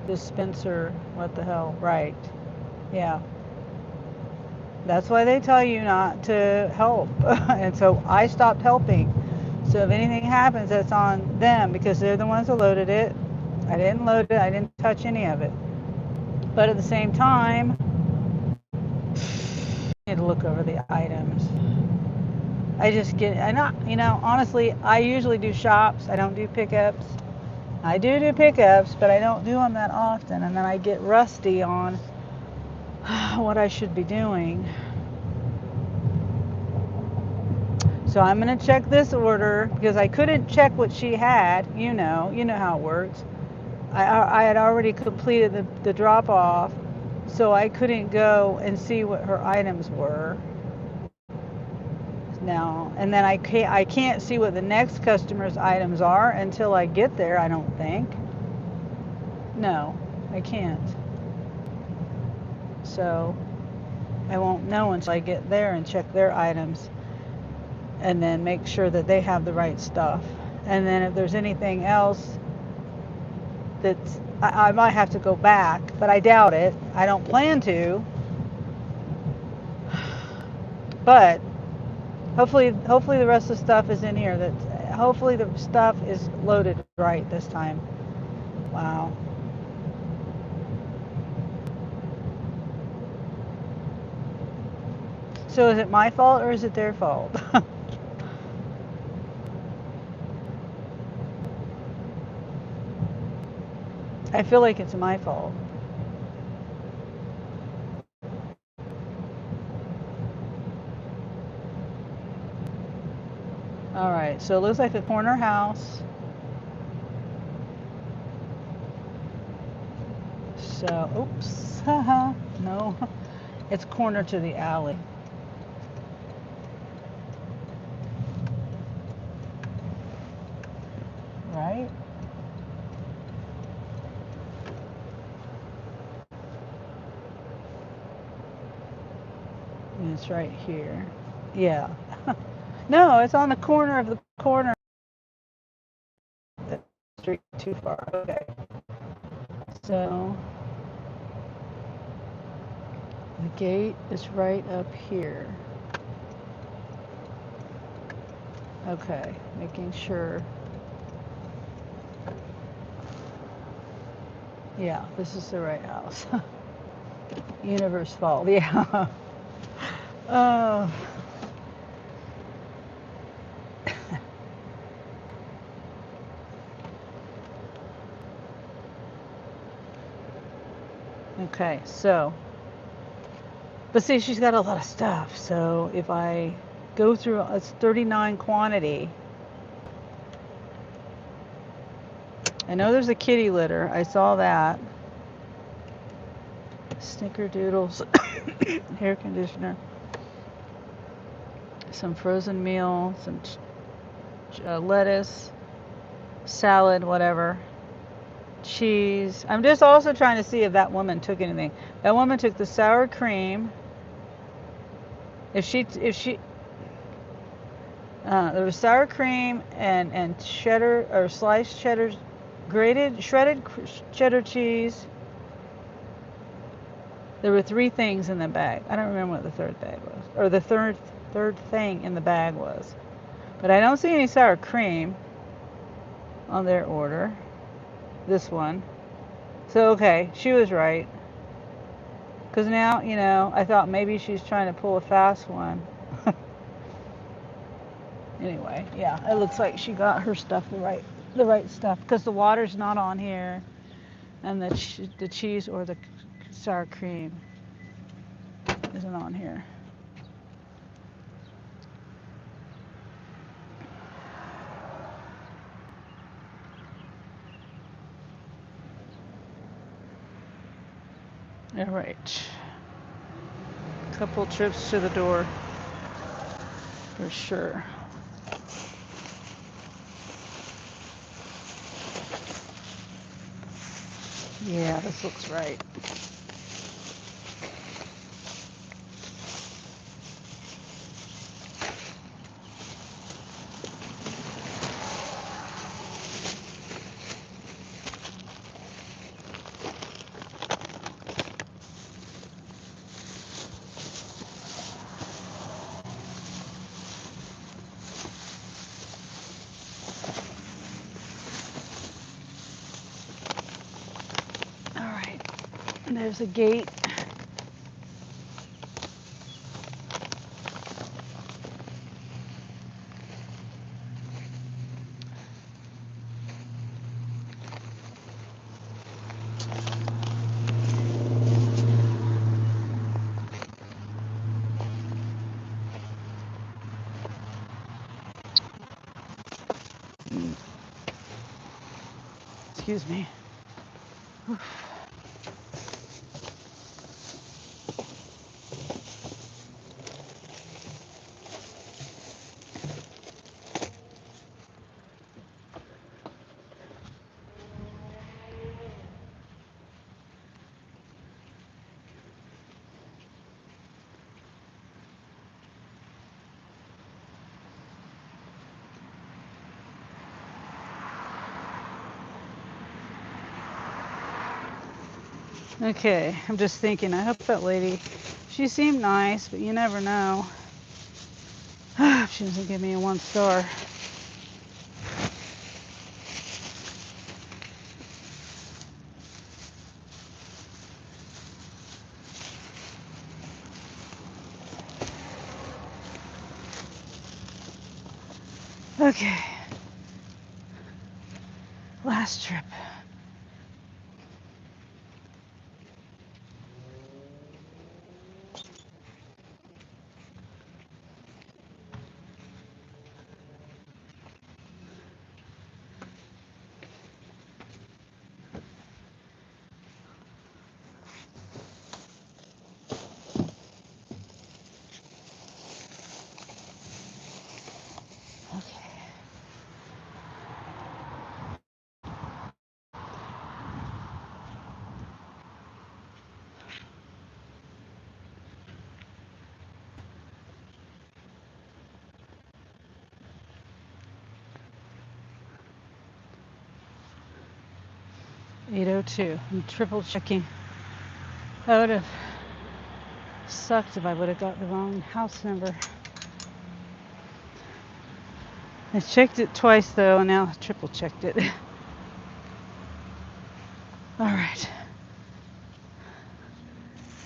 Dispenser, what the hell, right. Yeah. That's why they tell you not to help. And so I stopped helping. So if anything happens, that's on them because they're the ones that loaded it. I didn't load it. I didn't touch any of it. But at the same time, I need to look over the items. Honestly, I usually do shops. I don't do pickups. I do pickups, but I don't do them that often. And then I get rusty on what I should be doing. So I'm going to check this order because I couldn't check what she had. You know how it works. I had already completed the drop off, so I couldn't go and see what her items were. Now, and then I can't see what the next customer's items are until I get there, I don't think. No, I can't. So I won't know until I get there and check their items and then make sure that they have the right stuff. And then if there's anything else that's, I might have to go back, but I doubt it. I don't plan to. But hopefully the rest of the stuff is in here. Hopefully the stuff is loaded right this time. Wow. So is it my fault or is it their fault? I feel like it's my fault. All right, so it looks like a corner house. So, oops, no, it's corner to the alley. Right? And it's right here. Yeah. No, it's on the corner of the corner. That street too far. Okay. So the gate is right up here. Okay, making sure. Yeah, this is the right house. Universe fault. Yeah. Oh. Okay, so, but see, she's got a lot of stuff. So if I go through, it's 39 quantity. I know there's a kitty litter. I saw that. Snickerdoodles, hair conditioner, some frozen meal, some lettuce, salad, whatever, cheese. I'm just also trying to see if that woman took anything. That woman took the sour cream. If she, there was sour cream and cheddar or sliced cheddar, shredded cheddar cheese. There were 3 things in the bag. I don't remember what the third bag was, or the third thing in the bag was. But I don't see any sour cream on their order. This one. So okay, she was right. Because now, you know, I thought maybe she's trying to pull a fast one. Anyway, yeah, it looks like she got her stuff the right stuff. Because the water's not on here, and the cheese or the sour cream isn't on here. All right. Couple trips to the door for sure. Yeah, this looks right. All right. And there's a gate. Excuse me. Oof. Okay, I'm just thinking, I hope that lady, she seemed nice, but you never know. She doesn't give me a 1 star. Okay. Last trip. Okay. $802. I'm triple checking. That would have sucked if I would have got the wrong house number. I checked it twice though, and now I triple checked it. All right.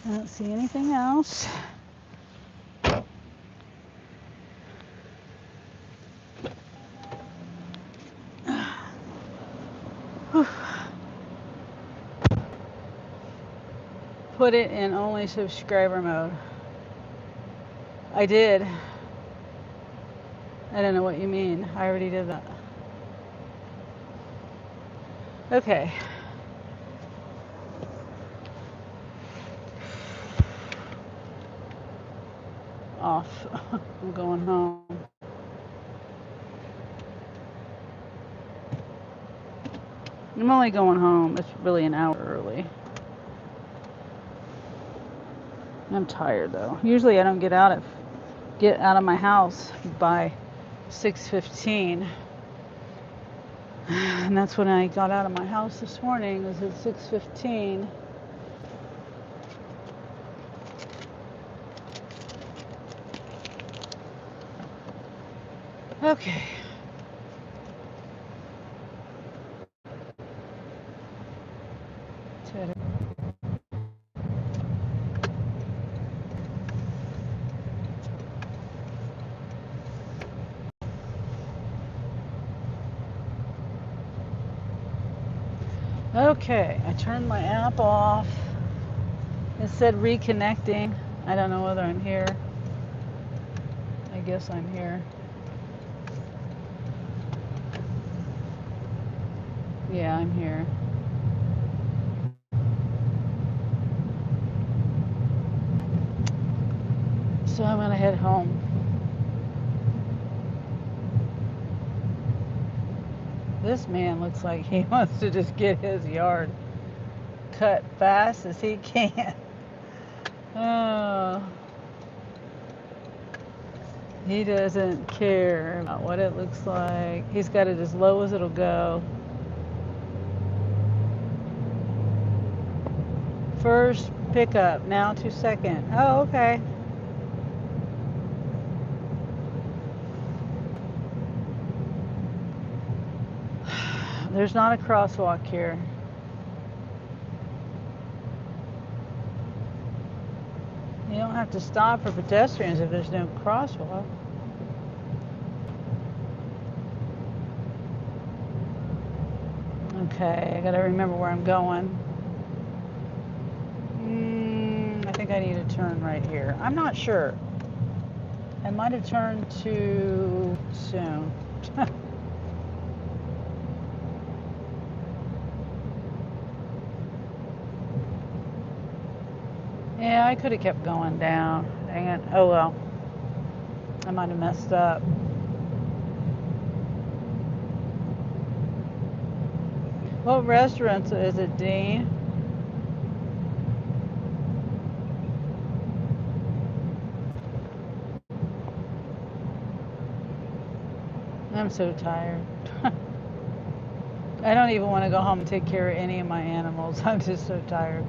I don't see anything else. Put it in only subscriber mode. I did. I don't know what you mean. I already did that. Okay. Off. I'm going home. I'm only going home. It's really an hour early. I'm tired though. Usually I don't get out of my house by 6:15. And that's when I got out of my house this morning, was at 6:15. Okay. Okay, I turned my app off. It said reconnecting. I don't know whether I'm here. I guess I'm here. Yeah, I'm here. So I'm gonna head home. This man looks like he wants to just get his yard cut fast as he can. Oh, he doesn't care about what it looks like. He's got it as low as it'll go. First pickup, now to second. Oh, okay. There's not a crosswalk here. You don't have to stop for pedestrians if there's no crosswalk. Okay, I gotta remember where I'm going. I think I need to turn right here. I'm not sure. I might have turned too soon. Yeah, I could have kept going down. Dang it. Oh well. I might have messed up. What restaurant is it, Dean? I'm so tired. I don't even want to go home and take care of any of my animals. I'm just so tired.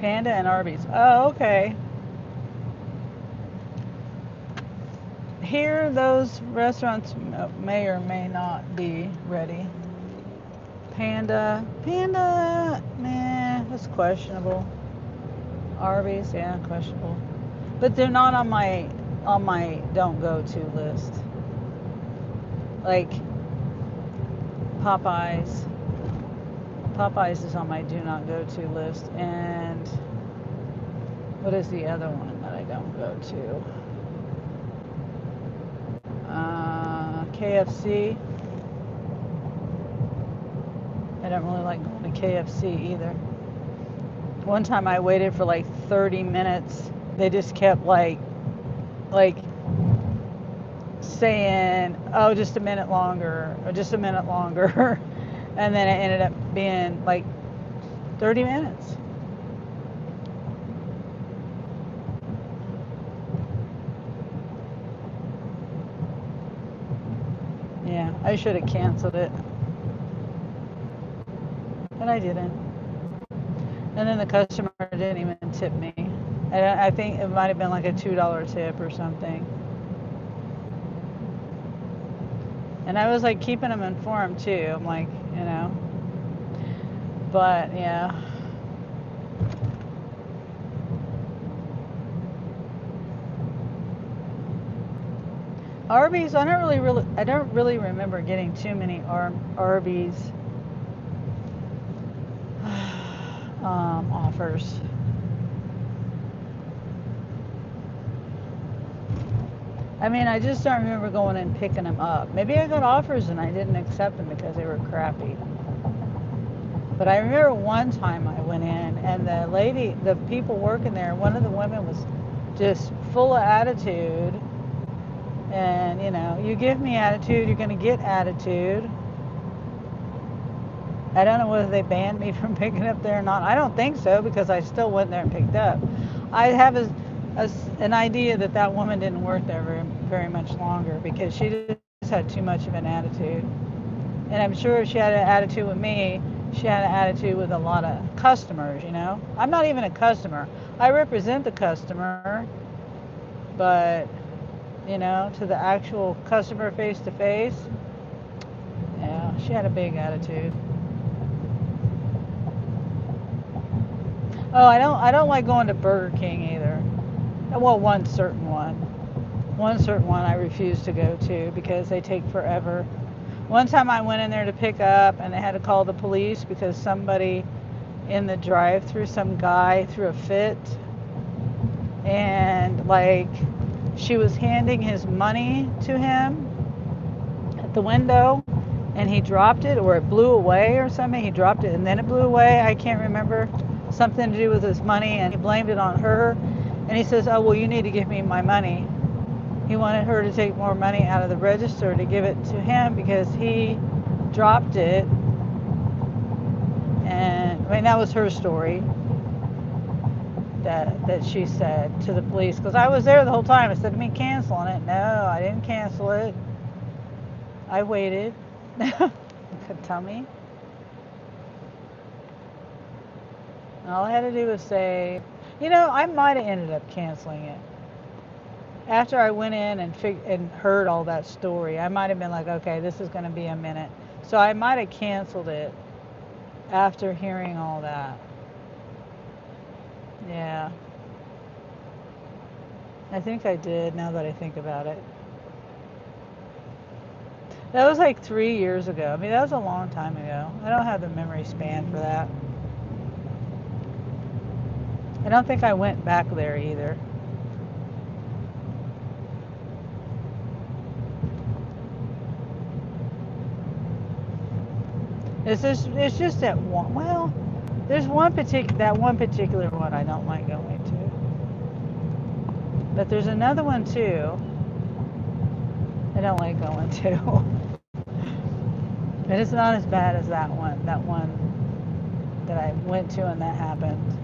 Panda and Arby's. Oh, okay. Here, those restaurants may or may not be ready. Panda, meh, that's questionable. Arby's, yeah, questionable. But they're not on my don't go to list. Like Popeyes. Popeyes is on my do not go to list. And what is the other one that I don't go to? KFC. I don't really like going to KFC either. One time I waited for like 30 minutes. They just kept like saying, "Oh, just a minute longer," or "just a minute longer," and then it ended up being like 30 minutes. Yeah, I should have canceled it, but I didn't. And then the customer didn't even tip me. I think it might have been like a $2 tip or something. And I was like keeping them informed too. I'm like, but yeah. Arby's, I don't really remember getting too many Arby's offers. I mean, I just don't remember going and picking them up. Maybe I got offers and I didn't accept them because they were crappy. But I remember one time I went in and the people working there, one of the women was just full of attitude. And, you give me attitude, you're going to get attitude. I don't know whether they banned me from picking up there or not. I don't think so because I still went there and picked up. I have an idea that woman didn't work there very much longer because she just had too much of an attitude. And I'm sure if she had an attitude with me, she had an attitude with a lot of customers, I'm not even a customer. I represent the customer, but, to the actual customer face to face, yeah, she had a big attitude. Oh, I don't like going to Burger King either. Well, one certain one. One certain one I refuse to go to because they take forever. One time I went in there to pick up and they had to call the police because somebody in the drive-thru, some guy threw a fit, and like she was handing his money to him at the window and he dropped it, or it blew away or something. He dropped it and then it blew away. I can't remember. Something to do with his money, and he blamed it on her. And he says, "Oh, well, you need to give me my money." He wanted her to take more money out of the register to give it to him because he dropped it. And I mean, that was her story that she said to the police, because I was there the whole time. Instead of me canceling it, no, I didn't cancel it. I waited. Could tell me. All I had to do was say, I might have ended up canceling it. After I went in and heard all that story, I might have been like, okay, this is going to be a minute. So I might have canceled it after hearing all that. Yeah. I think I did, now that I think about it. That was like 3 years ago. I mean, that was a long time ago. I don't have the memory span for that. I don't think I went back there either. It's just that one. Well, there's one particular one I don't like going to. But there's another one too I don't like going to. But it's not as bad as that one. That one that I went to and that happened.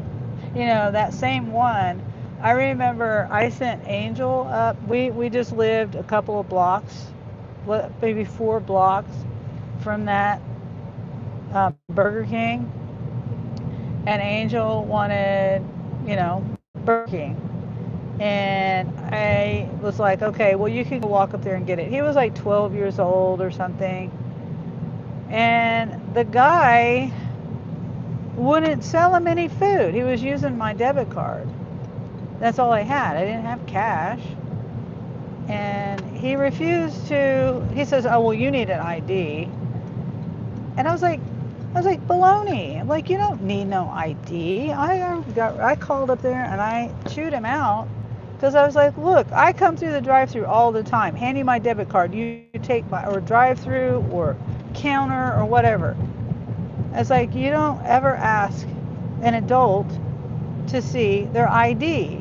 That same one, I remember I sent Angel up. We just lived a couple of blocks maybe 4 blocks from that Burger King, and Angel wanted, Burger King. And I was like, okay, well, you can go walk up there and get it. He was like 12 years old or something. And the guy wouldn't sell him any food. He was using my debit card. That's all I had. I didn't have cash. And he refused to, he says, oh, well, you need an ID. And I was like, baloney. I'm like, you don't need no ID. I called up there and I chewed him out because I was like, look, I come through the drive-through all the time. Hand you my debit card. You take my, or drive-through or counter or whatever. I was like, you don't ever ask an adult to see their ID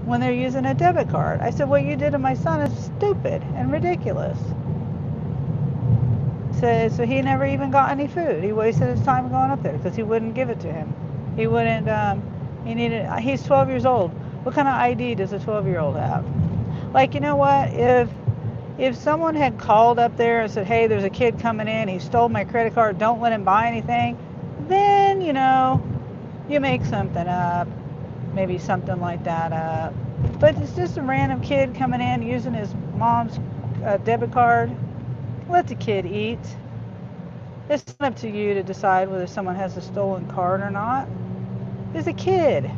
when they're using a debit card. I said, what you did to my son is stupid and ridiculous. So he never even got any food. He wasted his time going up there because he wouldn't give it to him. He wouldn't, he's 12 years old. What kind of ID does a 12-year-old have? Like, you know what? If someone had called up there and said, hey, there's a kid coming in, he stole my credit card, don't let him buy anything, then, you make something up, maybe something like that up. But it's just a random kid coming in using his mom's debit card. Let the kid eat. It's not up to you to decide whether someone has a stolen card or not. It's a kid.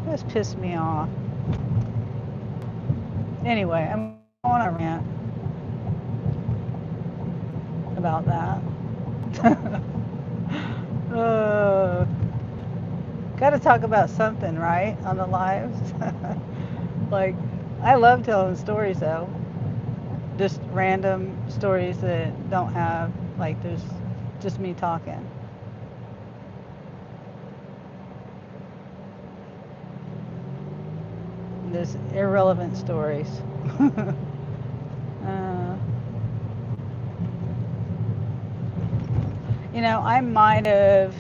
This pissed me off. Anyway, I'm on a rant about that. Got to talk about something, right, on the lives? Like, I love telling stories, though. Just random stories that don't have, like, there's just me talking. There's irrelevant stories. I might have,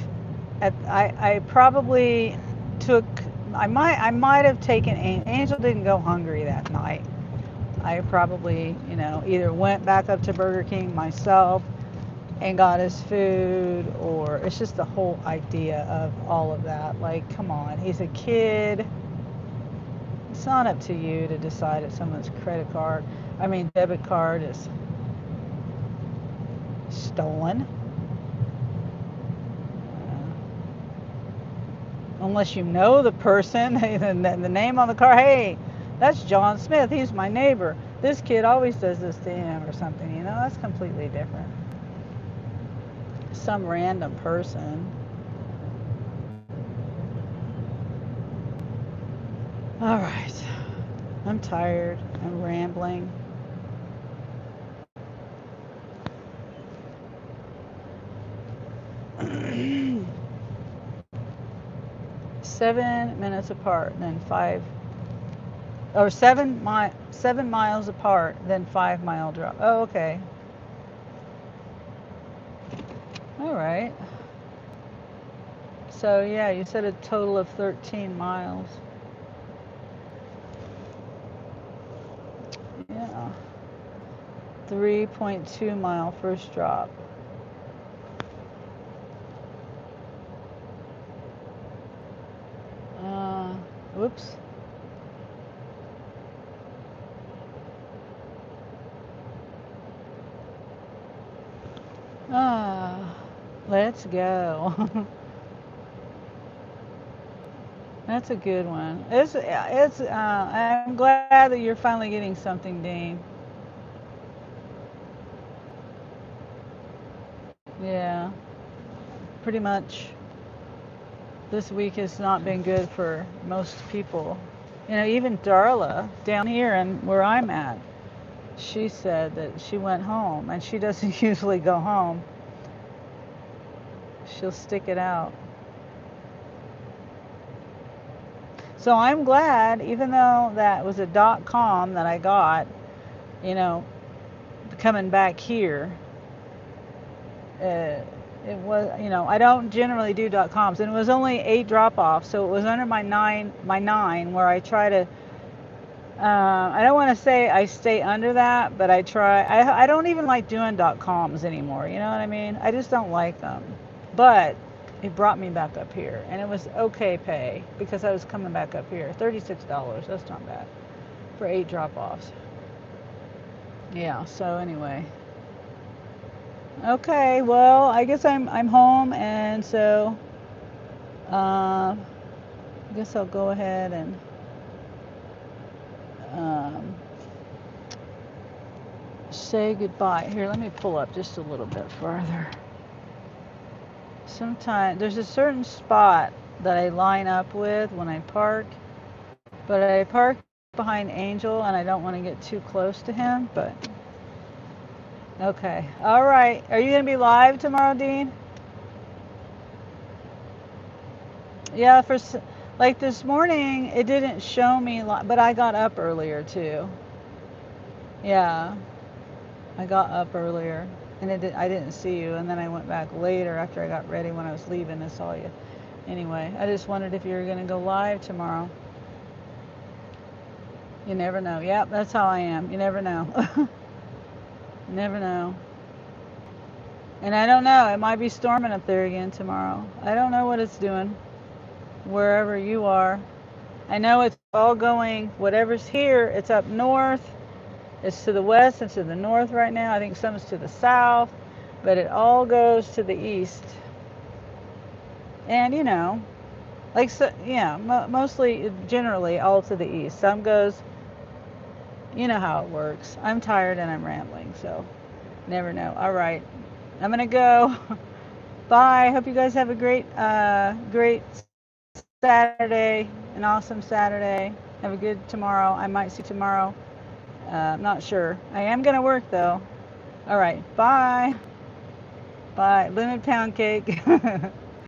I probably took, I might have taken, Angel didn't go hungry that night. I probably, either went back up to Burger King myself and got his food, or it's just the whole idea of all of that. Like, come on, he's a kid. It's not up to you to decide if someone's debit card is stolen. Unless you know the person, the name on the card, hey, that's John Smith, he's my neighbor. This kid always does this to him or something, that's completely different. Some random person. All right. I'm tired. I'm rambling. Seven minutes apart, then 7 miles apart, then 5 mile drop. Oh, okay. All right. So yeah, you said a total of 13 miles. Yeah. 3.2 mile first drop. Whoops. Let's go. That's a good one. I'm glad that you're finally getting something, Dean. Yeah. Pretty much this week has not been good for most people. Even Darla down here and where I'm at, she said that she went home, and she doesn't usually go home. She'll stick it out. So I'm glad, even though that was a .com that I got, coming back here, it was, I don't generally do .coms, and it was only 8 drop-offs, so it was under my 9 where I try to I don't want to say I stay under that, but I try. I don't even like doing .coms anymore. You know what I mean? I just don't like them. But it brought me back up here, and it was okay pay because I was coming back up here. $36. That's not bad for 8 drop-offs. Yeah. So anyway. Okay. Well, I guess I'm home, and so I guess I'll go ahead and. Um, say goodbye. Here, let me pull up just a little bit further. Sometimes there's a certain spot that I line up with when I park, but I park behind Angel and I don't want to get too close to him, but okay. All right. Are you going to be live tomorrow, Dean? Yeah, like this morning it didn't show me, but I got up earlier too. Yeah. I got up earlier and I didn't see you, and then I went back later after I got ready when I was leaving and saw you. Anyway, I just wondered if you were going to go live tomorrow. You never know. Yep, that's how I am. You never know. You never know. And I don't know. It might be storming up there again tomorrow. I don't know what it's doing wherever you are. I know it's all going, whatever's here, it's up north. It's to the west and to the north right now. I think some's to the south, but it all goes to the east. And like, so, yeah, mostly, generally, all to the east. Some goes, you know how it works. I'm tired and I'm rambling, so never know. All right, I'm gonna go. Bye. Hope you guys have a great Saturday, an awesome Saturday. Have a good tomorrow. I might see you tomorrow. I'm not sure. I am gonna work though. All right, bye. Bye. Lemon pound cake.